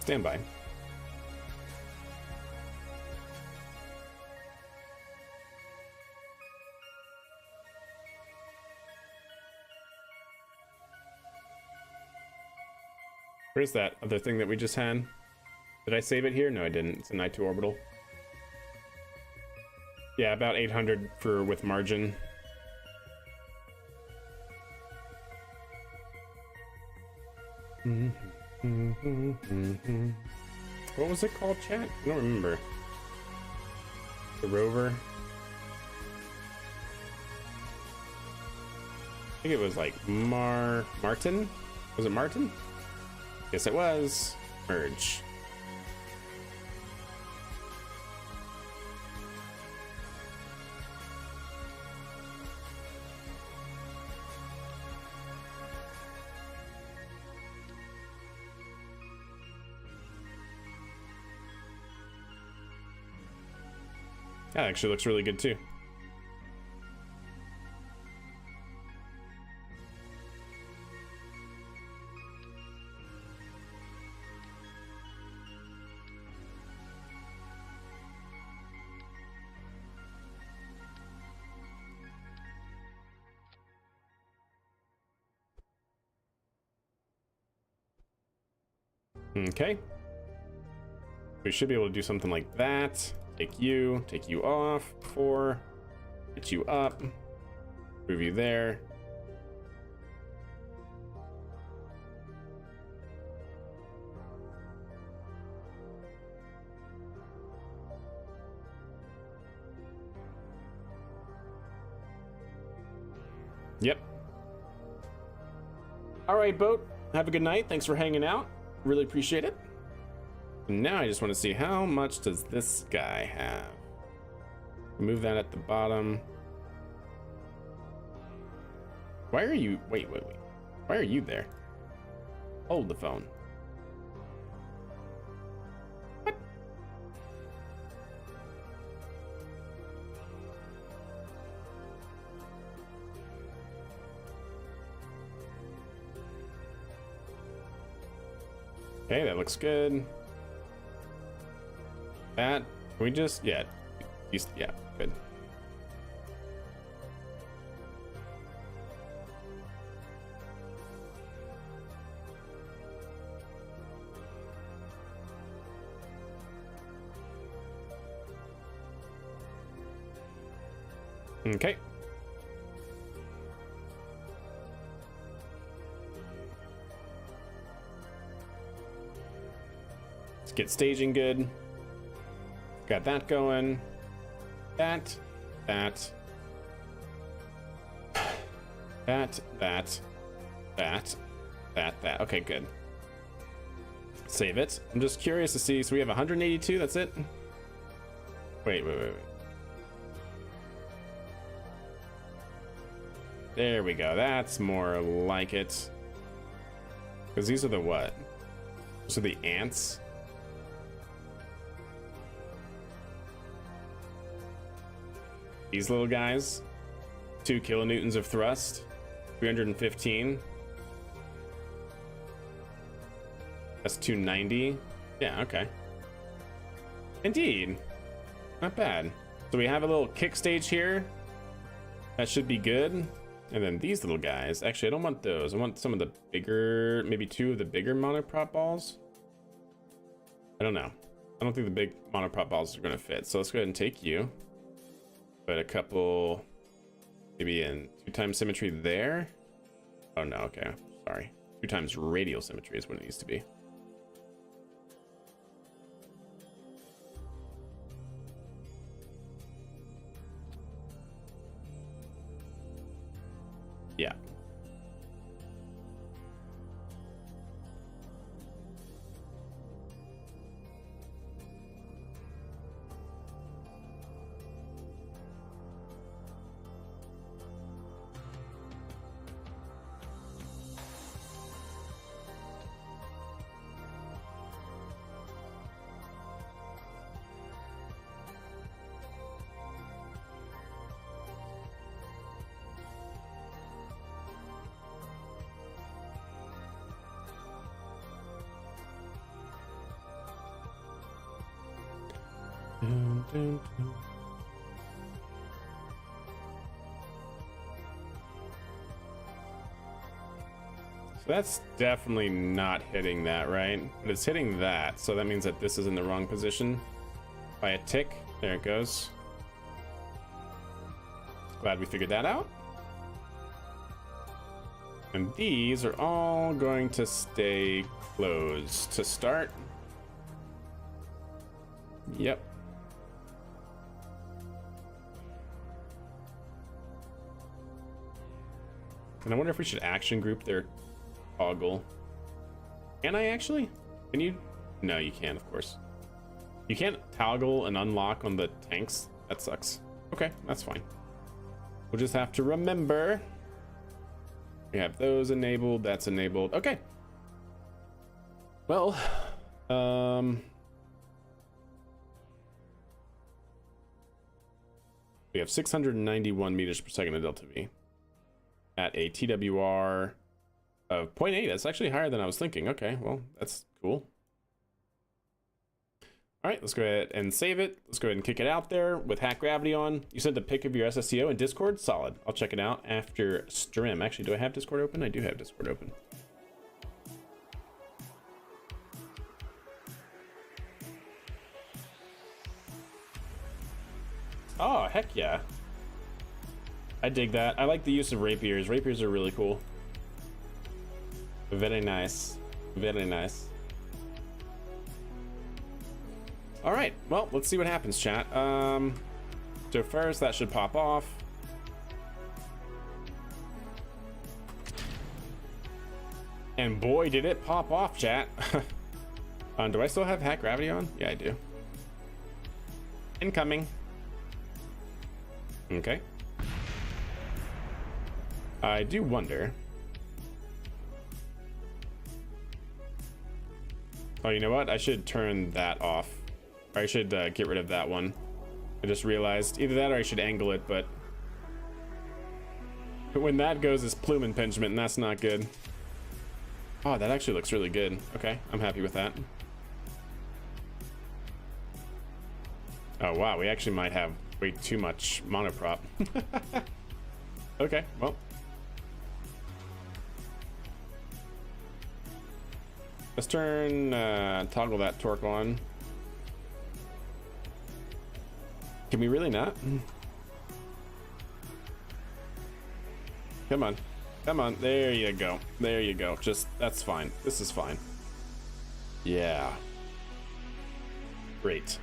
Stand by. Where's that other thing that we just had? Did I save it here? No, I didn't. It's an I2 orbital. Yeah, about 800 for with margin. What was it called, chat? I don't remember. The rover. I think it was like Martin? Was it Martin? Yes, it was. Merge. That actually looks really good too. Okay. We should be able to do something like that. Take you off. 4. Get you up. Move you there. Yep. All right, boat. Have a good night. Thanks for hanging out. Really appreciate it. Now I just want to see how much does this guy have. Move that at the bottom. Why are you... Wait. Why are you there? Hold the phone. What? Okay, that looks good. That... Can we just... Yeah. Yeah, good. Okay. Let's get staging good. Got that going. That. Okay, good. Save it. I'm just curious to see. So we have 182. That's it. Wait. There we go. That's more like it. Because these are the what? These are the ants. These little guys, 2 kilonewtons of thrust, 315. That's 290. Yeah, okay. Indeed. Not bad. So we have a little kick stage here. That should be good. And then these little guys. Actually, I don't want those. I want some of the bigger, maybe 2 of the bigger monoprop balls. I don't know. I don't think the big monoprop balls are going to fit. So let's go ahead and take you. But a couple, maybe in 2 times symmetry there. Oh no, okay, sorry. 2 times radial symmetry is what it needs to be. Yeah. So that's definitely not hitting that, right? But it's hitting that, so that means that this is in the wrong position by a tick. There it goes. Glad we figured that out. And these are all going to stay closed to start. Yep. And I wonder if we should action group their toggle. Can I actually? Can you? No, you can't, of course. You can't toggle and unlock on the tanks. That sucks. Okay, that's fine. We'll just have to remember. We have those enabled. That's enabled. Okay. Well, we have 691 meters per second of delta V at a TWR of 0.8. That's actually higher than I was thinking. Okay, well, that's cool. All right, let's go ahead and save it. Let's go ahead and kick it out there with Hack Gravity on. You sent a pic of your SSCO in Discord? Solid. I'll check it out after stream. Actually, do I have Discord open? I do have Discord open. Oh, heck yeah. I dig that. I like the use of rapiers. Rapiers are really cool. Very nice. Very nice. All right, well, let's see what happens, chat. So first, that should pop off. And boy, did it pop off, chat. Do I still have hack gravity on? Yeah, I do. Incoming. Okay. I do wonder. Oh, you know what? I should turn that off. Or I should get rid of that one. I just realized either that or I should angle it, but when that goes as plume impingement, and that's not good. Oh, that actually looks really good. Okay, I'm happy with that. Oh wow, we actually might have way too much monoprop. Okay, well. Let's turn, toggle that torque on. Can we really not? Come on. Come on. There you go. There you go. Just, that's fine. This is fine. Yeah. Great.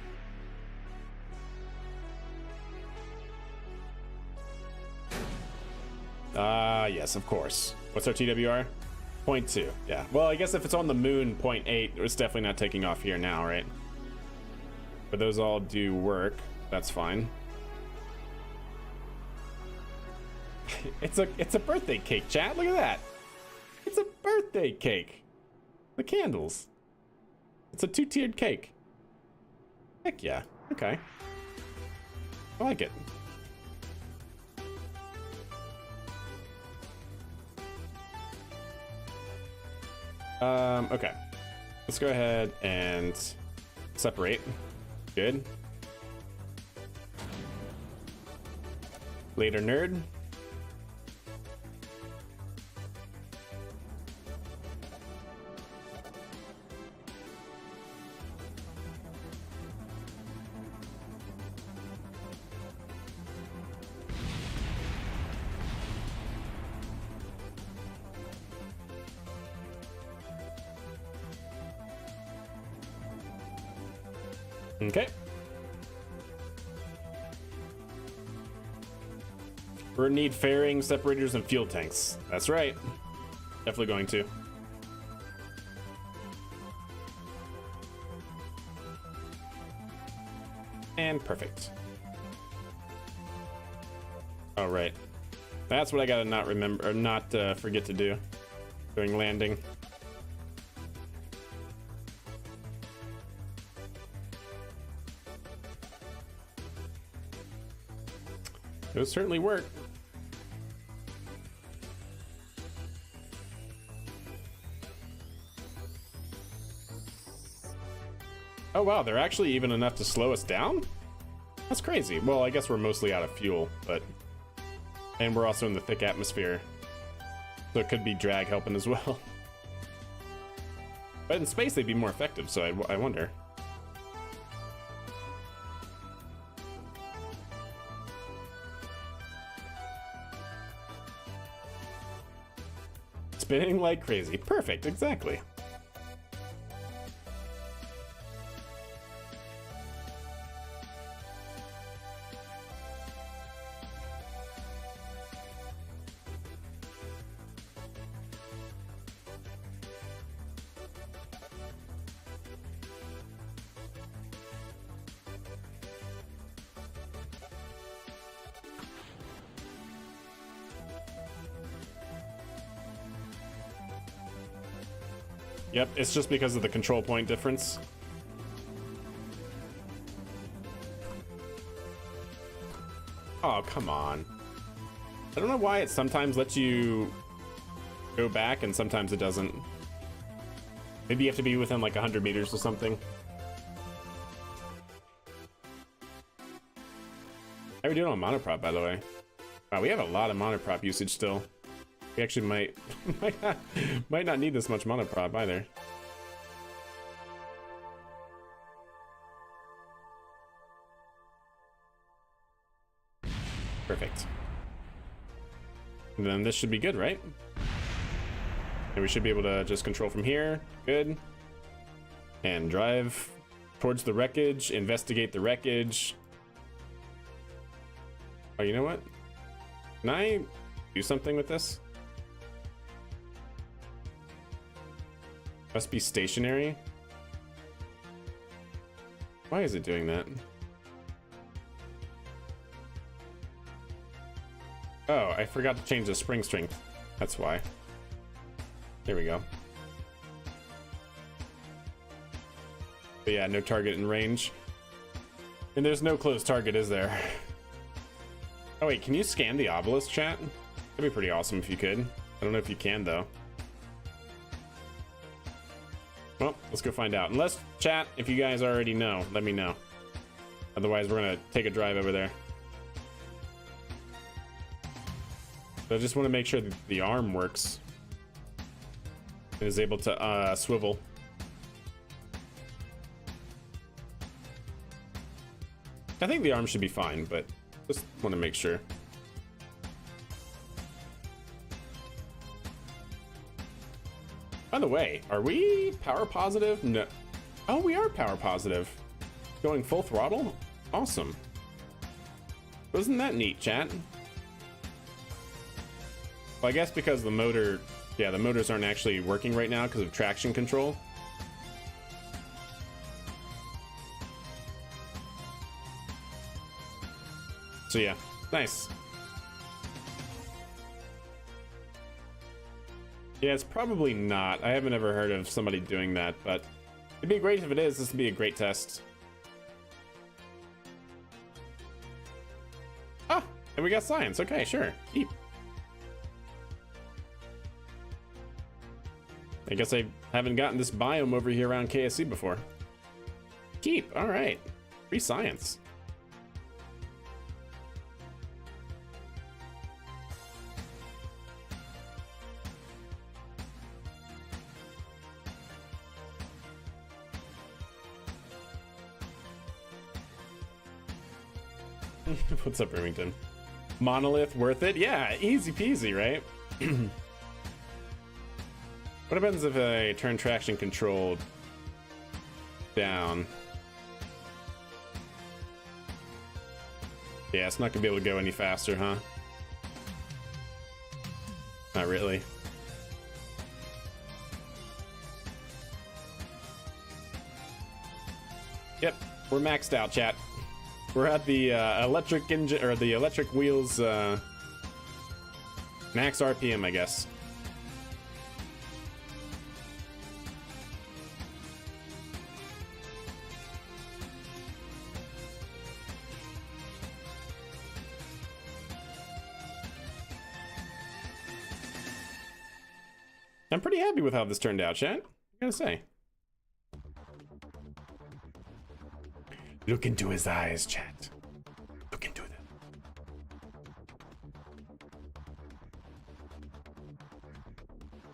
Yes, of course. What's our TWR? 0.2. Yeah. Well, I guess if it's on the moon, 0.8, it's definitely not taking off here now, right? But those all do work. That's fine. It's a birthday cake, chat. Look at that. It's a birthday cake. The candles. It's a two-tiered cake. Heck yeah. Okay. I like it. Okay. Let's go ahead and separate. Good. Later, nerd. Okay. We're gonna need fairing, separators, and fuel tanks. That's right. Definitely going to. And perfect. All right. That's what I gotta not remember, or not forget to do during landing. It would certainly work. Oh wow, they're actually even enough to slow us down? That's crazy. Well, I guess we're mostly out of fuel, but... And we're also in the thick atmosphere. So it could be drag helping as well. But in space they'd be more effective, so I wonder. Spinning like crazy. Perfect, exactly. Yep, it's just because of the control point difference. Oh, come on. I don't know why it sometimes lets you go back and sometimes it doesn't. Maybe you have to be within like 100 meters or something. How are we doing on monoprop, by the way? Wow, we have a lot of monoprop usage still. We actually might not need this much monoprop either. Perfect. And then this should be good, right? And we should be able to just control from here. Good. And drive towards the wreckage, investigate the wreckage. Oh, you know what? Can I do something with this? Must be stationary. Why is it doing that? Oh, I forgot to change the spring strength. That's why. There we go. But yeah, no target in range. And there's no close target, is there? Oh wait, can you scan the obelisk, chat? That'd be pretty awesome if you could. I don't know if you can, though. Well, let's go find out. Unless, chat, if you guys already know, let me know. Otherwise, we're gonna take a drive over there. But I just want to make sure that the arm works. It is able to swivel. I think the arm should be fine, but just want to make sure. By the way, are we power positive? No. Oh, we are power positive. Going full throttle? Awesome. Wasn't that neat, chat? Well, I guess because the motor, yeah, the motors aren't actually working right now because of traction control. So yeah, nice. Yeah, it's probably not. I haven't ever heard of somebody doing that, but it'd be great if it is. This would be a great test. Ah, and we got science. Okay, sure. Keep. I guess I haven't gotten this biome over here around KSC before. Keep. All right. Free science. What's up, Remington? Monolith worth it? Yeah, easy peasy, right? What happens if I turn traction control down? Yeah, it's not gonna be able to go any faster, huh? Not really. Yep, we're maxed out, chat. We're at the electric engine, or the electric wheels max RPM, I guess. I'm pretty happy with how this turned out, chat. I gotta say. Look into his eyes, chat. Look into them.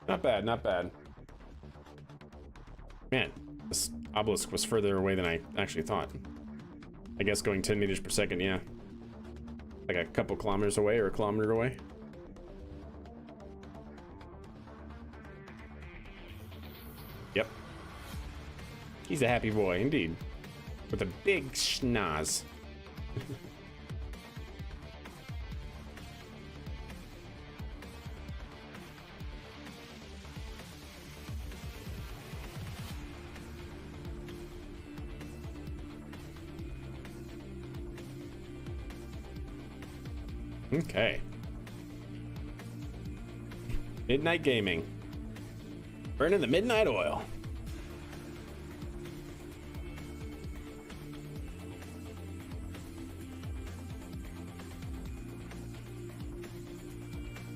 Not bad, not bad. Man, this obelisk was further away than I actually thought. I guess going 10 meters per second, yeah. Like a couple kilometers away or a kilometer away. Yep. He's a happy boy, indeed. With a big schnoz. Okay. Midnight gaming. Burning the midnight oil.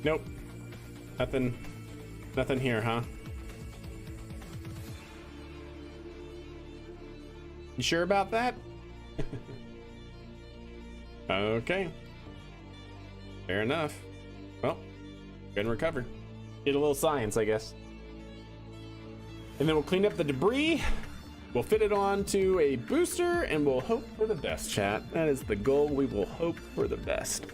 Nope. Nothing here, huh? You sure about that? Okay. Fair enough. Well, go and recover. Get a little science, I guess. And then we'll clean up the debris. We'll fit it onto a booster and we'll hope for the best, chat. That is the goal. We will hope for the best.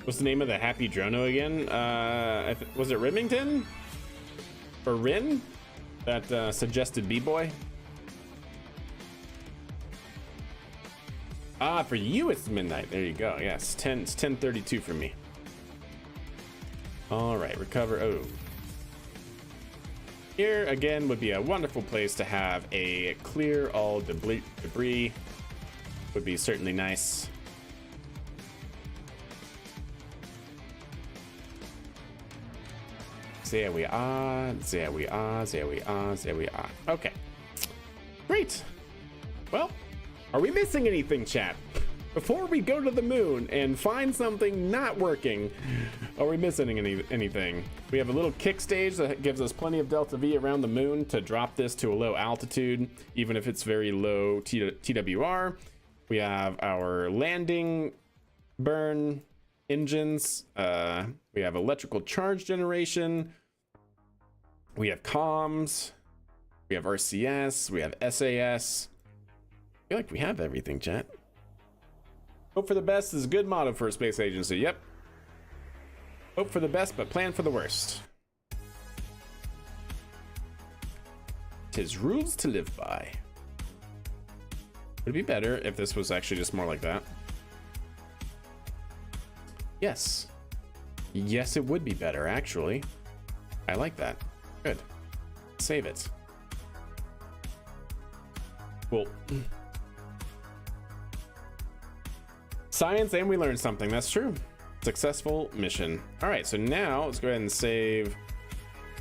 What's the name of the happy drono again? Was it Rimington? Or Rin? That suggested B-boy? Ah, for you it's midnight. There you go. Yes, it's 10:32 for me. All right, recover. Oh. Here again would be a wonderful place to have a clear all debris. Would be certainly nice. There we are, there we are, there we are, there we are. Okay, great. Well, are we missing anything, chat? Before we go to the moon and find something not working, are we missing anything? We have a little kick stage that gives us plenty of delta V around the moon to drop this to a low altitude, even if it's very low TWR. We have our landing burn engines. We have electrical charge generation. We have comms. We have RCS. We have SAS. I feel like we have everything, chat. Hope for the best is a good motto for a space agency. Yep. Hope for the best, but plan for the worst. 'Tis rules to live by. Would it be better if this was actually just more like that? Yes. Yes, it would be better, actually. I like that. Good. Save it. Cool. Science, and we learned something. That's true. Successful mission. All right, so now let's go ahead and save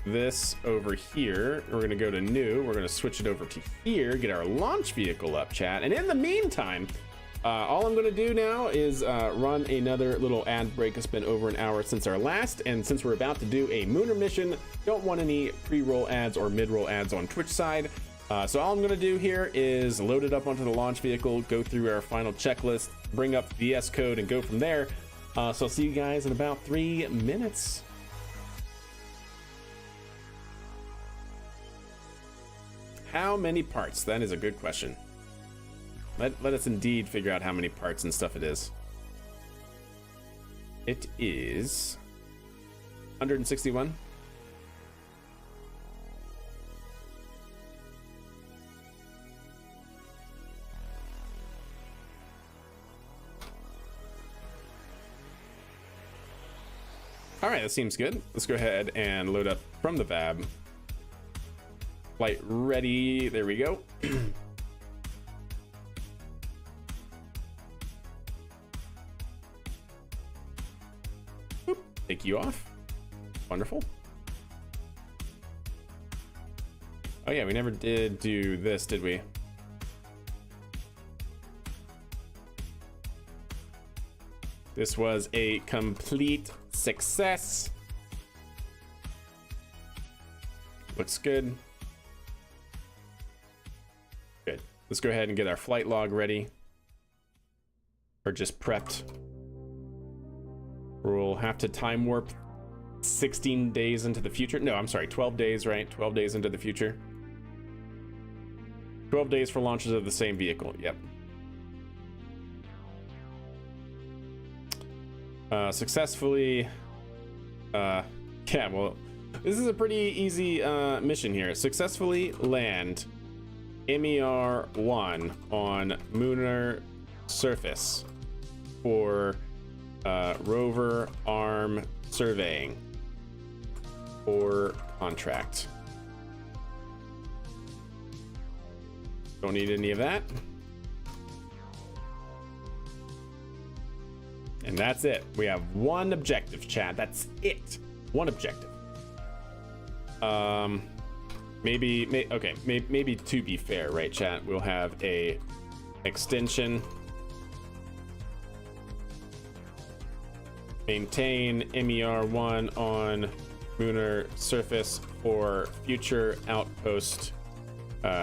this over here. We're going to go to new. We're going to switch it over to here, get our launch vehicle up, chat. And in the meantime, all I'm going to do now is run another little ad break. It's been over an hour since our last, and since we're about to do a Mooner mission, don't want any pre-roll ads or mid-roll ads on Twitch side. So all I'm going to do here is load it up onto the launch vehicle, go through our final checklist, bring up the VS code, and go from there. So I'll see you guys in about 3 minutes. How many parts? That is a good question. Let us indeed figure out how many parts and stuff it is. It is 161. All right, that seems good. Let's go ahead and load up from the VAB. Flight ready. There we go. Boop. Take you off. Wonderful. Oh yeah, we never did do this, did we? This was a complete success. Looks good. Good. Let's go ahead and get our flight log ready. Or just prepped. We'll have to time warp 16 days into the future. No, I'm sorry, 12 days, right? 12 days into the future. 12 days for launches of the same vehicle. Yep. Successfully, yeah, well, this is a pretty easy mission here. Successfully land MER-1 on lunar surface for rover arm surveying or contract. Don't need any of that. And that's it. We have one objective, chat. That's it. One objective. Maybe to be fair, right, chat? We'll have a extension. Maintain MER-1 on lunar surface for future outpost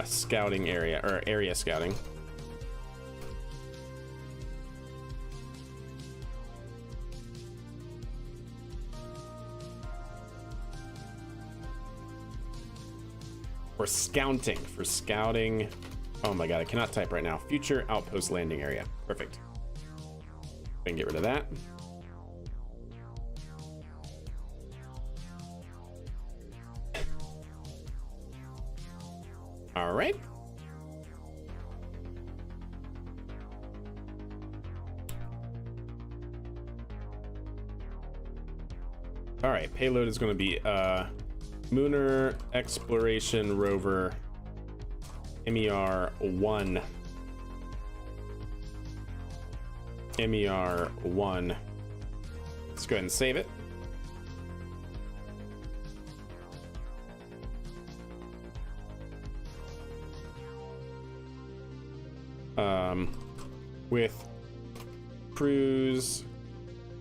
scouting area, or area scouting. For scouting. Oh my god, I cannot type right now. Future outpost landing area. Perfect. We can get rid of that. All right. All right, payload is going to be Lunar Exploration Rover MER-1. MER-1. Let's go ahead and save it. With cruise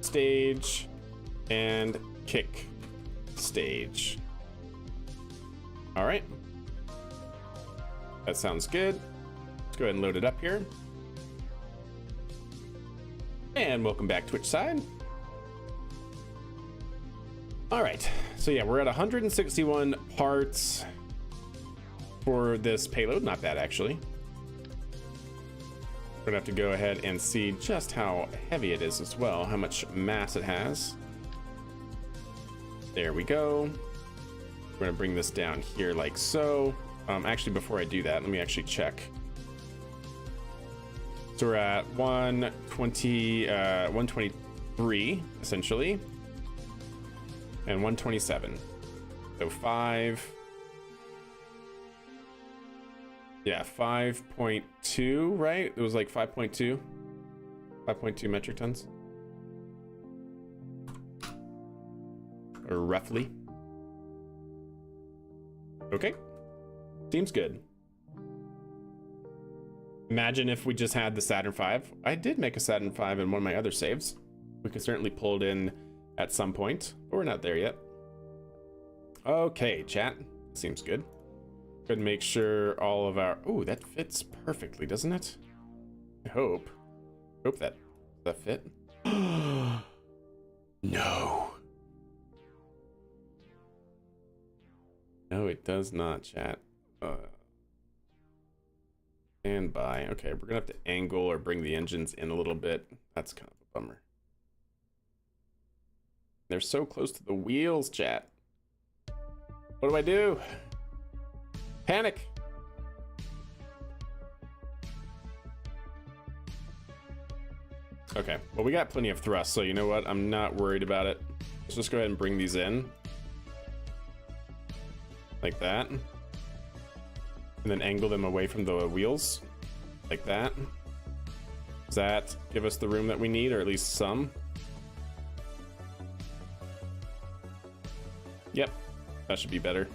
stage and kick stage. All right, that sounds good. Let's go ahead and load it up here. And welcome back, Twitch side. All right, so yeah, we're at 161 parts for this payload. Not bad, actually. We're gonna have to go ahead and see just how heavy it is as well, how much mass it has. There we go. We're gonna bring this down here like so. Actually, before I do that, let me actually check. So we're at 123 essentially, and 127. So 5. Yeah, 5.2, right? It was like 5.2 metric tons, or roughly. Okay, seems good. Imagine if we just had the Saturn V. I did make a Saturn V in one of my other saves. We could certainly pull it in at some point, but we're not there yet. Okay, chat, seems good. Good, make sure all of our... Oh, that fits perfectly, doesn't it? I hope that fit. No. No, it does not, chat. Stand by. Okay, we're gonna have to angle or bring the engines in a little bit. That's kind of a bummer. They're so close to the wheels, chat. What do I do? Panic. Okay, well, we got plenty of thrust, so you know what? I'm not worried about it. Let's just go ahead and bring these in. Like that. And then angle them away from the wheels. Like that. Does that give us the room that we need, or at least some? Yep, that should be better.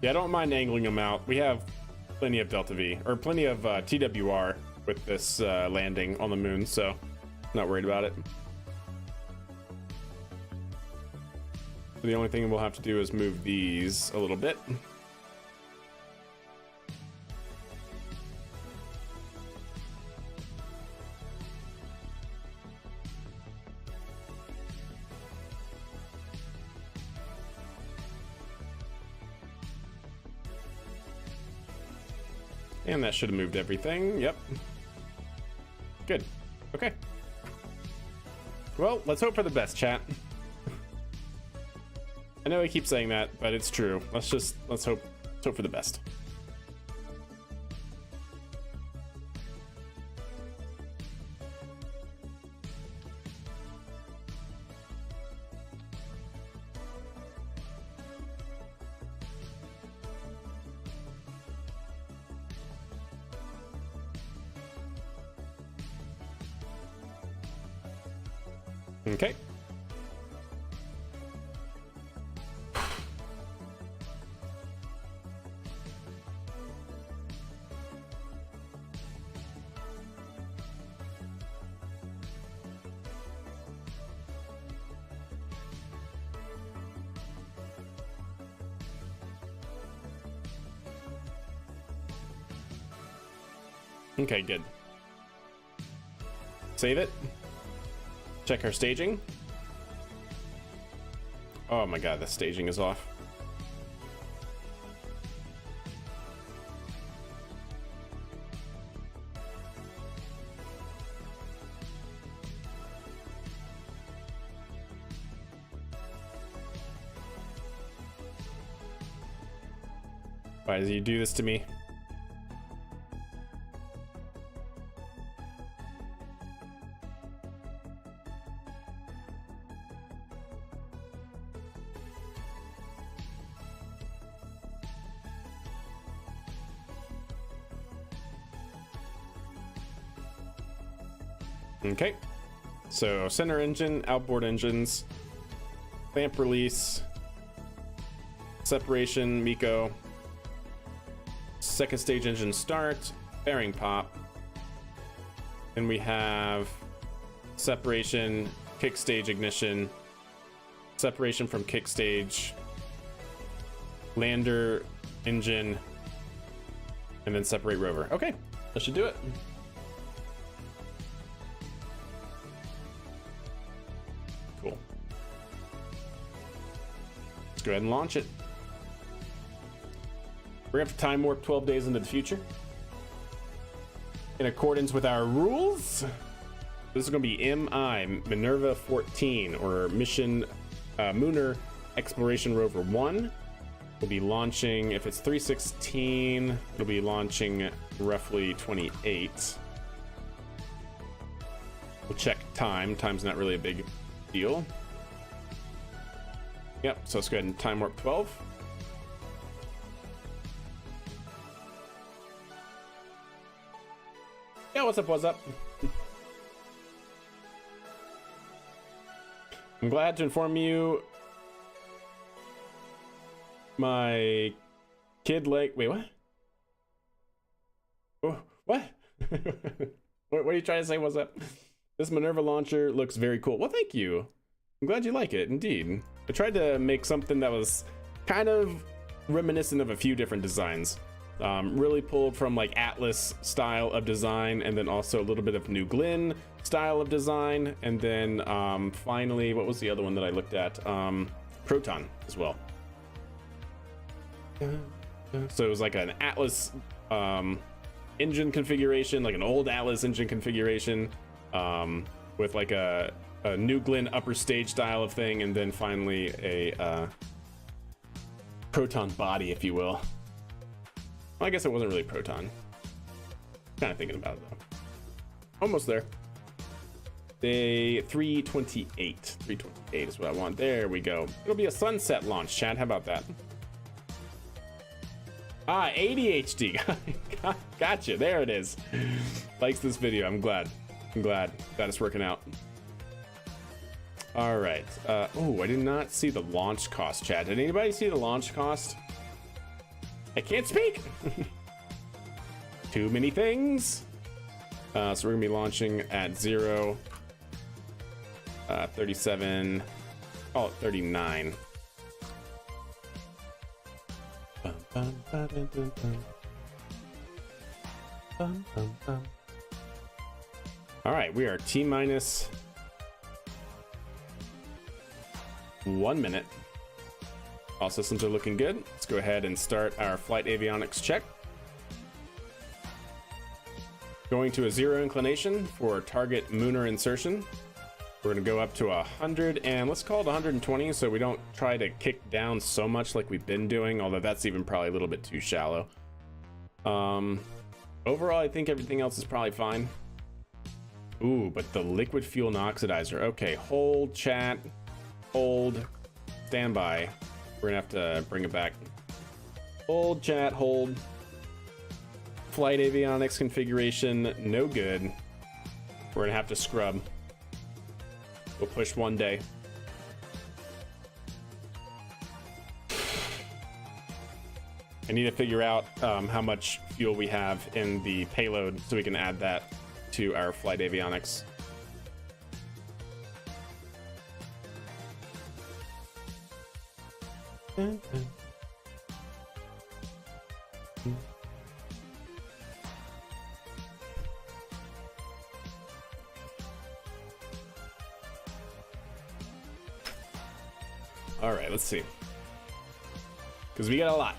Yeah, I don't mind angling them out. We have plenty of Delta V, or plenty of TWR with this landing on the moon, so not worried about it. The only thing we'll have to do is move these a little bit. And that should have moved everything. Yep. Good. Okay. Well, let's hope for the best, chat. I know I keep saying that, but it's true. Let's hope for the best. Okay. Okay, good. Save it. Check our staging. Oh my god, the staging is off. Why do you do this to me? Okay, so center engine, outboard engines, clamp release, separation, Miko, second stage engine start, bearing pop. Then we have separation, kick stage ignition, separation from kick stage, lander engine, and then separate rover. Okay, that should do it. Cool. Let's go ahead and launch it. We're gonna have to time warp 12 days into the future. In accordance with our rules, this is gonna be MI, Minerva 14, or Mission Lunar Exploration Rover 1. We'll be launching, if it's 316, it'll be launching roughly 28. We'll check time. Time's not really a big deal. Yep, so let's go ahead and time warp 12. Yeah, what's up, what's up? I'm glad to inform you my kid wait, what? Oh, what? What are you trying to say? What's up? This Minerva launcher looks very cool. Well, thank you. I'm glad you like it, indeed. I tried to make something that was kind of reminiscent of a few different designs. Really pulled from like Atlas style of design, and then also a little bit of New Glenn style of design, and then finally, what was the other one that I looked at? Proton as well. So it was like an Atlas engine configuration, like an old Atlas engine configuration, with like a New Glenn upper stage style of thing, and then finally a Proton body, if you will. Well, I guess it wasn't really Proton. Kind of thinking about it though. Almost there. Day 328. 328 is what I want. There we go. It'll be a sunset launch, Chad. How about that? Ah, ADHD. Gotcha. There it is. Likes this video. I'm glad. I'm glad it's working out. All right. Oh, I did not see the launch cost, Chad. Did anybody see the launch cost? I can't speak. Too many things. So we're gonna be launching at 0, 37, call it 39. All right, we are T-minus 1 minute. All systems are looking good. Let's go ahead and start our flight avionics check. Going to a 0 inclination for target Lunar insertion. We're gonna go up to 100, and let's call it 120 so we don't try to kick down so much like we've been doing, although that's even probably a little bit too shallow. Overall, I think everything else is probably fine. Ooh, but the liquid fuel and oxidizer. Okay, hold, chat, hold, standby. We're gonna have to bring it back. Hold, chat, hold. Flight avionics configuration, no good. We're gonna have to scrub. We'll push 1 day. I need to figure out how much fuel we have in the payload so we can add that to our flight avionics. All right, let's see. Because we got a lot.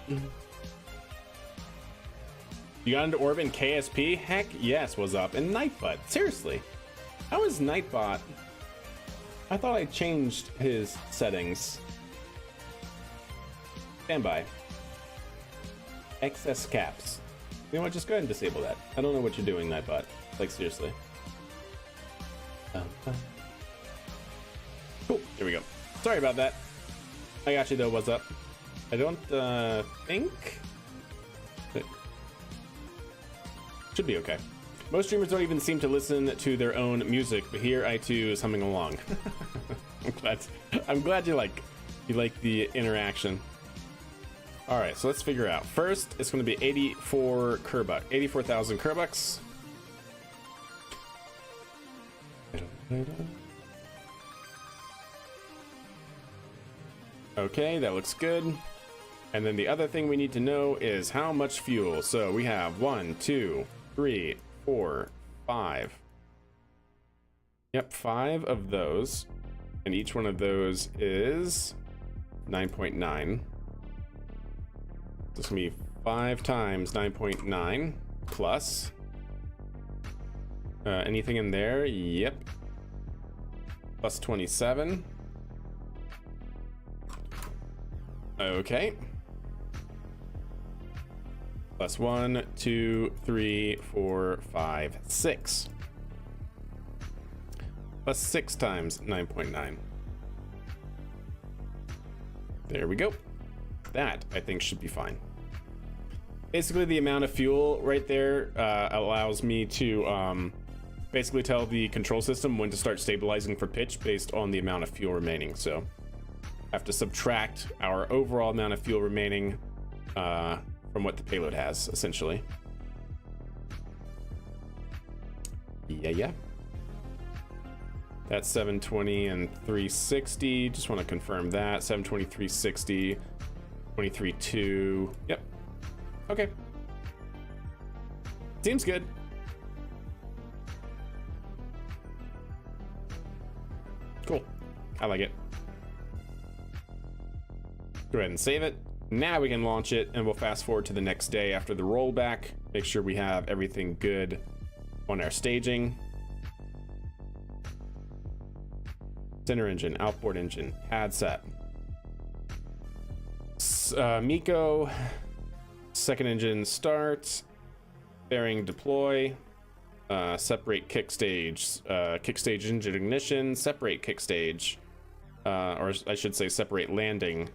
You got into orbit in KSP? Heck yes, what's up? And Nightbot, seriously. How is Nightbot? I thought I changed his settings. Stand by. Excess caps. You know what? Just go ahead and disable that. I don't know what you're doing, Nightbot. Like, seriously. Cool. Here we go. Sorry about that. I got you, though. What's up? I don't think... Should be okay. Most streamers don't even seem to listen to their own music, but here I too is humming along. I'm glad you like the interaction. All right, so let's figure out. First, it's going to be 84,000 Kerbucks. Okay, that looks good. And then the other thing we need to know is how much fuel. So we have 1, 2, 3, 4, 5. Yep, 5 of those. And each one of those is 9.9. This is gonna be 5 times 9.9 plus anything in there. Yep, plus 27. Okay, plus 1, 2, 3, 4, 5, 6, plus 6 times 9.9. There we go. That I think should be fine. Basically, the amount of fuel right there allows me to basically tell the control system when to start stabilizing for pitch based on the amount of fuel remaining. So I have to subtract our overall amount of fuel remaining from what the payload has, essentially. Yeah. That's 720 and 360. Just want to confirm that. 720, 360, 23.2. Yep. Okay. Seems good. Cool. I like it. Go ahead and save it. Now we can launch it, and we'll fast forward to the next day after the rollback. Make sure we have everything good on our staging. Center engine, outboard engine, pad set. Miko, second engine start, bearing deploy, separate kick stage engine ignition, separate kick stage, or I should say separate landing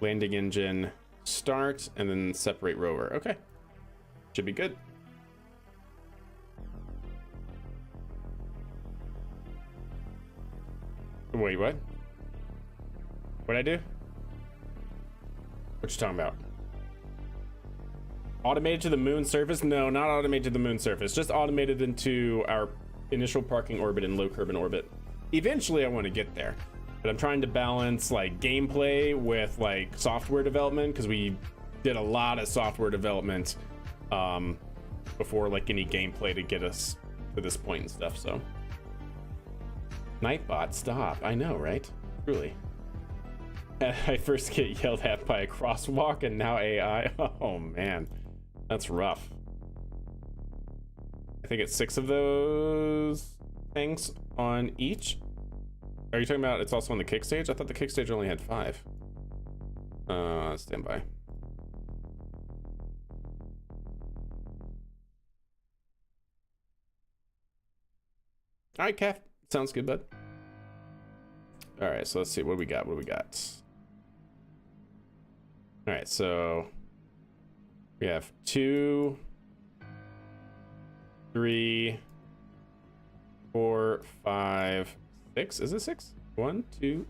engine start, and then separate rover. Okay, should be good. Wait, what? What'd I do? What you talking about? Automated to the moon surface? No, not automated to the moon surface. Just automated into our initial parking orbit and low carbon orbit. Eventually I want to get there, but I'm trying to balance like gameplay with like software development, because we did a lot of software development before like any gameplay to get us to this point and stuff. So Nightbot, stop. I know, right? Truly. I first get yelled at by a crosswalk and now AI. Oh man, that's rough. I think it's 6 of those things on each. Are you talking about it's also on the kick stage? I thought the kick stage only had 5. Stand by. All right, Kev. Sounds good, bud. All right, so let's see what we got. All right, so we have 2, 3, 4, 5, 6. Is it 6? 1, 2,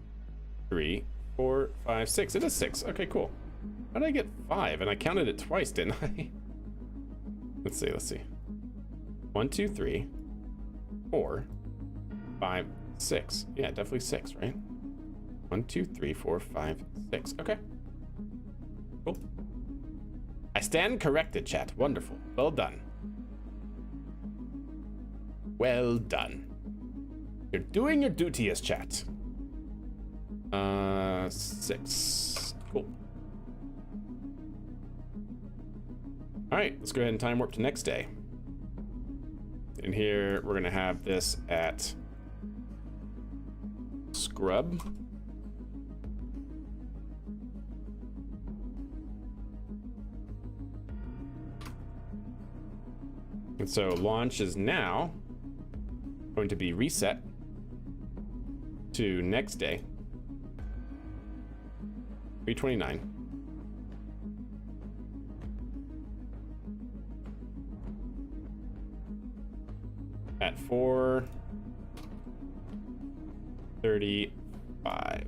3, 4, 5, 6. It is 6. Okay, cool. How did I get 5? And I counted it twice, didn't I? Let's see. 1, 2, 3, 4, 5, 6. Yeah, definitely 6, right? 1, 2, 3, 4, 5, 6. Okay. Cool. I stand corrected, chat. Wonderful. Well done. Well done. You're doing your duty as chat. 6. Cool. All right, let's go ahead and time warp to next day. In here, we're gonna have this at Scrub. And so launch is now going to be reset to next day, 3:29. At 4:35.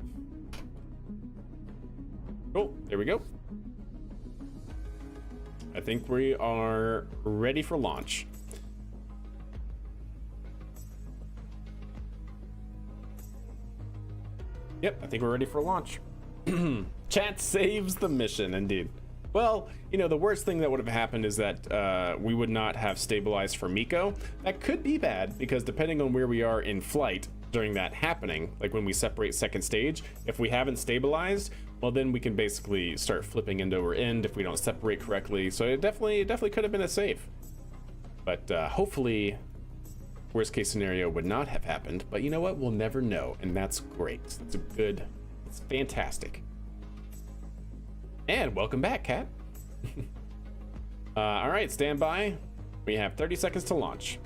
Cool, there we go. I think we are ready for launch. Yep, I think we're ready for launch. Chat saves the mission, indeed. Well, you know, the worst thing that would have happened is that we would not have stabilized for Miko. That could be bad, because depending on where we are in flight during that happening, like when we separate second stage, if we haven't stabilized, well, then we can basically start flipping end over end if we don't separate correctly. So it definitely could have been a save. But hopefully, worst case scenario would not have happened. But you know what? We'll never know, and that's great. It's fantastic. And welcome back, Kat. All right, stand by. We have 30 seconds to launch.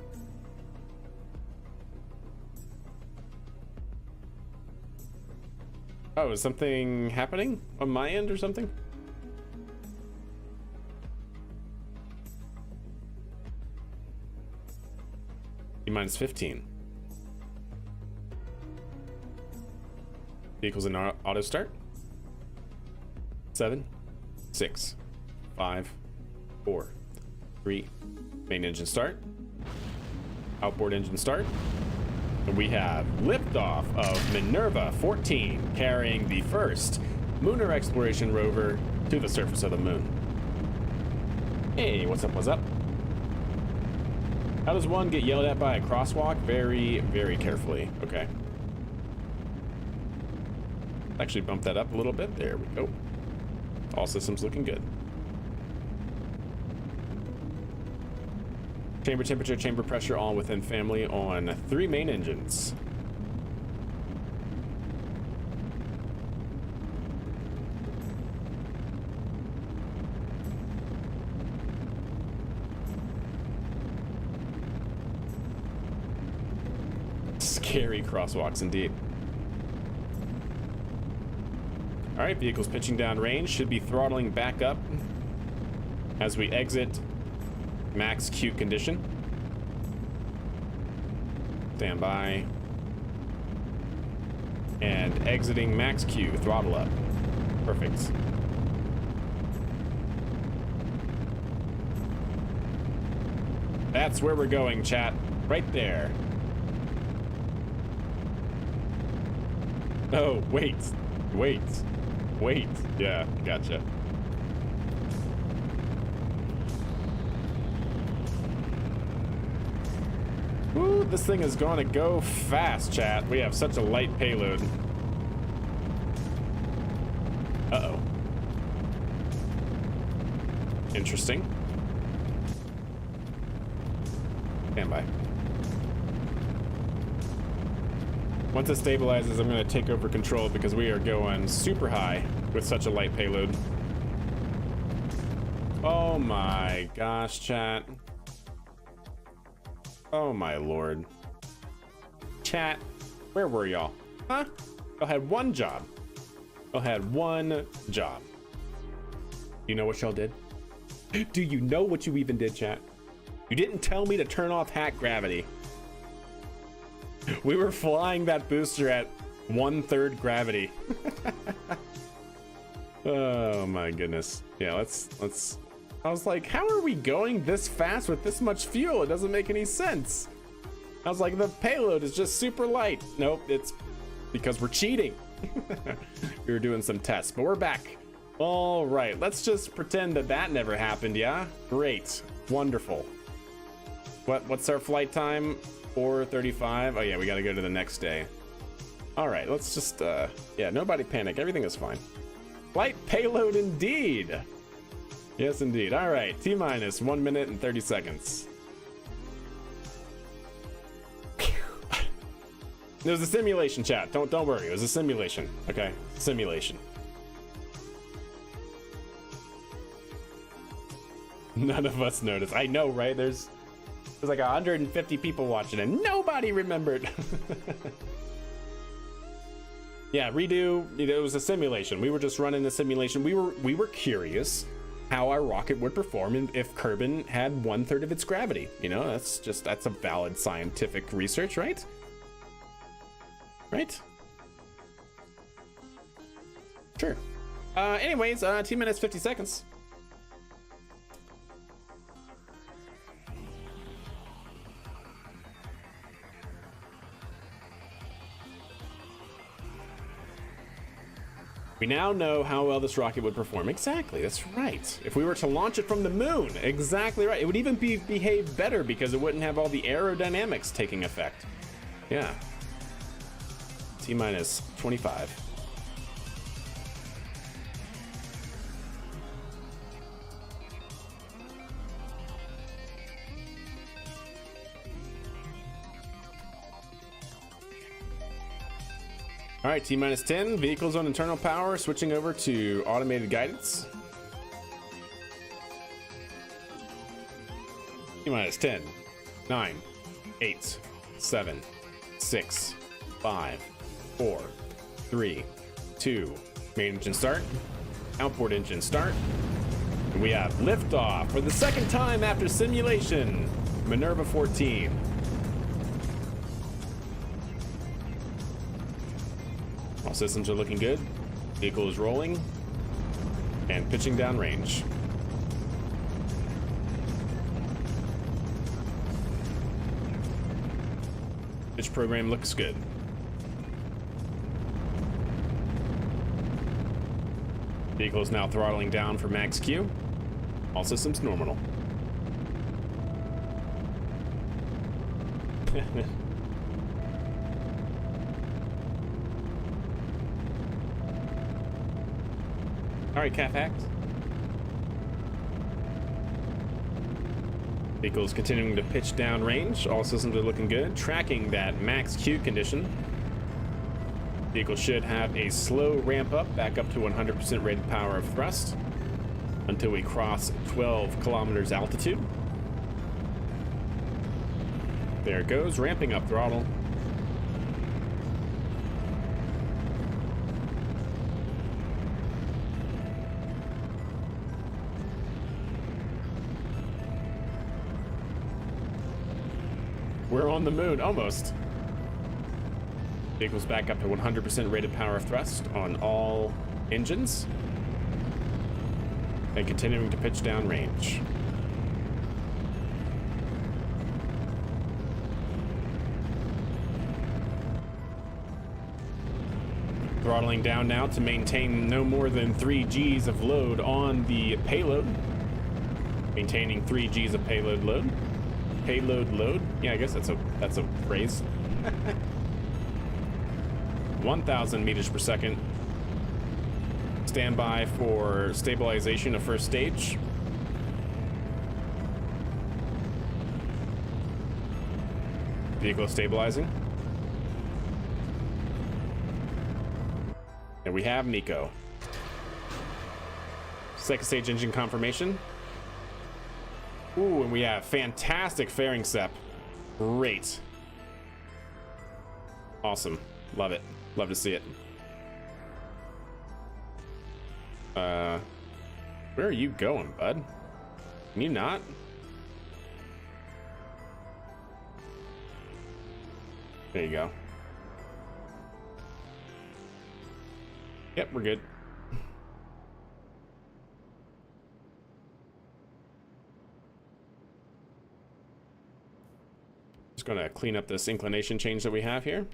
Oh, is something happening on my end or something? T-minus 15. Vehicles in auto start. 7, 6, 5, 4, 3. Main engine start. Outboard engine start. And we have liftoff of Minerva 14, carrying the first lunar exploration rover to the surface of the moon. Hey, what's up, what's up? How does one get yelled at by a crosswalk? Very, very carefully. Okay. Actually bump that up a little bit. There we go. All systems looking good. Chamber temperature, chamber pressure, all within family on 3 main engines. Scary crosswalks indeed. All right, vehicles pitching down range, should be throttling back up as we exit max Q condition. Stand by. And exiting max Q, throttle up. Perfect. That's where we're going, chat. Right there. Oh, wait. Yeah, gotcha. Woo, this thing is going to go fast, chat. We have such a light payload. Uh-oh. Interesting. Stand by. Once it stabilizes, I'm going to take over control because we are going super high with such a light payload. Oh my gosh, chat. Oh my lord. Chat, where were y'all? Huh? Y'all had one job. Y'all had one job. You know what y'all did? Do you know what you even did, chat? You didn't tell me to turn off hack gravity. We were flying that booster at 1/3 gravity. Oh my goodness. Yeah, let's I was like, how are we going this fast with this much fuel? It doesn't make any sense. I was like, the payload is just super light. Nope, it's because we're cheating. We were doing some tests, but we're back. All right, let's just pretend that that never happened, yeah? Great, wonderful. What's our flight time? 4:35. Oh yeah, we gotta go to the next day. All right, let's just, yeah, nobody panic. Everything is fine. Light payload indeed. Yes, indeed. All right, T-minus 1 minute and 30 seconds. It was a simulation, chat. Don't worry. It was a simulation. Okay, simulation. None of us noticed. I know, right? There's like 150 people watching and nobody remembered. Yeah, redo. It was a simulation. We were just running the simulation. We were curious how our rocket would perform if Kerbin had 1/3 of its gravity. You know, that's a valid scientific research, right? Right? Sure. Anyways, 2 minutes 50 seconds. We now know how well this rocket would perform. Exactly, that's right. If we were to launch it from the moon, exactly right. It would even behave better because it wouldn't have all the aerodynamics taking effect. Yeah. T-minus 25. All right, T-minus 10, vehicles on internal power, switching over to automated guidance. T-minus 10, 9, 8, 7, 6, 5, 4, 3, 2, main engine start, outboard engine start. And we have liftoff for the second time after simulation, Minerva 14. All systems are looking good. Vehicle is rolling and pitching down range. Pitch program looks good. Vehicle is now throttling down for max Q. All systems nominal. All right, CAFAX. Vehicle's continuing to pitch down range. All systems are looking good. Tracking that max Q condition. Vehicle should have a slow ramp up back up to 100% rated power of thrust until we cross 12 kilometers altitude. There it goes, ramping up throttle. We're on the moon, almost. Vehicle's back up to 100% rated power of thrust on all engines. And continuing to pitch down range. Throttling down now to maintain no more than 3 Gs of load on the payload. Maintaining 3 Gs of payload load. Payload load? Yeah, I guess that's a phrase. 1,000 meters per second. Stand by for stabilization of first stage. Vehicle stabilizing. And we have Nico. Second stage engine confirmation. Ooh, and we have fantastic fairing sep. Great. Awesome. Love it. Love to see it. Where are you going, bud? Can you not? There you go. Yep, we're good. Just gonna clean up this inclination change that we have here.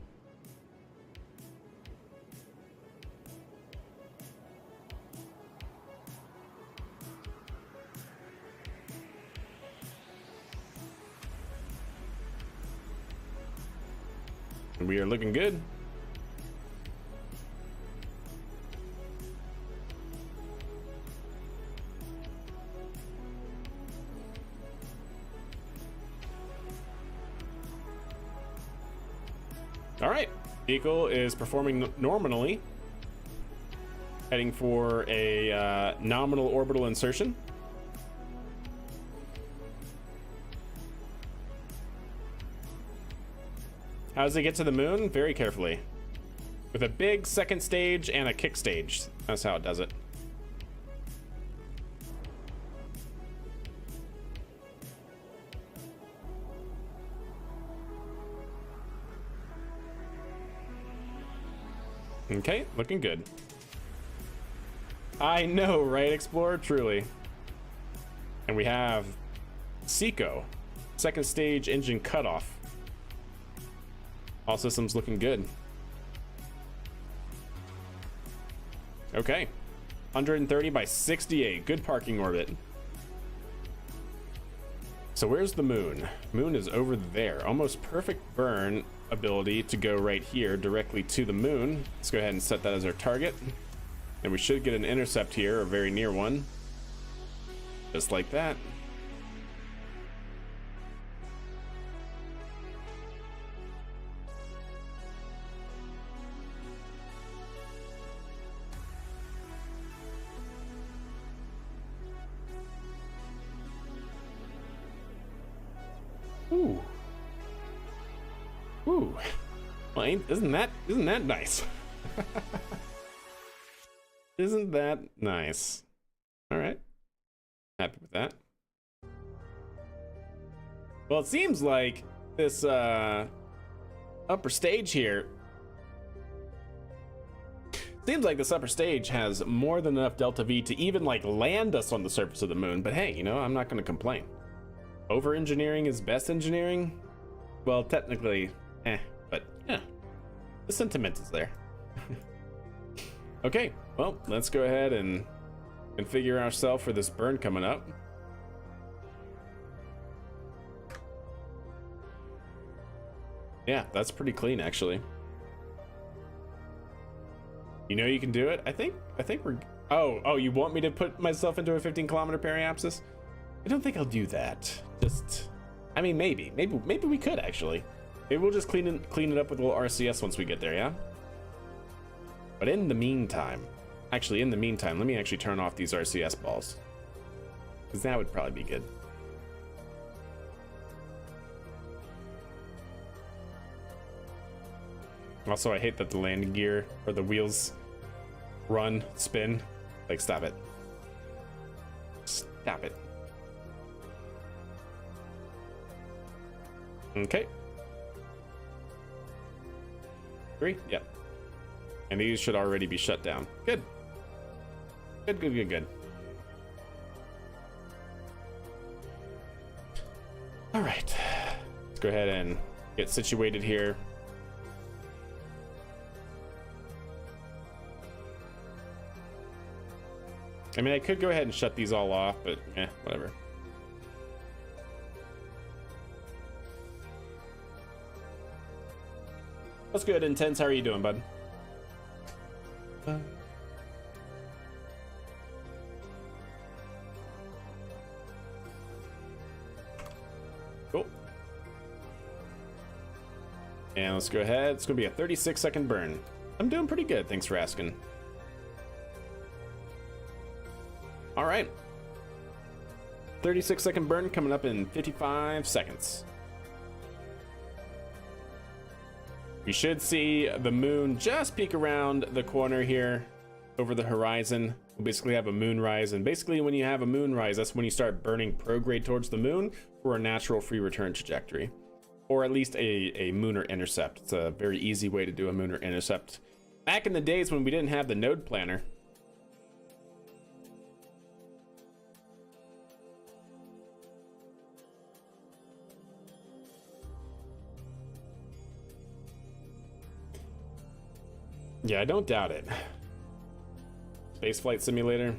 We are looking good. All right, vehicle is performing nominally, heading for a nominal orbital insertion. How does it get to the moon? Very carefully. With a big second stage and a kick stage. That's how it does it. Okay, looking good. I know, right, Explorer? Truly. And we have Seco. Second stage engine cutoff. All systems looking good. Okay. 130 by 68. Good parking orbit. So where's the moon? Moon is over there. Almost perfect burn ability to go right here directly to the moon. Let's go ahead and set that as our target. And we should get an intercept here, or very near one. Just like that. Ooh. Ooh. Well, isn't that nice? Isn't that nice? All right. Happy with that. Well, it seems like this upper stage here. Seems like this upper stage has more than enough delta V to even like land us on the surface of the moon. But hey, you know, I'm not going to complain. Over engineering is best engineering. Well, technically, but yeah, the sentiment is there. Okay, well, let's go ahead and configure ourselves for this burn coming up. Yeah, that's pretty clean, actually. You know you can do it. I think we're. Oh, you want me to put myself into a 15-kilometer periapsis? I don't think I'll do that. Just, I mean, maybe we could actually. Maybe we'll just clean it up with a little RCS once we get there, yeah. But in the meantime, let me actually turn off these RCS balls, because that would probably be good. Also, I hate that the landing gear or the wheels spin. Like, stop it. Stop it. Okay. 3? Yep. And these should already be shut down. Good. Good. All right. Let's go ahead and get situated here. I mean, I could go ahead and shut these all off, but whatever. What's good, Intense? How are you doing, bud? Cool. And let's go ahead. It's gonna be a 36-second burn. I'm doing pretty good, thanks for asking. All right. 36-second burn coming up in 55 seconds. We should see the moon just peek around the corner here over the horizon. We'll basically have a moonrise, and basically when you have a moonrise, that's when you start burning prograde towards the moon for a natural free return trajectory, or at least a lunar intercept. It's a very easy way to do a lunar intercept. Back in the days when we didn't have the node planner. Yeah, I don't doubt it. Spaceflight simulator.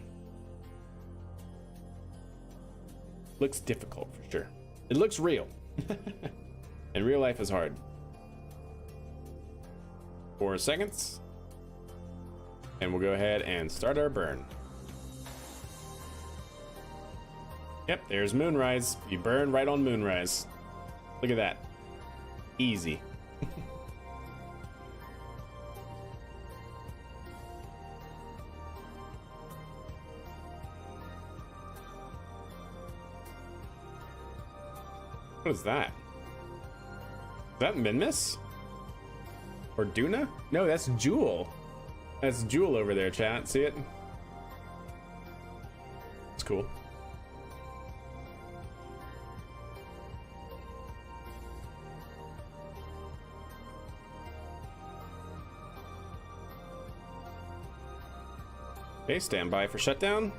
Looks difficult for sure. It looks real. And real life is hard. 4 seconds. And we'll go ahead and start our burn. Yep, there's moonrise. You burn right on moonrise. Look at that. Easy. What is that? Is that Minmus? Or Duna? No, that's Jewel. That's Jewel over there, chat. See it? It's cool. Okay, stand by for shutdown.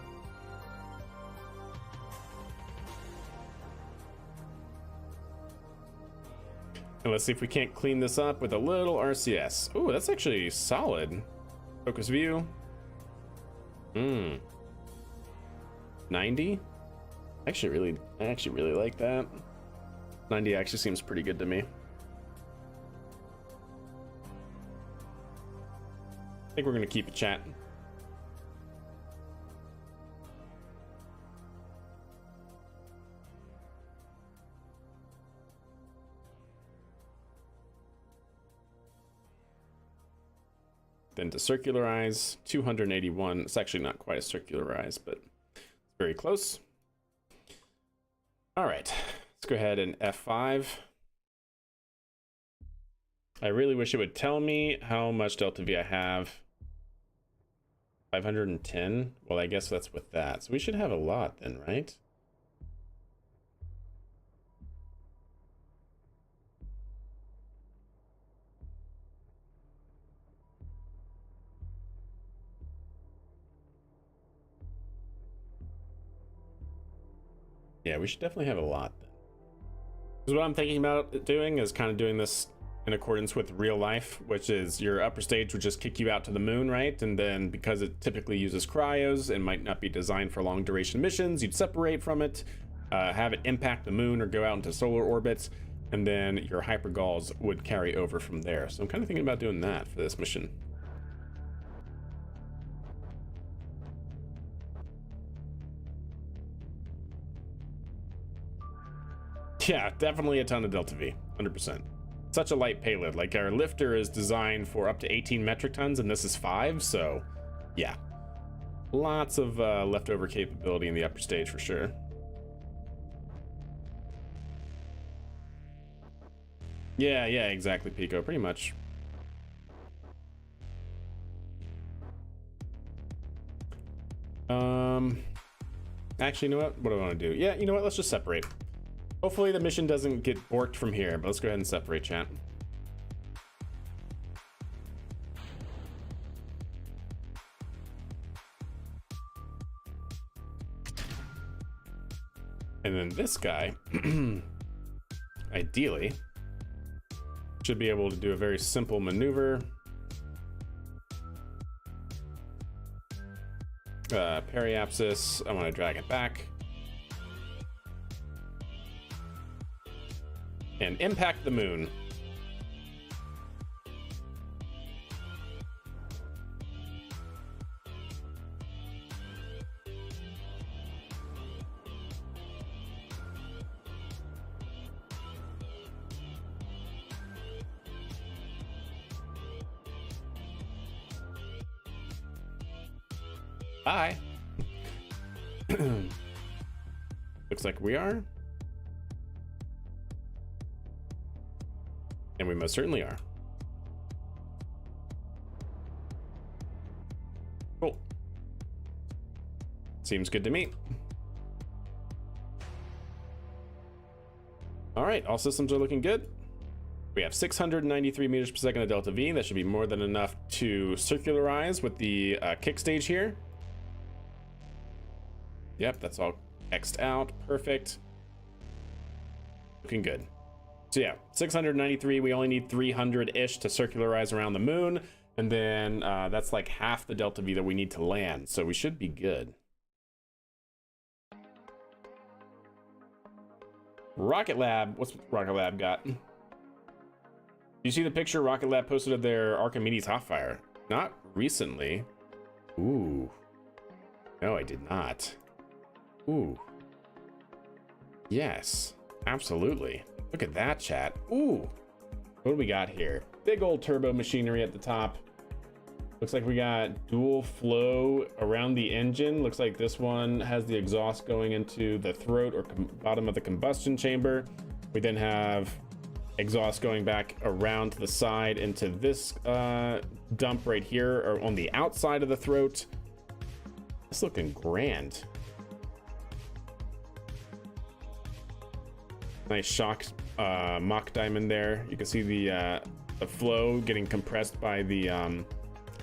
And let's see if we can't clean this up with a little RCS. Ooh, that's actually solid. Focus view. 90. I actually really like that. 90 actually seems pretty good to me. I think we're gonna keep it, chat. Then to circularize, 281. It's actually not quite a circularize, but it's very close. All right, let's go ahead and F5. I really wish it would tell me how much delta V I have. 510. Well, I guess that's with that. So we should have a lot then, right? Yeah, we should definitely have a lot then. Because what I'm thinking about doing is kind of doing this in accordance with real life, which is your upper stage would just kick you out to the moon, right? And then because it typically uses cryos and might not be designed for long duration missions, you'd separate from it, have it impact the moon or go out into solar orbits, and then your hypergalls would carry over from there. So I'm kind of thinking about doing that for this mission. Yeah, definitely a ton of delta V, 100%. Such a light payload. Like, our lifter is designed for up to 18 metric tons, and this is 5, so yeah. Lots of leftover capability in the upper stage for sure. Yeah, exactly, Pico, pretty much. Actually, you know what? What do I want to do? Yeah, you know what? Let's just separate. Hopefully the mission doesn't get borked from here, but let's go ahead and separate, chat. And then this guy, ideally, should be able to do a very simple maneuver. Periapsis, I want to drag it back. And impact the moon. Bye. Looks like we are. And we most certainly are. Cool. Seems good to me. All right, all systems are looking good. We have 693 meters per second of delta V. That should be more than enough to circularize with the kick stage here. Yep, that's all X'd out. Perfect. Looking good. So yeah, 693, we only need 300-ish to circularize around the moon, and then that's like half the delta V that we need to land, so we should be good. Rocket Lab, what's Rocket Lab got? You see the picture Rocket Lab posted of their Archimedes hot fire? Not recently. Ooh. No, I did not. Ooh. Yes, absolutely. Look at that, chat. Ooh. What do we got here? Big old turbo machinery at the top. Looks like we got dual flow around the engine. Looks like this one has the exhaust going into the throat or bottom of the combustion chamber. We then have exhaust going back around to the side into this dump right here, or on the outside of the throat. It's looking grand. Nice shock mock diamond there. You can see the flow getting compressed by the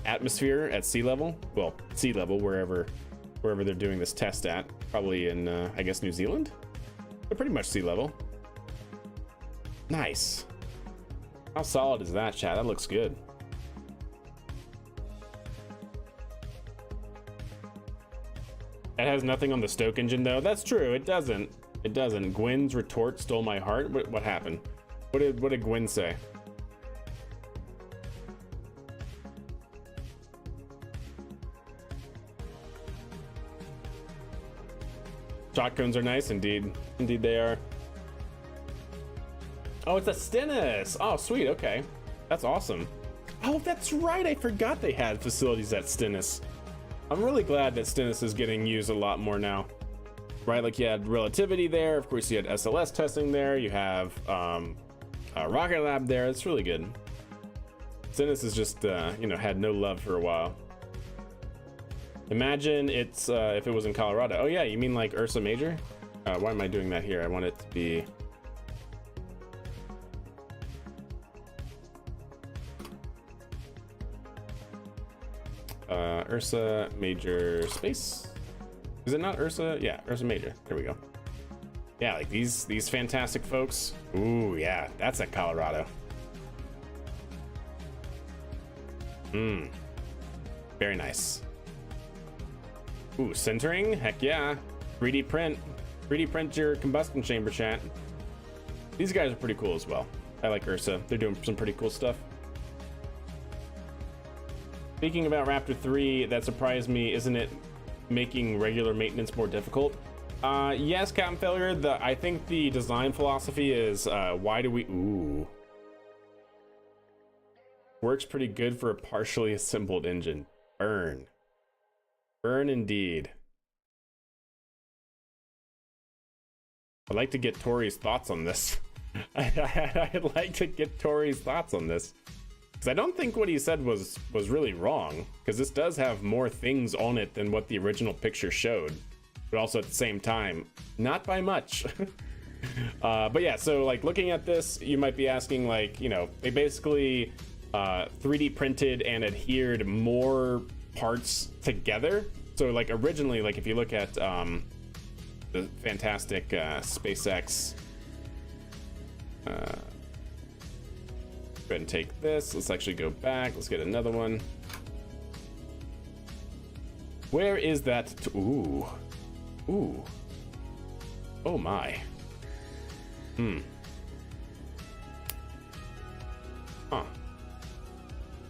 atmosphere at sea level. Well, sea level, wherever they're doing this test at. Probably in, I guess, New Zealand? They're pretty much sea level. Nice. How solid is that, chat? That looks good. It has nothing on the stoke engine, though. That's true. It doesn't. It doesn't. Gwen's retort stole my heart. What happened? What did Gwen say? Shotguns are nice, indeed. Indeed they are. Oh, it's a Stennis. Oh, sweet. Okay. That's awesome. Oh, that's right. I forgot they had facilities at Stennis. I'm really glad that Stennis is getting used a lot more now. Right? Like you had Relativity there. Of course, you had SLS testing there. You have Rocket Lab there. It's really good. Stennis has just, you know, had no love for a while. Imagine it's if it was in Colorado. Oh yeah, you mean like Ursa Major? Why am I doing that here? I want it to be Ursa Major Space. Is it not Ursa? Yeah, Ursa Major. There we go. Yeah, like these fantastic folks. Ooh, yeah, that's at Colorado. Very nice. Ooh, sintering? Heck yeah. 3D print. 3D print your combustion chamber, chat. These guys are pretty cool as well. I like Ursa. They're doing some pretty cool stuff. Speaking about Raptor 3, that surprised me. Isn't it making regular maintenance more difficult? Yes, Captain Failure. I think the design philosophy is, why do we... Ooh. Works pretty good for a partially assembled engine. Burn. Burn indeed. I'd like to get Tori's thoughts on this. I'd like to get Tori's thoughts on this. Because I don't think what he said was really wrong. Because this does have more things on it than what the original picture showed. But also at the same time, not by much. But yeah, so like looking at this, you might be asking like, you know, they basically 3D printed and adhered more parts together. So like originally, like if you look at the fantastic SpaceX, go ahead and take this. Let's actually go back. Let's get another one. Where is that? Ooh. Ooh. Oh my. Huh.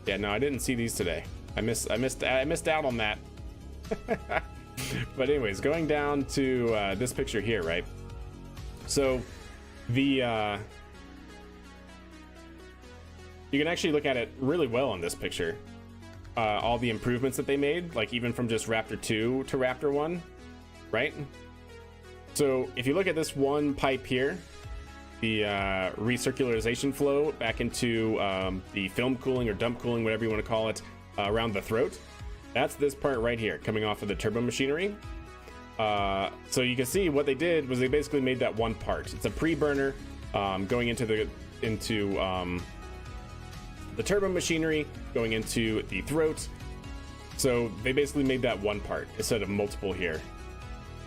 Yeah, no, I didn't see these today. I missed out on that. But anyways, going down to this picture here, right? So the you can actually look at it really well on this picture. All the improvements that they made, like even from just Raptor 2 to Raptor 1, right? So if you look at this one pipe here, the recircularization flow back into the film cooling or dump cooling, whatever you want to call it, around the throat. That's this part right here coming off of the turbo machinery. So you can see what they did was they basically made that one part. It's a pre-burner going into the turbo machinery, going into the throat. So they basically made that one part instead of multiple here.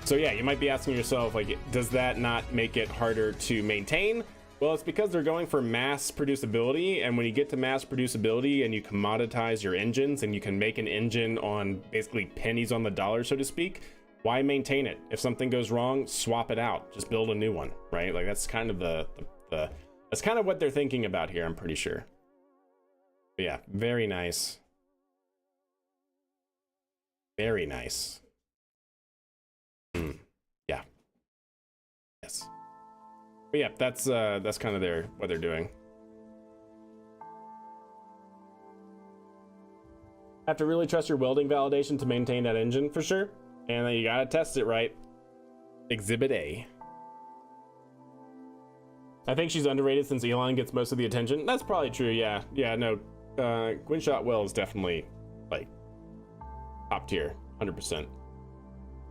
So yeah, you might be asking yourself, like, does that not make it harder to maintain? Well, it's because they're going for mass producibility, and when you get to mass producibility and you commoditize your engines and you can make an engine on basically pennies on the dollar, so to speak, why maintain it? If something goes wrong, swap it out. Just build a new one, right? Like that's kind of that's kind of what they're thinking about here, I'm pretty sure. But yeah, very nice. Very nice. Yeah. Yes. But yeah, that's kind of what they're doing. Have to really trust your welding validation to maintain that engine for sure, and then you gotta test it right. Exhibit A. I think she's underrated since Elon gets most of the attention. That's probably true. Yeah, no. Gwyn Shotwell is definitely like top tier, 100%.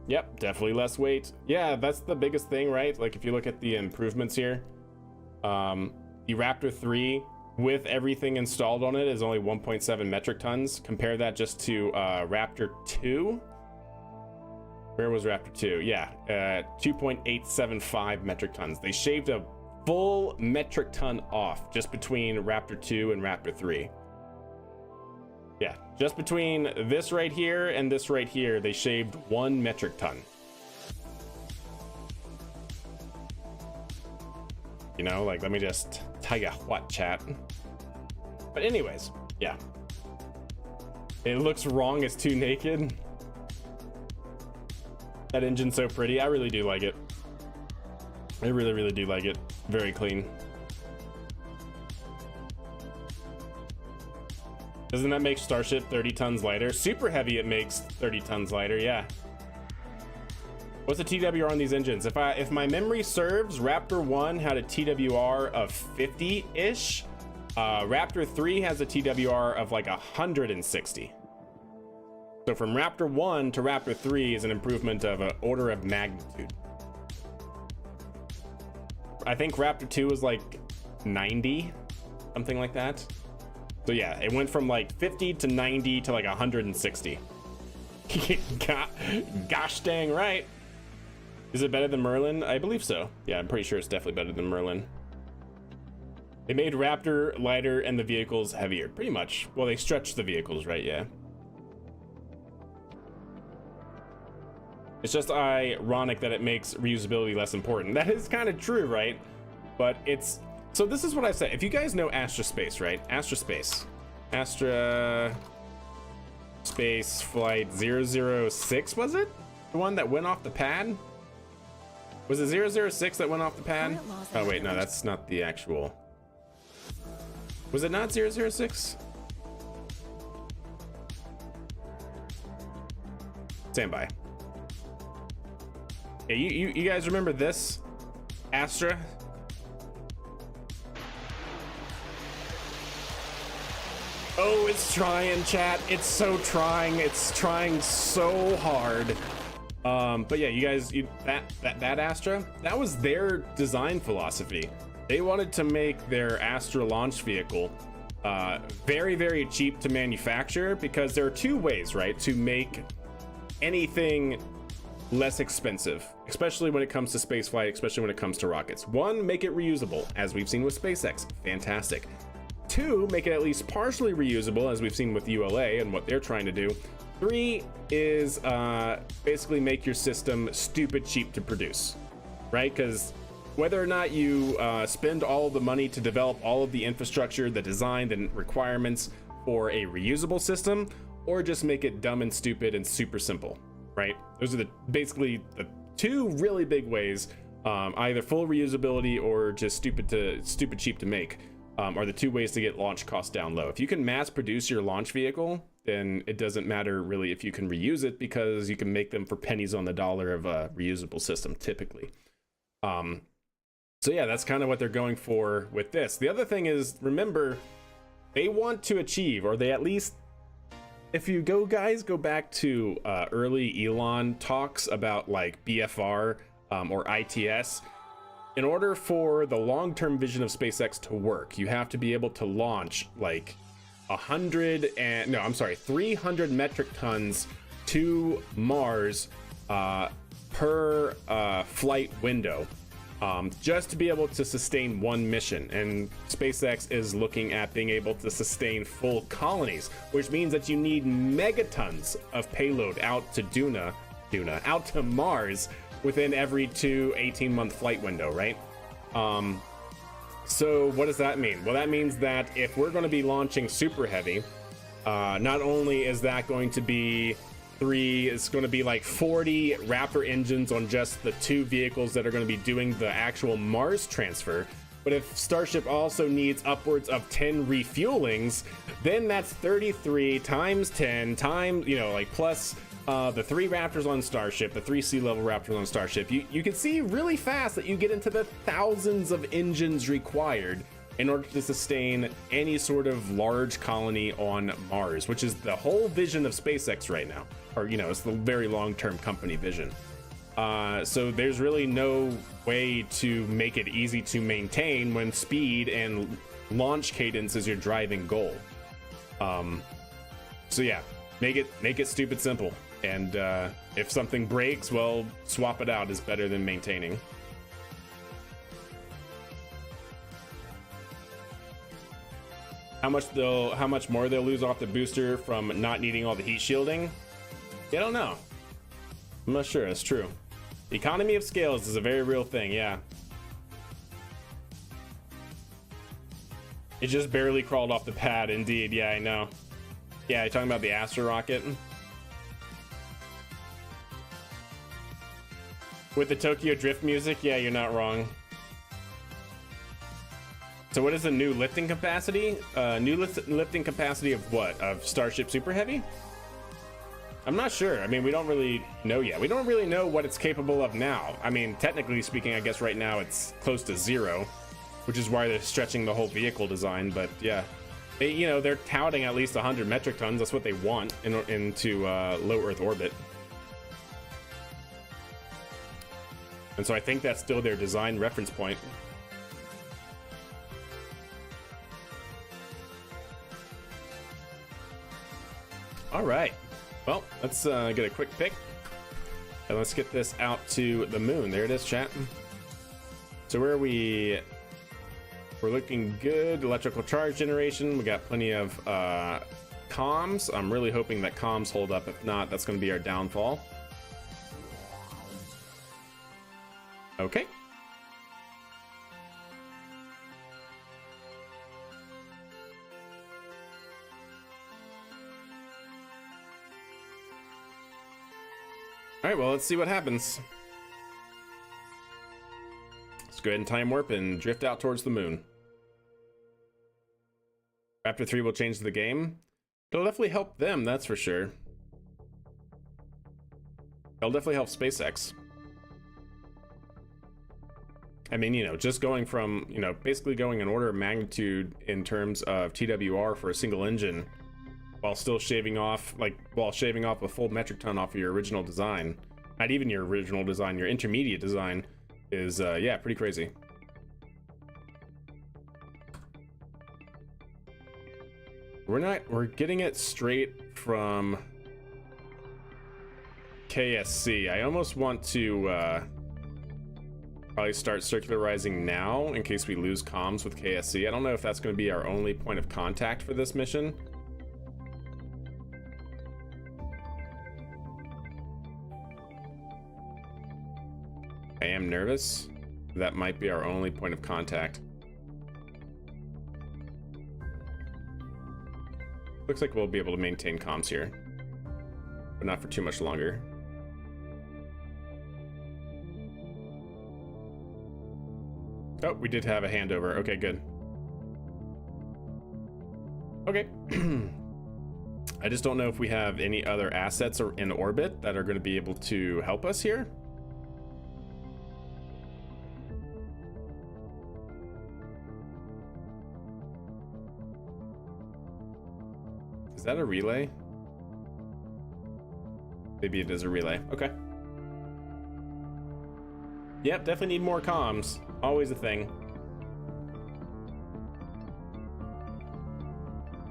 Yep, definitely less weight. Yeah, that's the biggest thing, right? Like if you look at the improvements here, the Raptor 3 with everything installed on it is only 1.7 metric tons. Compare that just to Raptor 2. Where was Raptor 2? Yeah, 2.875 metric tons. They shaved a full metric ton off just between Raptor 2 and Raptor 3. Yeah, just between this right here and this right here, they shaved 1 metric ton. You know, like, let me just tell you what, chat. But anyways, yeah. It looks wrong as too naked. That engine's so pretty. I really do like it. I really, really do like it. Very clean. Doesn't that make Starship 30 tons lighter? Super heavy it makes 30 tons lighter, yeah. What's the TWR on these engines? If my memory serves, Raptor 1 had a TWR of 50-ish. Raptor 3 has a TWR of like 160. So from Raptor 1 to Raptor 3 is an improvement of an order of magnitude. I think Raptor 2 was like 90, something like that. So yeah, it went from like 50 to 90 to like 160. Gosh dang right. Is it better than Merlin? I believe so. Yeah, I'm pretty sure it's definitely better than Merlin. They made Raptor lighter and the vehicles heavier, pretty much. Well, they stretched the vehicles, right? Yeah. It's just ironic that it makes reusability less important. That is kind of true, right? But it's... So this is what I said. If you guys know Astra Space, right? Astra Space. Astra Space Flight 006, was it? The one that went off the pad? Was it 006 that went off the pad? Oh wait, no, that's not the actual... Was it not 006? Stand by. Yeah, you guys remember this? Astra? Oh, it's trying, chat. It's so trying. It's trying so hard. But yeah, you guys, that Astra, that was their design philosophy. They wanted to make their Astra launch vehicle very, very cheap to manufacture, because there are two ways, right, to make anything less expensive, especially when it comes to spaceflight, especially when it comes to rockets. One, make it reusable, as we've seen with SpaceX. Fantastic. Two, make it at least partially reusable, as we've seen with ULA and what they're trying to do. Three is basically make your system stupid cheap to produce, right? Because whether or not you spend all of the money to develop all of the infrastructure, the design, the requirements for a reusable system, or just make it dumb and stupid and super simple, right? Those are basically the two really big ways, either full reusability or just stupid cheap to make, are the two ways to get launch costs down low. If you can mass produce your launch vehicle, then it doesn't matter really if you can reuse it, because you can make them for pennies on the dollar of a reusable system typically. So yeah, that's kind of what they're going for with this. The other thing is, remember, they want to achieve, or they at least, if you go back to early Elon talks about like BFR or ITS, in order for the long-term vision of SpaceX to work, you have to be able to launch like 300 metric tons to Mars per flight window, just to be able to sustain one mission. And SpaceX is looking at being able to sustain full colonies, which means that you need megatons of payload out to out to Mars within every 18-month flight window, right? So what does that mean? Well, that means that if we're going to be launching super heavy, not only is that going to be it's going to be like 40 Raptor engines on just the two vehicles that are going to be doing the actual Mars transfer. But if Starship also needs upwards of 10 refuelings, then that's 33 times 10 times, you know, like plus the 3 Raptors on Starship, the 3 sea level Raptors on Starship, you can see really fast that you get into the thousands of engines required in order to sustain any sort of large colony on Mars, which is the whole vision of SpaceX right now. Or, you know, it's the very long-term company vision. So there's really no way to make it easy to maintain when speed and launch cadence is your driving goal. So yeah, make it stupid simple. And if something breaks, well, swap it out is better than maintaining. How much more they'll lose off the booster from not needing all the heat shielding? I don't know. I'm not sure. It's true. The economy of scales is a very real thing. Yeah. It just barely crawled off the pad. Indeed. Yeah, I know. Yeah, you're talking about the Astra rocket. With the Tokyo Drift music, yeah, you're not wrong. So what is the new lifting capacity? Lifting capacity of what? Of Starship Super Heavy? I'm not sure. I mean, we don't really know yet. We don't really know what it's capable of now. I mean, technically speaking, I guess right now it's close to 0, which is why they're stretching the whole vehicle design. But yeah, they're touting at least 100 metric tons. That's what they want into low Earth orbit. And so I think that's still their design reference point. All right. Well, let's get a quick pick. And let's get this out to the moon. There it is, chat. So where are we? We're looking good. Electrical charge generation. We got plenty of comms. I'm really hoping that comms hold up. If not, that's going to be our downfall. Okay. All right, well, let's see what happens. Let's go ahead and time warp and drift out towards the moon. Raptor 3 will change the game. It'll definitely help them, that's for sure. It'll definitely help SpaceX. I mean, just going from, basically going an order of magnitude in terms of TWR for a single engine while still shaving off, a full metric ton off of your original design. Not even your original design, your intermediate design is, yeah, pretty crazy. We're getting it straight from KSC. I almost want to, probably start circularizing now in case we lose comms with KSC. I don't know if that's going to be our only point of contact for this mission. I am nervous. That might be our only point of contact. Looks like we'll be able to maintain comms here, but not for too much longer. Oh, we did have a handover. Okay, good. Okay. I just don't know if we have any other assets in orbit that are going to be able to help us here. Is that a relay? Maybe it is a relay. Okay. Yep, definitely need more comms. Always a thing.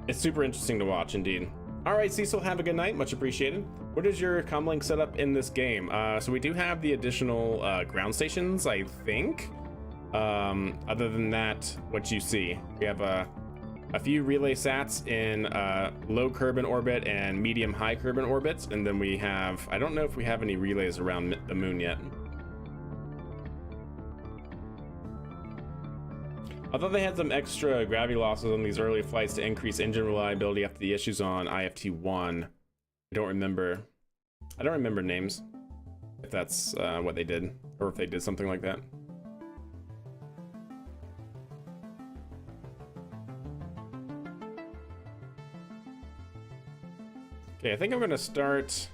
It's super interesting to watch, indeed. All right, Cecil, have a good night. Much appreciated. What is your comlink setup in this game? So we do have the additional ground stations, I think. Other than that, what you see, we have a few relay sats in low Kerbin orbit and medium high Kerbin orbits, and then we have, I don't know if we have any relays around the moon yet. I thought they had some extra gravity losses on these early flights to increase engine reliability after the issues on IFT-1. I don't remember names, if that's what they did, or if they did something like that. Okay, I think I'm gonna start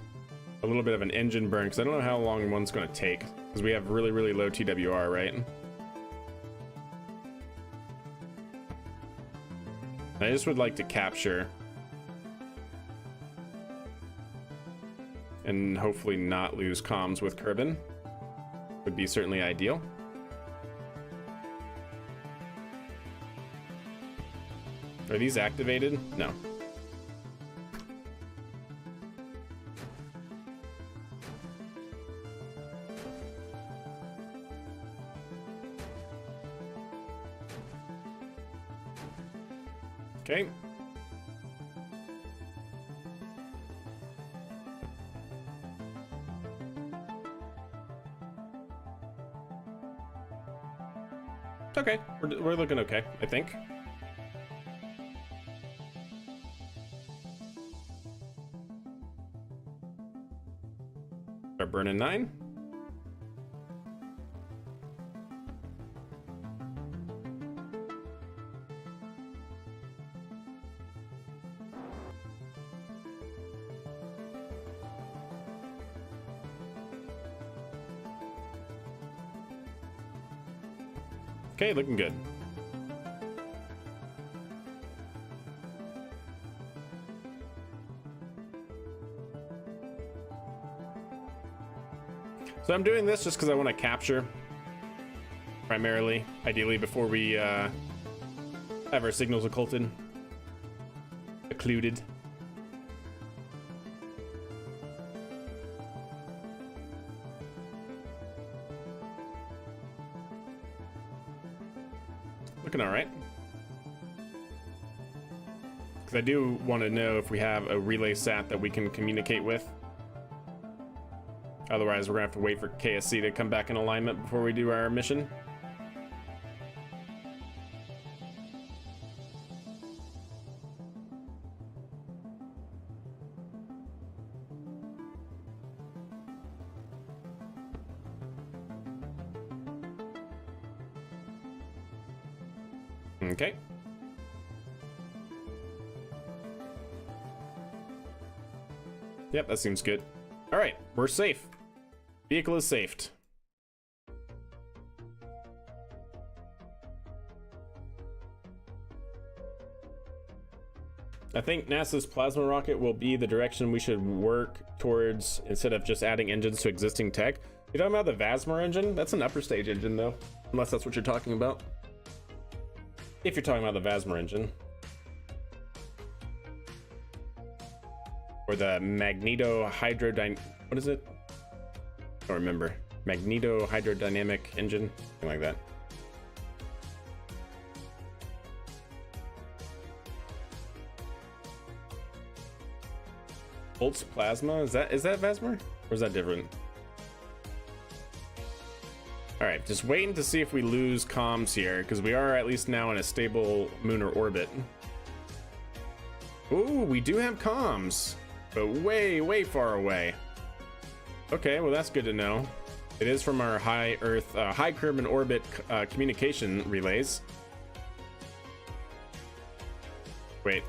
a little bit of an engine burn, because I don't know how long one's going to take, because we have really, really low TWR, right? I just would like to capture and hopefully not lose comms with Kerbin. Would be certainly ideal. Are these activated? No. Okay. Okay, we're looking okay, I think. Start burning 9. Okay, looking good. So I'm doing this just because I want to capture primarily, ideally before we have our signals occluded. Looking all right. Because I do want to know if we have a relay sat that we can communicate with. Otherwise, we're gonna have to wait for KSC to come back in alignment before we do our mission. Okay. Yep, that seems good. All right, we're safe. Vehicle is saved. I think NASA's plasma rocket will be the direction we should work towards instead of just adding engines to existing tech. You're talking about the Vasmer engine? That's an upper stage engine though, unless that's what you're talking about. If you're talking about the Vasmer engine. Or the magneto hydrodyn... What is it? I don't remember. Magneto hydrodynamic engine? Something like that. Volts plasma? Is that Vasmer? Or is that different? Alright, just waiting to see if we lose comms here, because we are at least now in a stable lunar orbit. Ooh, we do have comms, but way, way far away. Okay, well that's good to know. It is from our high Kerbin orbit communication relays. Wait,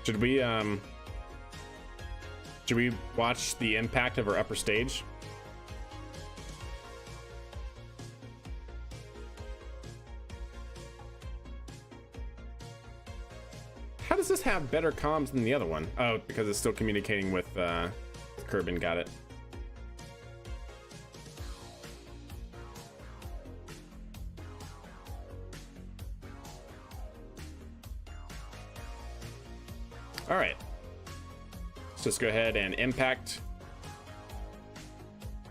should we watch the impact of our upper stage? How does this have better comms than the other one? Oh, because it's still communicating with Kerbin. Got it. All right. Let's just go ahead and impact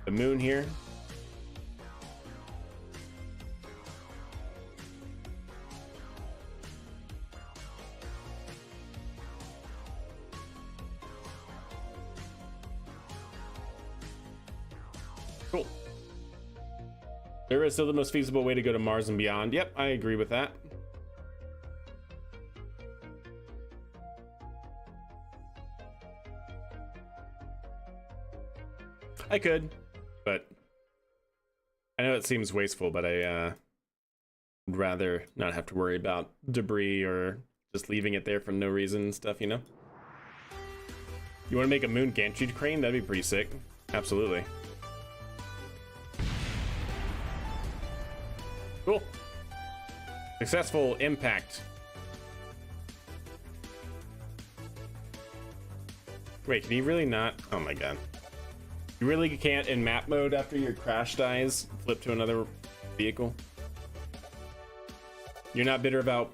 the moon here. Cool. There is still the most feasible way to go to Mars and beyond. Yep, I agree with that. I could, but I know it seems wasteful, but I would rather not have to worry about debris or just leaving it there for no reason and stuff, you know? You want to make a moon gantry crane? That'd be pretty sick. Absolutely. Cool. Successful impact. Wait, can you really not? Oh my god. You really can't in map mode after your crash dies flip to another vehicle? You're not bitter about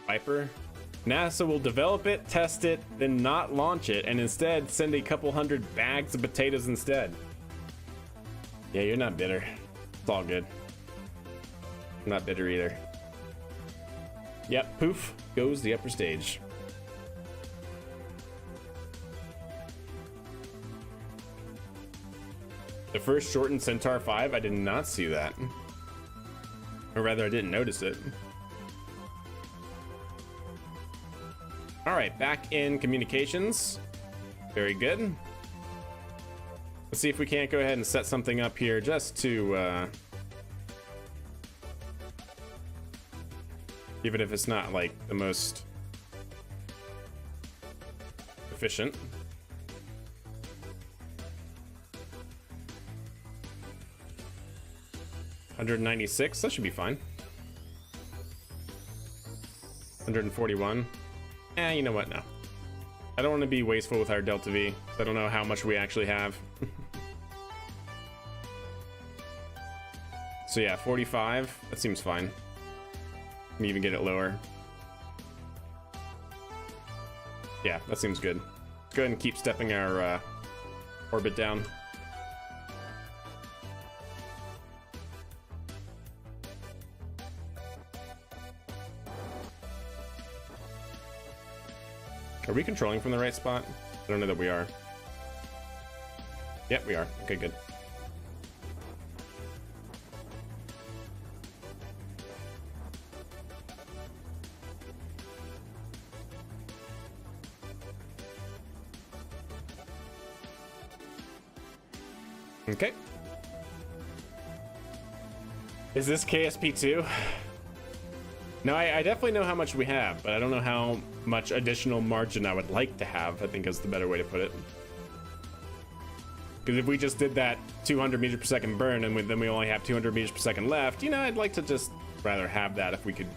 Viper? NASA will develop it, test it, then not launch it, and instead send a couple hundred bags of potatoes instead. Yeah, you're not bitter. It's all good. I'm not bitter either. Yep, poof goes the upper stage. The first shortened Centaur 5, I did not see that. Or rather, I didn't notice it. All right, back in communications. Very good. Let's see if we can't go ahead and set something up here just to, even if it's not like the most efficient. $196, that should be fine. 141. You know what? No. I don't want to be wasteful with our Delta V, so I don't know how much we actually have. So yeah, 45. That seems fine. Can even get it lower. Yeah, that seems good. Let's go ahead and keep stepping our orbit down. Are we controlling from the right spot? I don't know that we are. Yep, we are. Okay, good. Okay. Is this KSP2? No, I definitely know how much we have, but I don't know how much additional margin I would like to have, I think is the better way to put it. Because if we just did that 200 meters per second burn and then we only have 200 meters per second left, you know, I'd like to just rather have that if we could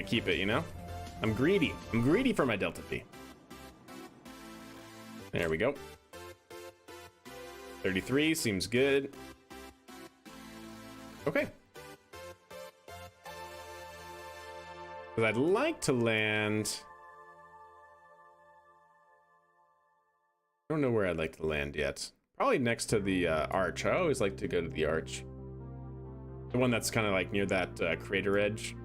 keep it, you know? I'm greedy. I'm greedy for my Delta V. There we go. 33 seems good. Okay. Because I'd like to land. I don't know where I'd like to land yet. Probably next to the arch. I always like to go to the arch. The one that's kind of like near that crater edge.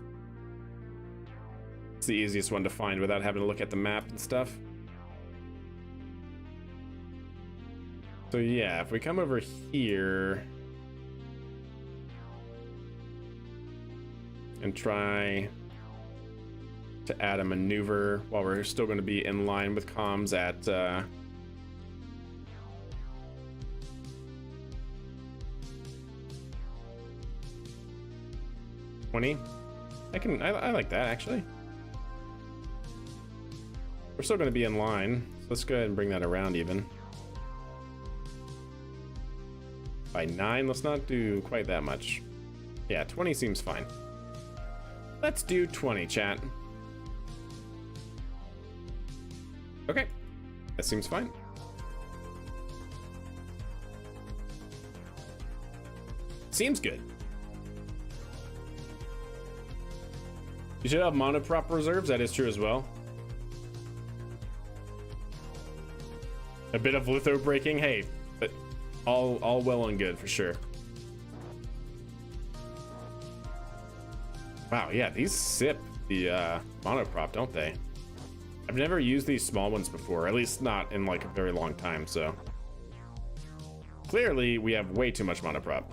It's the easiest one to find without having to look at the map and stuff. So yeah, if we come over here and try to add a maneuver while we're still going to be in line with comms at 20. I like that actually. We're still going to be in line, so let's go ahead and bring that around even. By 9, let's not do quite that much. Yeah, 20 seems fine. Let's do 20, chat. Okay, that seems fine. Seems good. You should have monoprop reserves, that is true as well. A bit of litho braking, hey, but all well and good for sure. Wow, yeah, these sip the monoprop, don't they? I've never used these small ones before, at least not in like a very long time, so clearly we have way too much monoprop.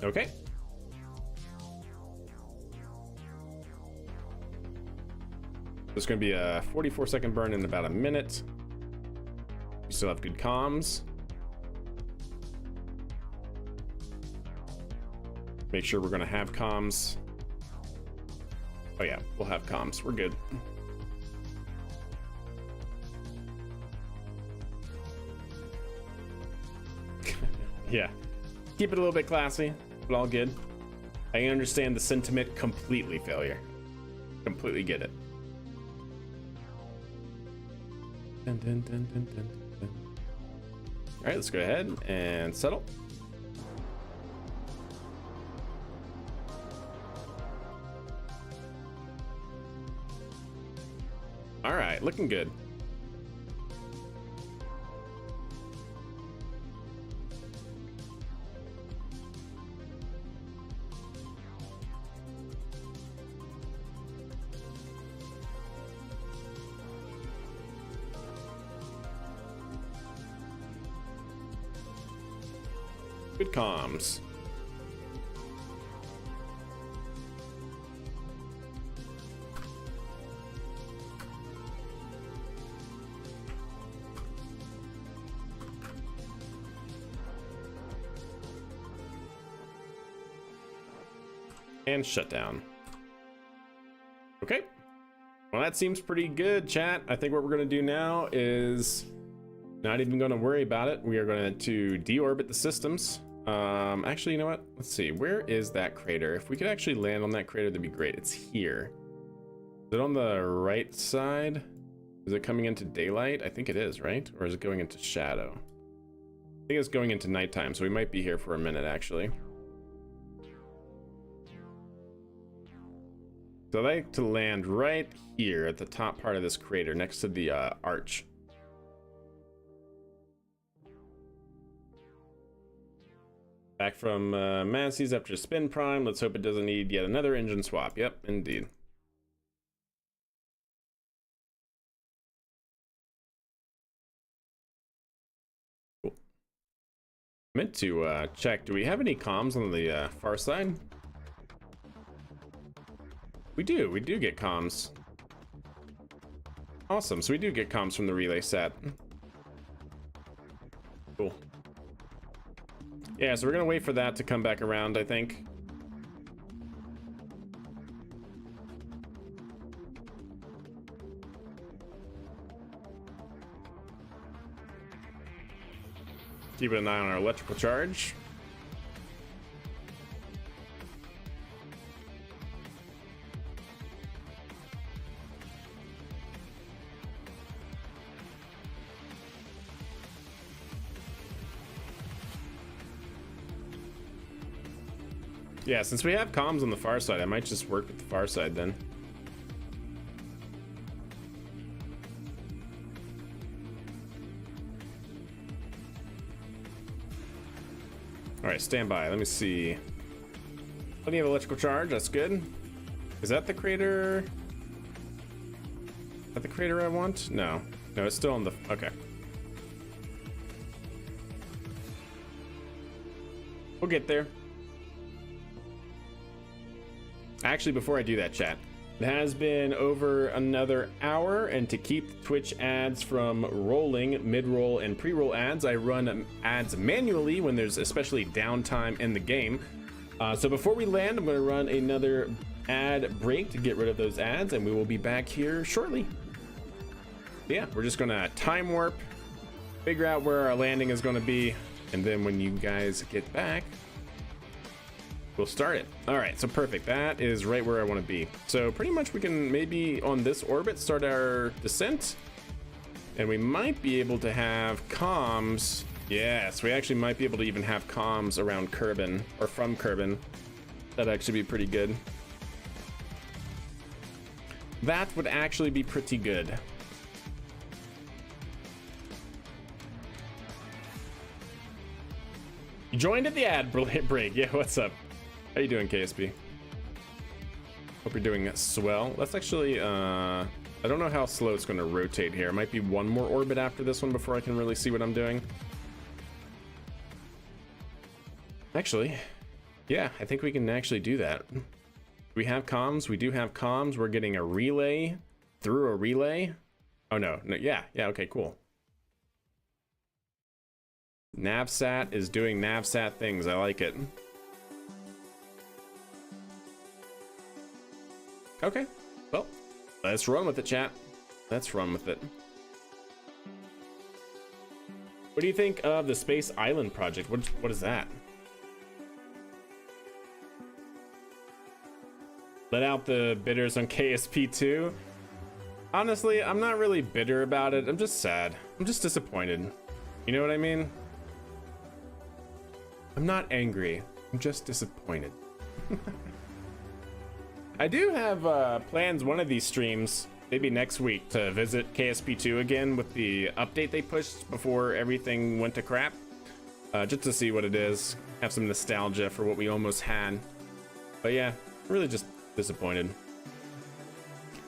Okay. There's going to be a 44-second burn in about a minute. We still have good comms. Make sure we're going to have comms. Oh yeah, we'll have comms. We're good. Yeah. Keep it a little bit classy, but all good. I understand the sentiment completely, failure. Completely get it. Dun, dun, dun, dun, dun, dun. All right, let's go ahead and settle. All right, looking good. Good comms. And shut down. Okay. Well, that seems pretty good, chat. I think what we're going to do now is not even going to worry about it. We are going to deorbit the systems. Actually, you know what? Let's see. Where is that crater? If we could actually land on that crater, that'd be great. It's here. Is it on the right side? Is it coming into daylight? I think it is, right? Or is it going into shadow? I think it's going into nighttime, so we might be here for a minute, actually. So I like to land right here at the top part of this crater next to the arch. Back from Massey's after spin prime. Let's hope it doesn't need yet another engine swap. Yep, indeed. Cool. Meant to check. Do we have any comms on the far side? We do get comms. Awesome, so we do get comms from the relay set. Cool. Yeah, so we're gonna wait for that to come back around, I think. Keeping an eye on our electrical charge. Yeah, since we have comms on the far side, I might just work with the far side then. All right, stand by. Let me see. Plenty of electrical charge. That's good. Is that the crater? Is that the crater I want? No. No, it's still on the... Okay. We'll get there. Actually, before I do that, chat, it has been over another hour, and to keep Twitch ads from rolling, mid-roll and pre-roll ads, I run ads manually when there's especially downtime in the game. So before we land, I'm going to run another ad break to get rid of those ads, and we will be back here shortly. Yeah, we're just going to time warp, figure out where our landing is going to be, and then when you guys get back, we'll start it. All right, so perfect. That is right where I want to be. So pretty much we can maybe on this orbit start our descent, and we might be able to have comms. Yes, we actually might be able to even have comms around Kerbin or from Kerbin. That'd actually be pretty good. That would actually be pretty good. You joined at the ad break. Yeah, what's up? How you doing, KSP? Hope you're doing swell. Let's actually, I don't know how slow it's going to rotate here. It might be one more orbit after this one before I can really see what I'm doing. Actually, yeah, I think we can actually do that. We have comms. We do have comms. We're getting a relay through a relay. Oh, no. Yeah, okay, cool. Navsat is doing Navsat things. I like it. Okay, well, let's run with it, chat. Let's run with it. What do you think of the Space Island project? What is that? Let out the bitters on KSP 2. Honestly, I'm not really bitter about it. I'm just sad. I'm just disappointed. You know what I mean? I'm not angry. I'm just disappointed. I do have plans one of these streams, maybe next week, to visit KSP2 again with the update they pushed before everything went to crap. Just to see what it is, have some nostalgia for what we almost had. But yeah, really just disappointed.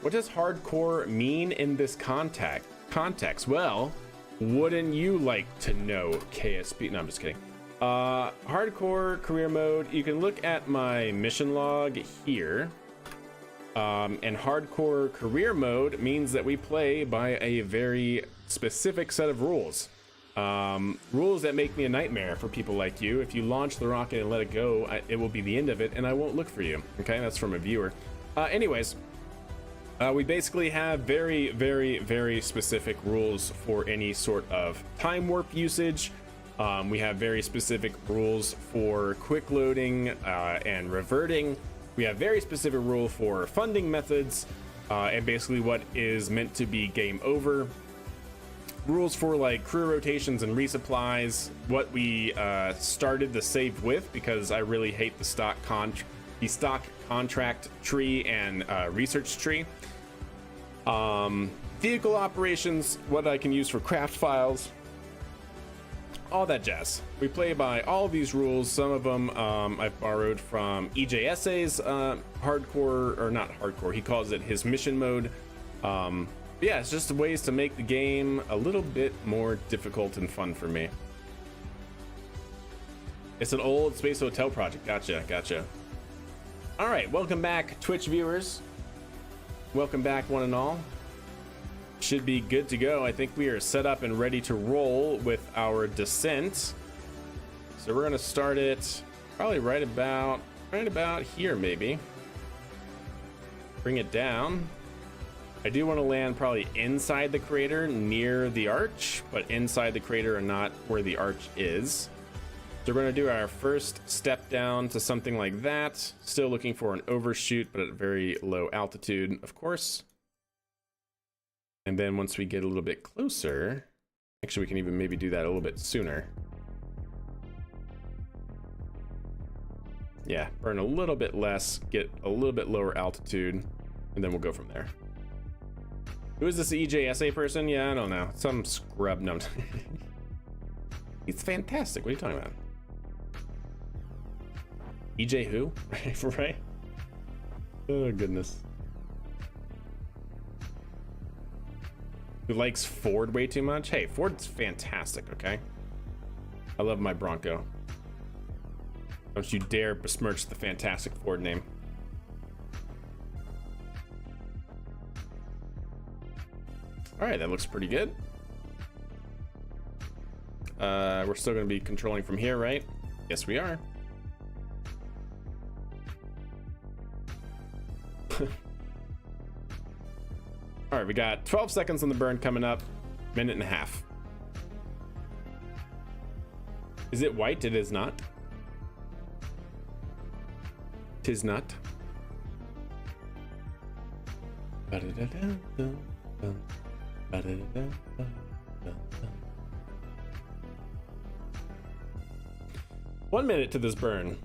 What does hardcore mean in this context? Well, wouldn't you like to know, KSP? No, I'm just kidding. Hardcore career mode, you can look at my mission log here. And hardcore career mode means that we play by a very specific set of rules. Rules that make me a nightmare for people like you. If you launch the rocket and let it go, it will be the end of it, and I won't look for you. Okay, that's from a viewer. Anyways, we basically have very, very, very specific rules for any sort of time warp usage. We have very specific rules for quick loading and reverting. We have very specific rule for funding methods and basically what is meant to be game over. Rules for like crew rotations and resupplies, what we started the save with, because I really hate the stock contract tree and research tree. Vehicle operations, what I can use for craft files, all that jazz. We play by all of these rules. Some of them I've borrowed from EJSA's hardcore, or not hardcore, he calls it his mission mode. Yeah, it's just ways to make the game a little bit more difficult and fun for me. It's an old Space Hotel project. Gotcha. All right, welcome back, Twitch viewers. Welcome back, one and all. Should be good to go. I think we are set up and ready to roll with our descent. So we're gonna start it probably right about here, maybe. Bring it down. I do want to land probably inside the crater near the arch, but inside the crater and not where the arch is. So we're going to do our first step down to something like that. Still looking for an overshoot, but at a very low altitude, of course. And then once we get a little bit closer, actually we can even maybe do that a little bit sooner. Yeah, burn a little bit less, get a little bit lower altitude, and then we'll go from there. Who is this EJSA person? Yeah, I don't know. Some scrub. No. He's fantastic. What are you talking about? EJ who? Right? Oh, goodness. Who likes Ford way too much? Hey, Ford's fantastic, okay? I love my Bronco. Don't you dare besmirch the fantastic Ford name. All right, that looks pretty good. We're still going to be controlling from here, right? Yes, we are. All right, we got 12 seconds on the burn coming up. Minute and a half. Is it white? It is not. Tis not. One minute to this burn.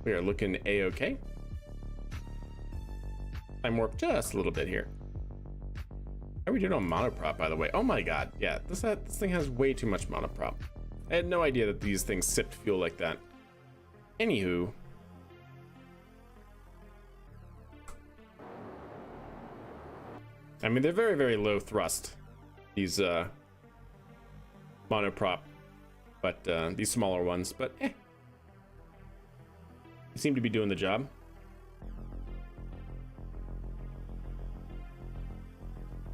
We are looking a-okay. Time warp just a little bit here. How are we doing on monoprop, by the way? Oh my god, yeah, this thing has way too much monoprop. I had no idea that these things sipped fuel like that. Anywho. I mean, they're very, very low thrust, these monoprop, but these smaller ones, but they seem to be doing the job.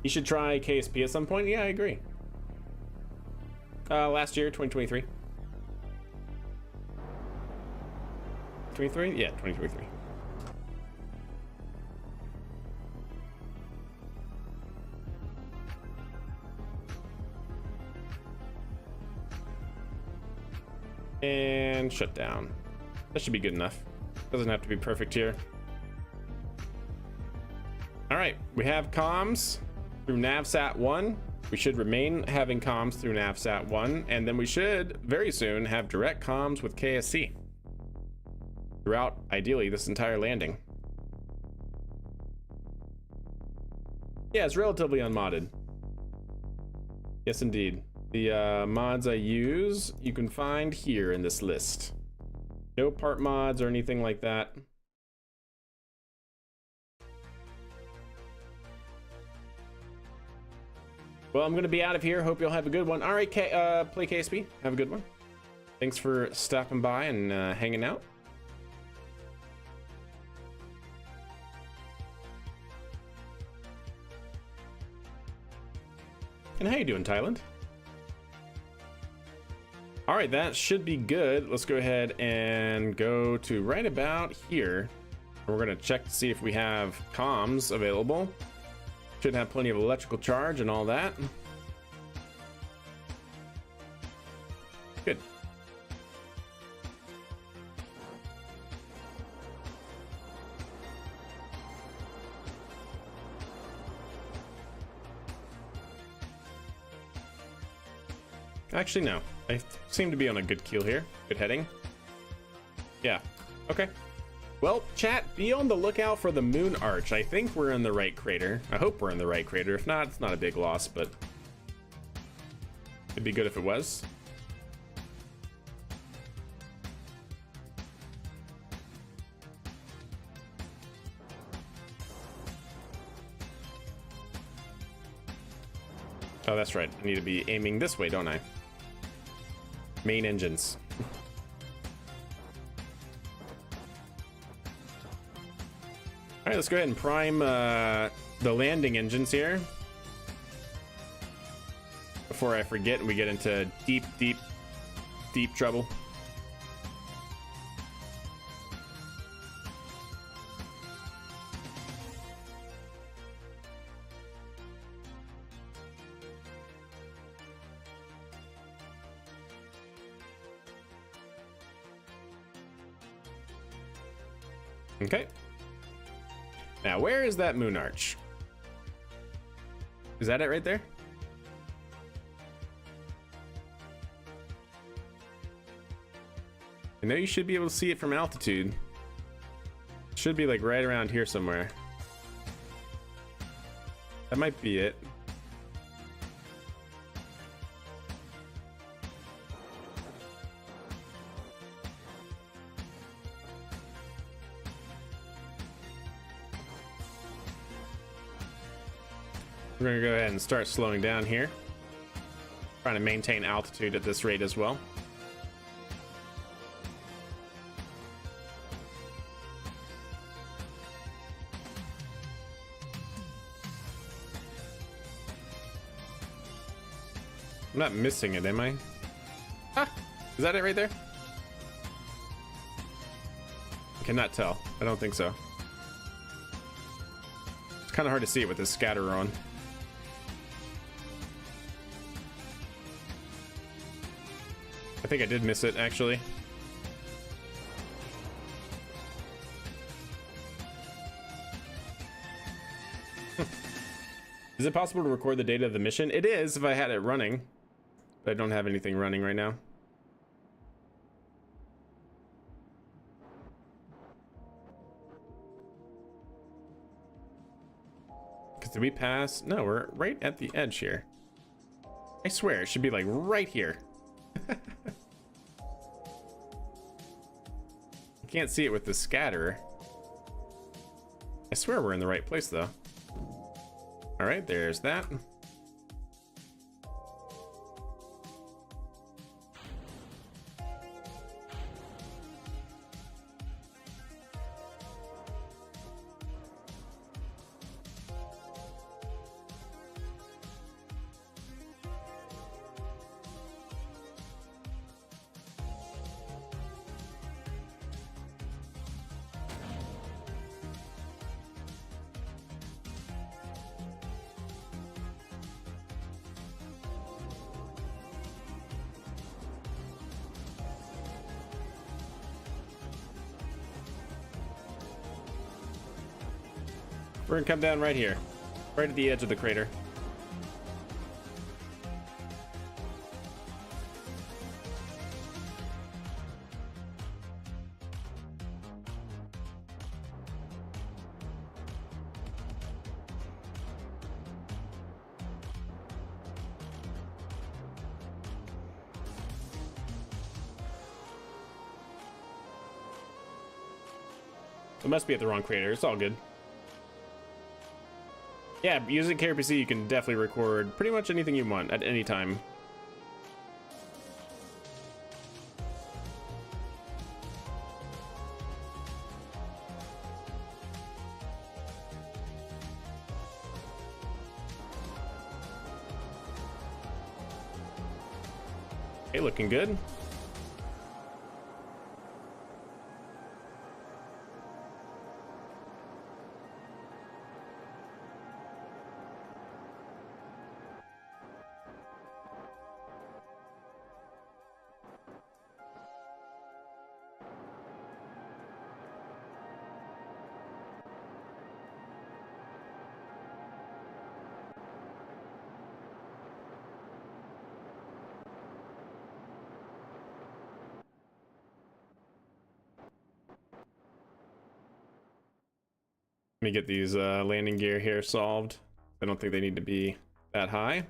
You should try KSP at some point. Yeah, I agree. Last year, 2023. 23? Yeah, 2023. And shut down. That should be good enough. Doesn't have to be perfect here. All right, we have comms through navsat 1. We should remain having comms through navsat 1, and then we should very soon have direct comms with KSC throughout, ideally, this entire landing. Yeah, it's relatively unmodded. Yes, indeed. The mods I use, you can find here in this list. No part mods or anything like that. Well, I'm going to be out of here. Hope you'll have a good one. All right, play KSP. Have a good one. Thanks for stopping by and hanging out. And how you doing, Thailand? All right, that should be good. Let's go ahead and go to right about here. We're going to check to see if we have comms available. Should have plenty of electrical charge and all that. Good. Actually, no. I seem to be on a good keel here. Good heading. Yeah. Okay. Well, chat, be on the lookout for the moon arch. I think we're in the right crater. I hope we're in the right crater. If not, it's not a big loss, but it'd be good if it was. Oh, that's right. I need to be aiming this way, don't I? Main engines. All right, let's go ahead and prime the landing engines here before I forget and we get into deep trouble. Okay. Now, where is that moon arch? Is that it right there? I know you should be able to see it from altitude. It should be like right around here somewhere. That might be it. We're gonna go ahead and start slowing down here. Trying to maintain altitude at this rate as well. I'm not missing it, am I? Ah, is that it right there? I cannot tell. I don't think so. It's kind of hard to see it with this scatterer on. I think I did miss it, actually. Is it possible to record the data of the mission? It is if I had it running, but I don't have anything running right now. Because did we pass? No, we're right at the edge here. I swear, it should be like right here. I can't see it with the scatterer. I swear we're in the right place though. All right, there's that. We're gonna come down right here, right at the edge of the crater. It must be at the wrong crater. It's all good. Yeah, using KSP, you can definitely record pretty much anything you want at any time. Hey, looking good. Let me get these landing gear here solved. I don't think they need to be that high.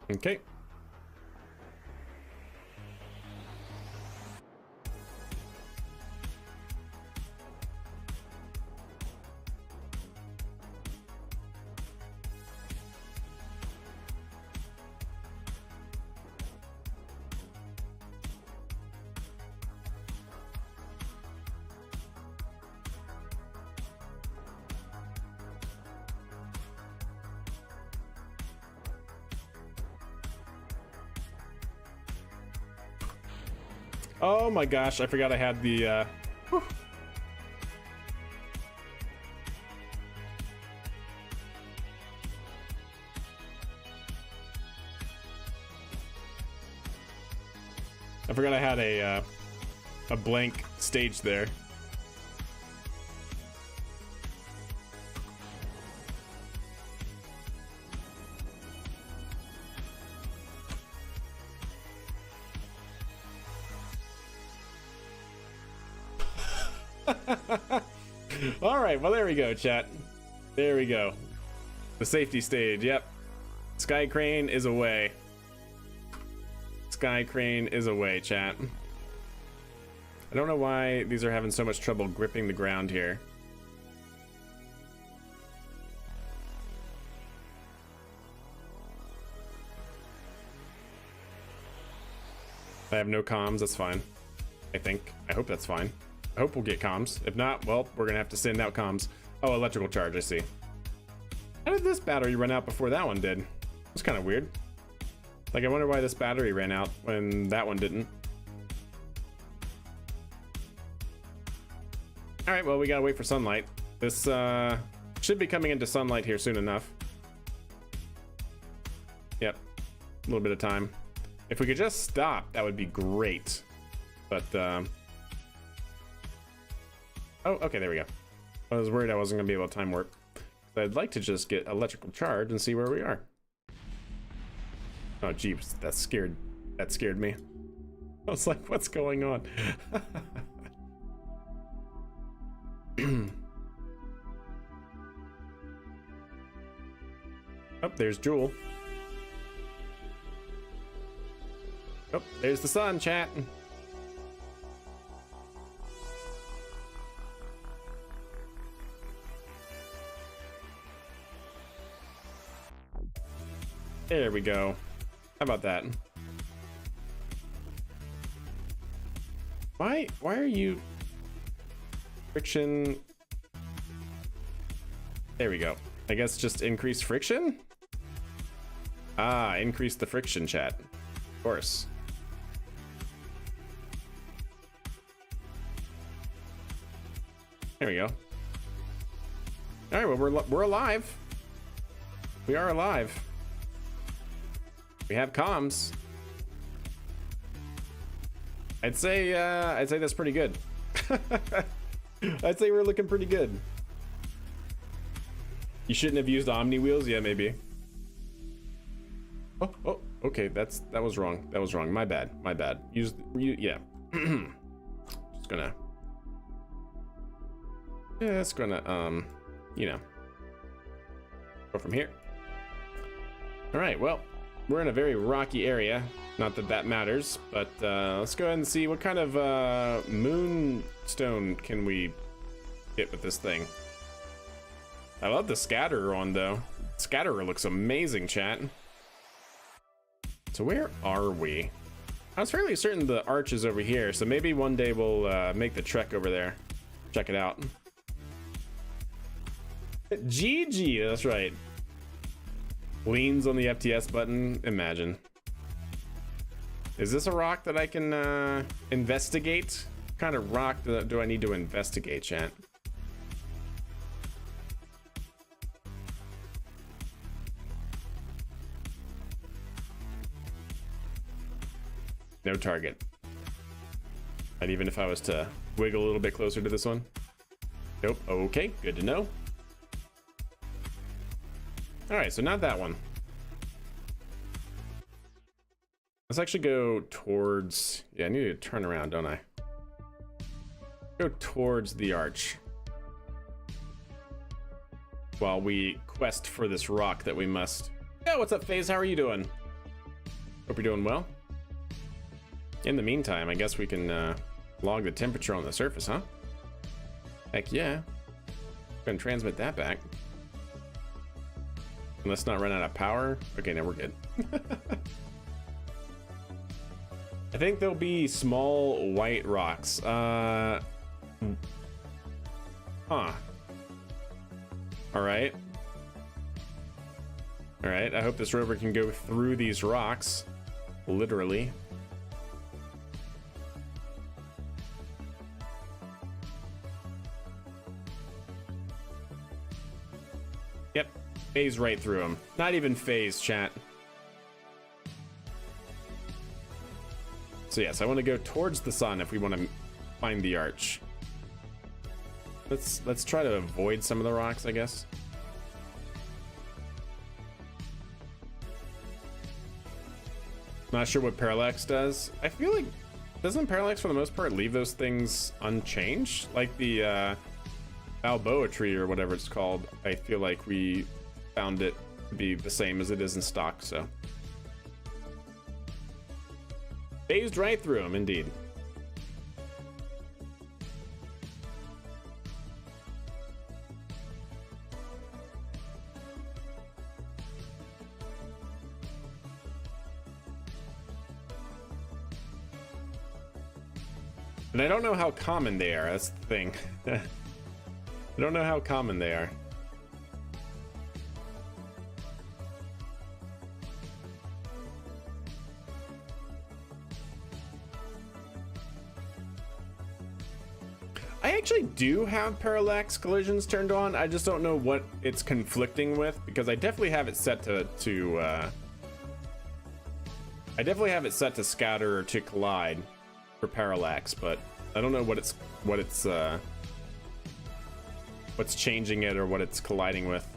Okay. Oh my gosh, I forgot I had the whew. I forgot I had a blank stage there. All right, well, there we go, chat. There we go. The safety stage. Yep. Sky crane is away. Sky crane is away, chat. I don't know why these are having so much trouble gripping the ground here. I have no comms. That's fine. I think. I hope that's fine. I hope we'll get comms. If not, well, we're gonna have to send out comms. Oh, electrical charge, I see. How did this battery run out before that one did? It's kind of weird. Like, I wonder why this battery ran out when that one didn't. All right, well, we gotta wait for sunlight. This should be coming into sunlight here soon enough. Yep, a little bit of time. If we could just stop, that would be great. But, oh, okay, there we go. I was worried I wasn't gonna be able to time warp. I'd like to just get electrical charge and see where we are. Oh, jeeps, that scared me. I was like, what's going on? Oh, there's Jewel. Oh, there's the sun, chat. There we go. How about that? Why are you friction? There we go. I guess just increase friction? Ah, increase the friction, chat. Of course. There we go. All right, well, we're alive. We are alive. We have comms. I'd say that's pretty good. I'd say we're looking pretty good. You shouldn't have used Omni wheels. Yeah, maybe. Oh, okay. That was wrong. That was wrong. My bad. Yeah. Just gonna. Yeah, it's gonna you know, go from here. All right. Well, we're in a very rocky area. Not that that matters, but let's go ahead and see what kind of moonstone can we get with this thing. I love the scatterer on though. Scatterer looks amazing, chat. So where are we? I was fairly certain the arch is over here, so maybe one day we'll make the trek over there. Check it out. GG, that's right. Leans on the FTS button, imagine. Is this a rock that I can investigate? What kind of rock do I need to investigate, chat? No target. Not even if I was to wiggle a little bit closer to this one. Nope. Okay, good to know. All right, so not that one. Let's actually go towards, yeah, I need to turn around, don't I? Go towards the arch while we quest for this rock that we must. Yeah, what's up, FaZe? How are you doing? Hope you're doing well. In the meantime, I guess we can log the temperature on the surface, huh? Heck yeah. Gonna transmit that back. And let's not run out of power. Okay, now we're good. I think there'll be small white rocks. Huh. All right. All right, I hope this rover can go through these rocks. Literally. Yep, phase right through him. Not even phase, chat. So yes, I want to go towards the sun if we want to find the arch. Let's try to avoid some of the rocks, I guess. Not sure what parallax does. I feel like, doesn't parallax for the most part leave those things unchanged? Like the Balboa tree or whatever it's called. I feel like we found it to be the same as it is in stock, so. Phased right through him, indeed. And I don't know how common they are, that's the thing. I don't know how common they are. I actually do have parallax collisions turned on. I just don't know what it's conflicting with, because I definitely have it set to I definitely have it set to scatter or to collide for parallax, but I don't know what's changing it or what it's colliding with,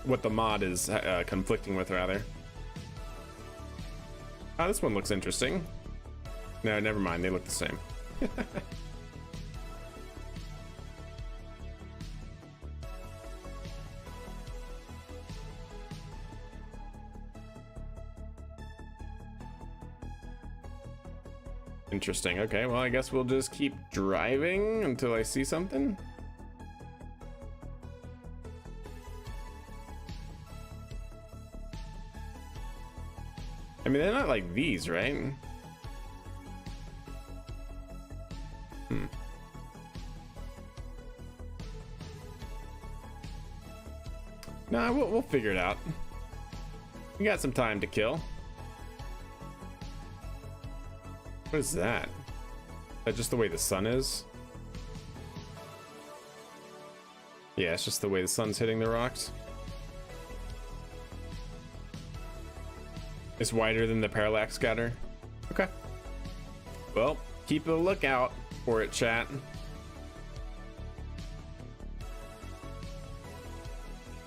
what the mod is conflicting with, rather. Oh, this one looks interesting. No, never mind, they look the same. Interesting. Okay, well, I guess we'll just keep driving until I see something. I mean, they're not like these, right? Nah, we'll figure it out. We got some time to kill. What is that? Is that just the way the sun is? Yeah, it's just the way the sun's hitting the rocks. It's wider than the parallax scatter. Okay. Well, keep a lookout for it, chat.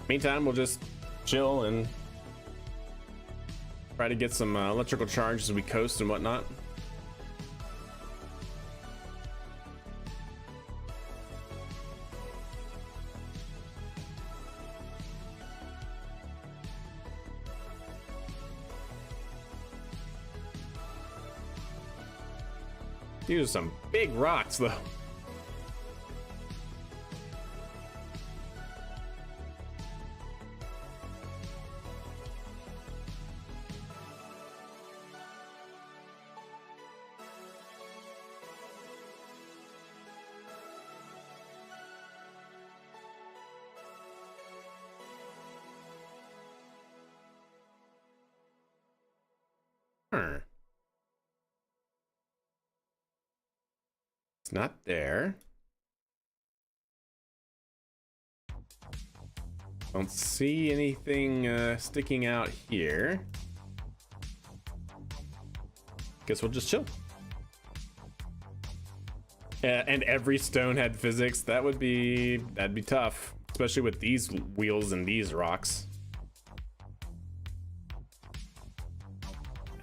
Meantime, we'll just chill and try to get some electrical charge as we coast and whatnot. These are some big rocks, though. It's not there. Don't see anything sticking out here. Guess we'll just chill. And every stone had physics. That'd be tough, especially with these wheels and these rocks.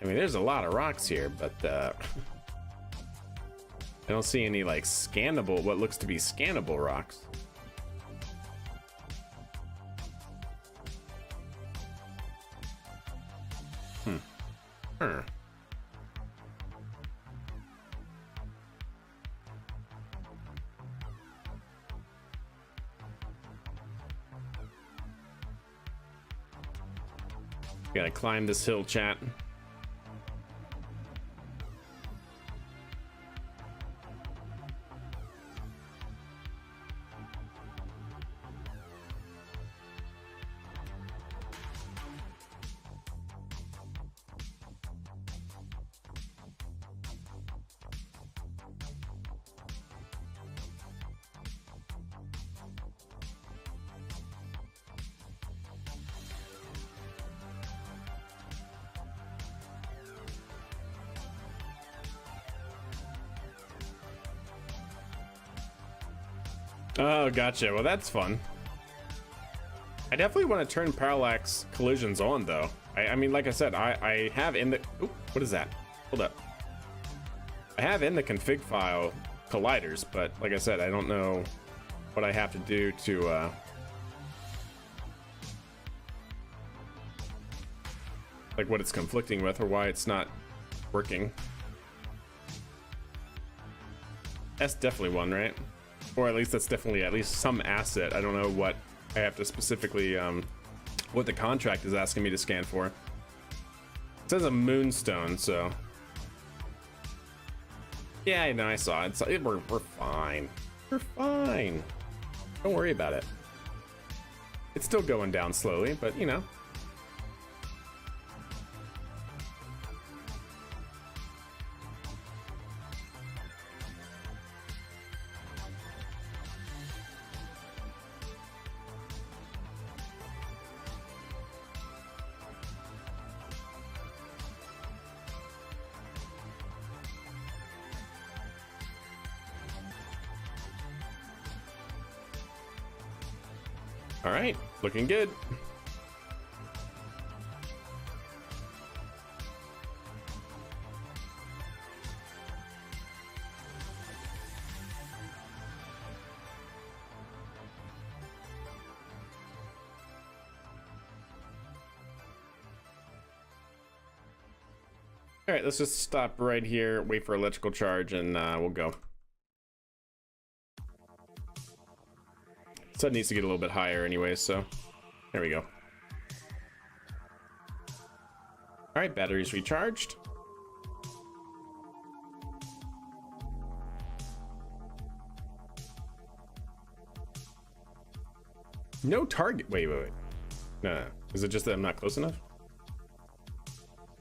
I mean, there's a lot of rocks here, but I don't see any like scannable, what looks to be scannable rocks. Gotta climb this hill, chat. Oh, gotcha. Well, that's fun. I definitely want to turn parallax collisions on, though. I mean, like I said, I have in the... Ooh, what is that? Hold up. I have in the config file colliders, but like I said, I don't know what I have to do to... like what it's conflicting with or why it's not working. That's definitely one, right? Or at least that's definitely at least some asset. I don't know what I have to specifically, what the contract is asking me to scan for. It says a moonstone, so. Yeah, I know, I saw it. We're fine. We're fine. Don't worry about it. It's still going down slowly, but you know. All right, looking good. All right, let's just stop right here, wait for electrical charge, and we'll go. Sun needs to get a little bit higher anyway, so there we go. All right, batteries recharged. No target. Wait. No. Is it just that I'm not close enough?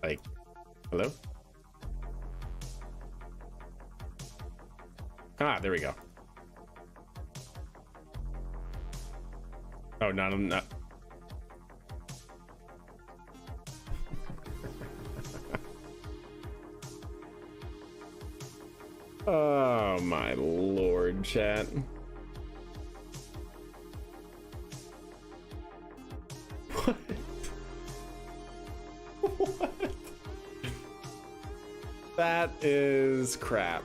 Like, hello? Ah, there we go. Oh, no, I'm not. my lord, chat. What? What? That is crap.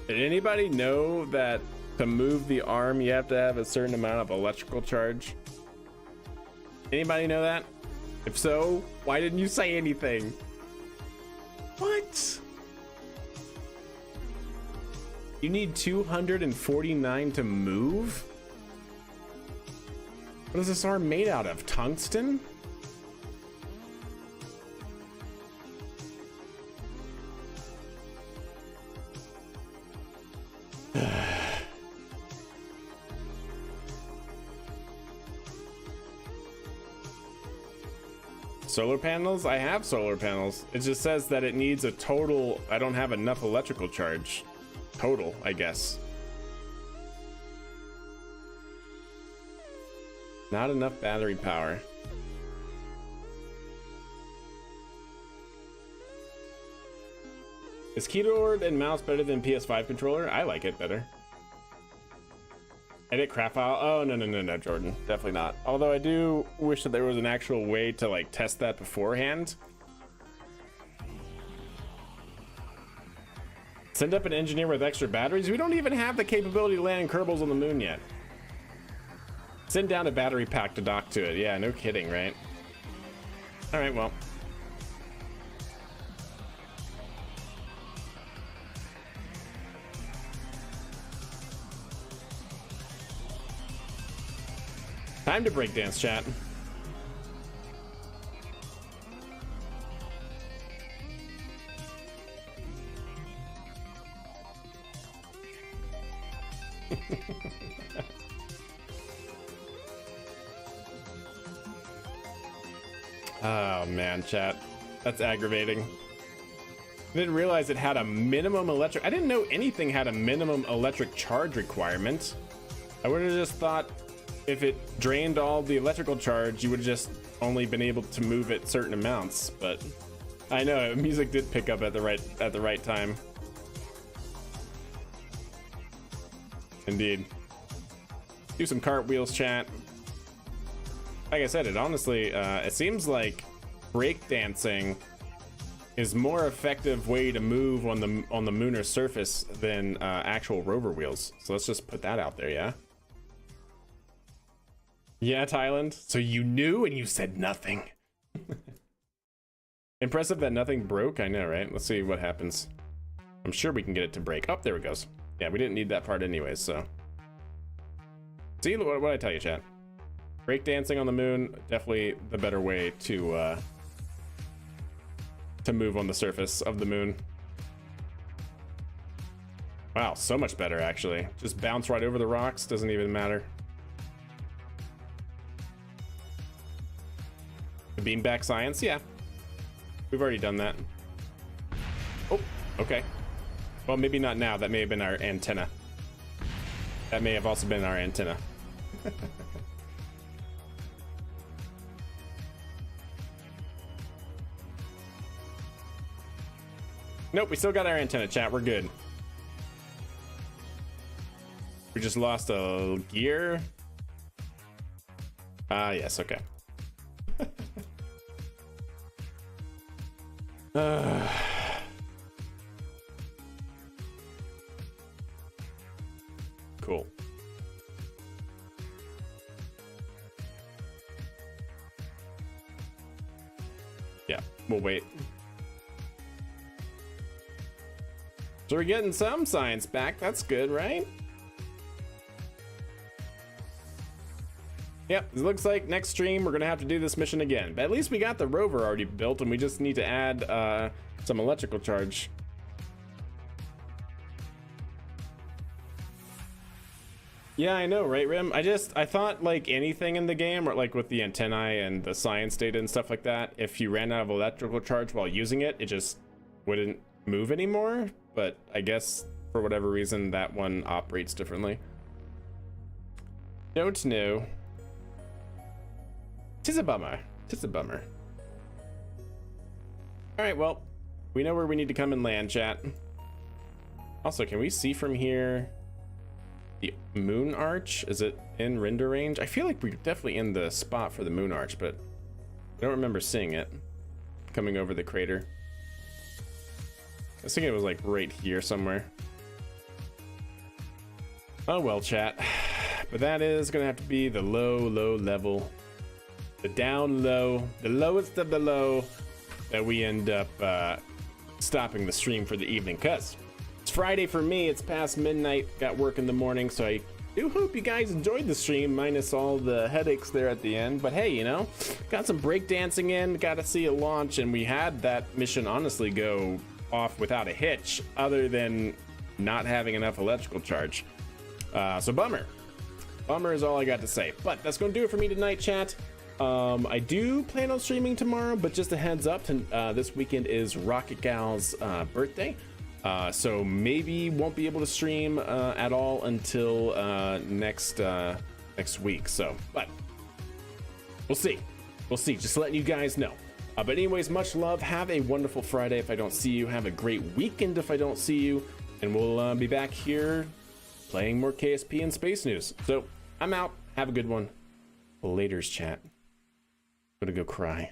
Did anybody know that to move the arm you have to have a certain amount of electrical charge? Anybody know that? If so, why didn't you say anything? What? You need 249 to move? What is this arm made out of? Tungsten? Solar panels? I have solar panels. It just says that it needs a total. I don't have enough electrical charge. Total, I guess. Not enough battery power. Is keyboard and mouse better than PS5 controller? I like it better. Edit crap file? Oh, no, Jordan. Definitely not. Although I do wish that there was an actual way to like test that beforehand. Send up an engineer with extra batteries? We don't even have the capability to land Kerbals on the moon yet. Send down a battery pack to dock to it. Yeah, no kidding, right? All right, well. Time to break dance, chat. Oh man, chat. That's aggravating. I didn't realize it had a minimum electric. I didn't know anything had a minimum electric charge requirement. I would have just thought if it drained all the electrical charge, you would have just only been able to move it certain amounts. But I know music did pick up at the right time. Indeed. Do some cartwheels, chat. Like I said, it honestly, it seems like breakdancing is more effective way to move on the lunar surface than actual rover wheels. So let's just put that out there, yeah? Yeah, Thailand. So you knew and you said nothing. Impressive that nothing broke. I know, right? Let's see what happens. I'm sure we can get it to break. Oh, there it goes. Yeah, we didn't need that part anyways, so. See what I tell you, chat. Breakdancing on the moon, definitely the better way to move on the surface of the moon. Wow, so much better actually. Just bounce right over the rocks, doesn't even matter. The beanbag science, yeah. We've already done that. Oh, okay. Well, maybe not now. That may have been our antenna. That may have also been our antenna. Nope, we still got our antenna, chat. We're good. We just lost a gear. Ah, yes, okay. Cool. Yeah, we'll wait. So we're getting some science back. That's good, right? Yep, it looks like next stream we're gonna have to do this mission again. But at least we got the rover already built and we just need to add some electrical charge. Yeah, I know, right, Rim? I thought like anything in the game, or like with the antennae and the science data and stuff like that, if you ran out of electrical charge while using it, it just wouldn't move anymore. But I guess for whatever reason that one operates differently. Don't know. Tis a bummer. Tis a bummer. All right, well, we know where we need to come and land, chat. Also, can we see from here the moon arch? Is it in render range? I feel like we're definitely in the spot for the moon arch, but I don't remember seeing it coming over the crater. I was thinking it was like right here somewhere. Oh well, chat. But that is gonna have to be the low level, the down low, the lowest of the low, that we end up stopping the stream for the evening. Cause it's Friday for me, it's past midnight, got work in the morning, so I do hope you guys enjoyed the stream, minus all the headaches there at the end. But hey, you know, got some breakdancing in, got to see a launch, and we had that mission honestly go off without a hitch, other than not having enough electrical charge. So bummer is all I got to say. But that's gonna do it for me tonight, chat. I do plan on streaming tomorrow, but just a heads up, this weekend is Rocket Gal's birthday, so maybe won't be able to stream at all until next week. So, but we'll see. Just letting you guys know. But anyways, much love. Have a wonderful Friday if I don't see you. Have a great weekend if I don't see you. And we'll be back here playing more KSP and Space News. So I'm out. Have a good one. Laters, chat. Gonna go cry.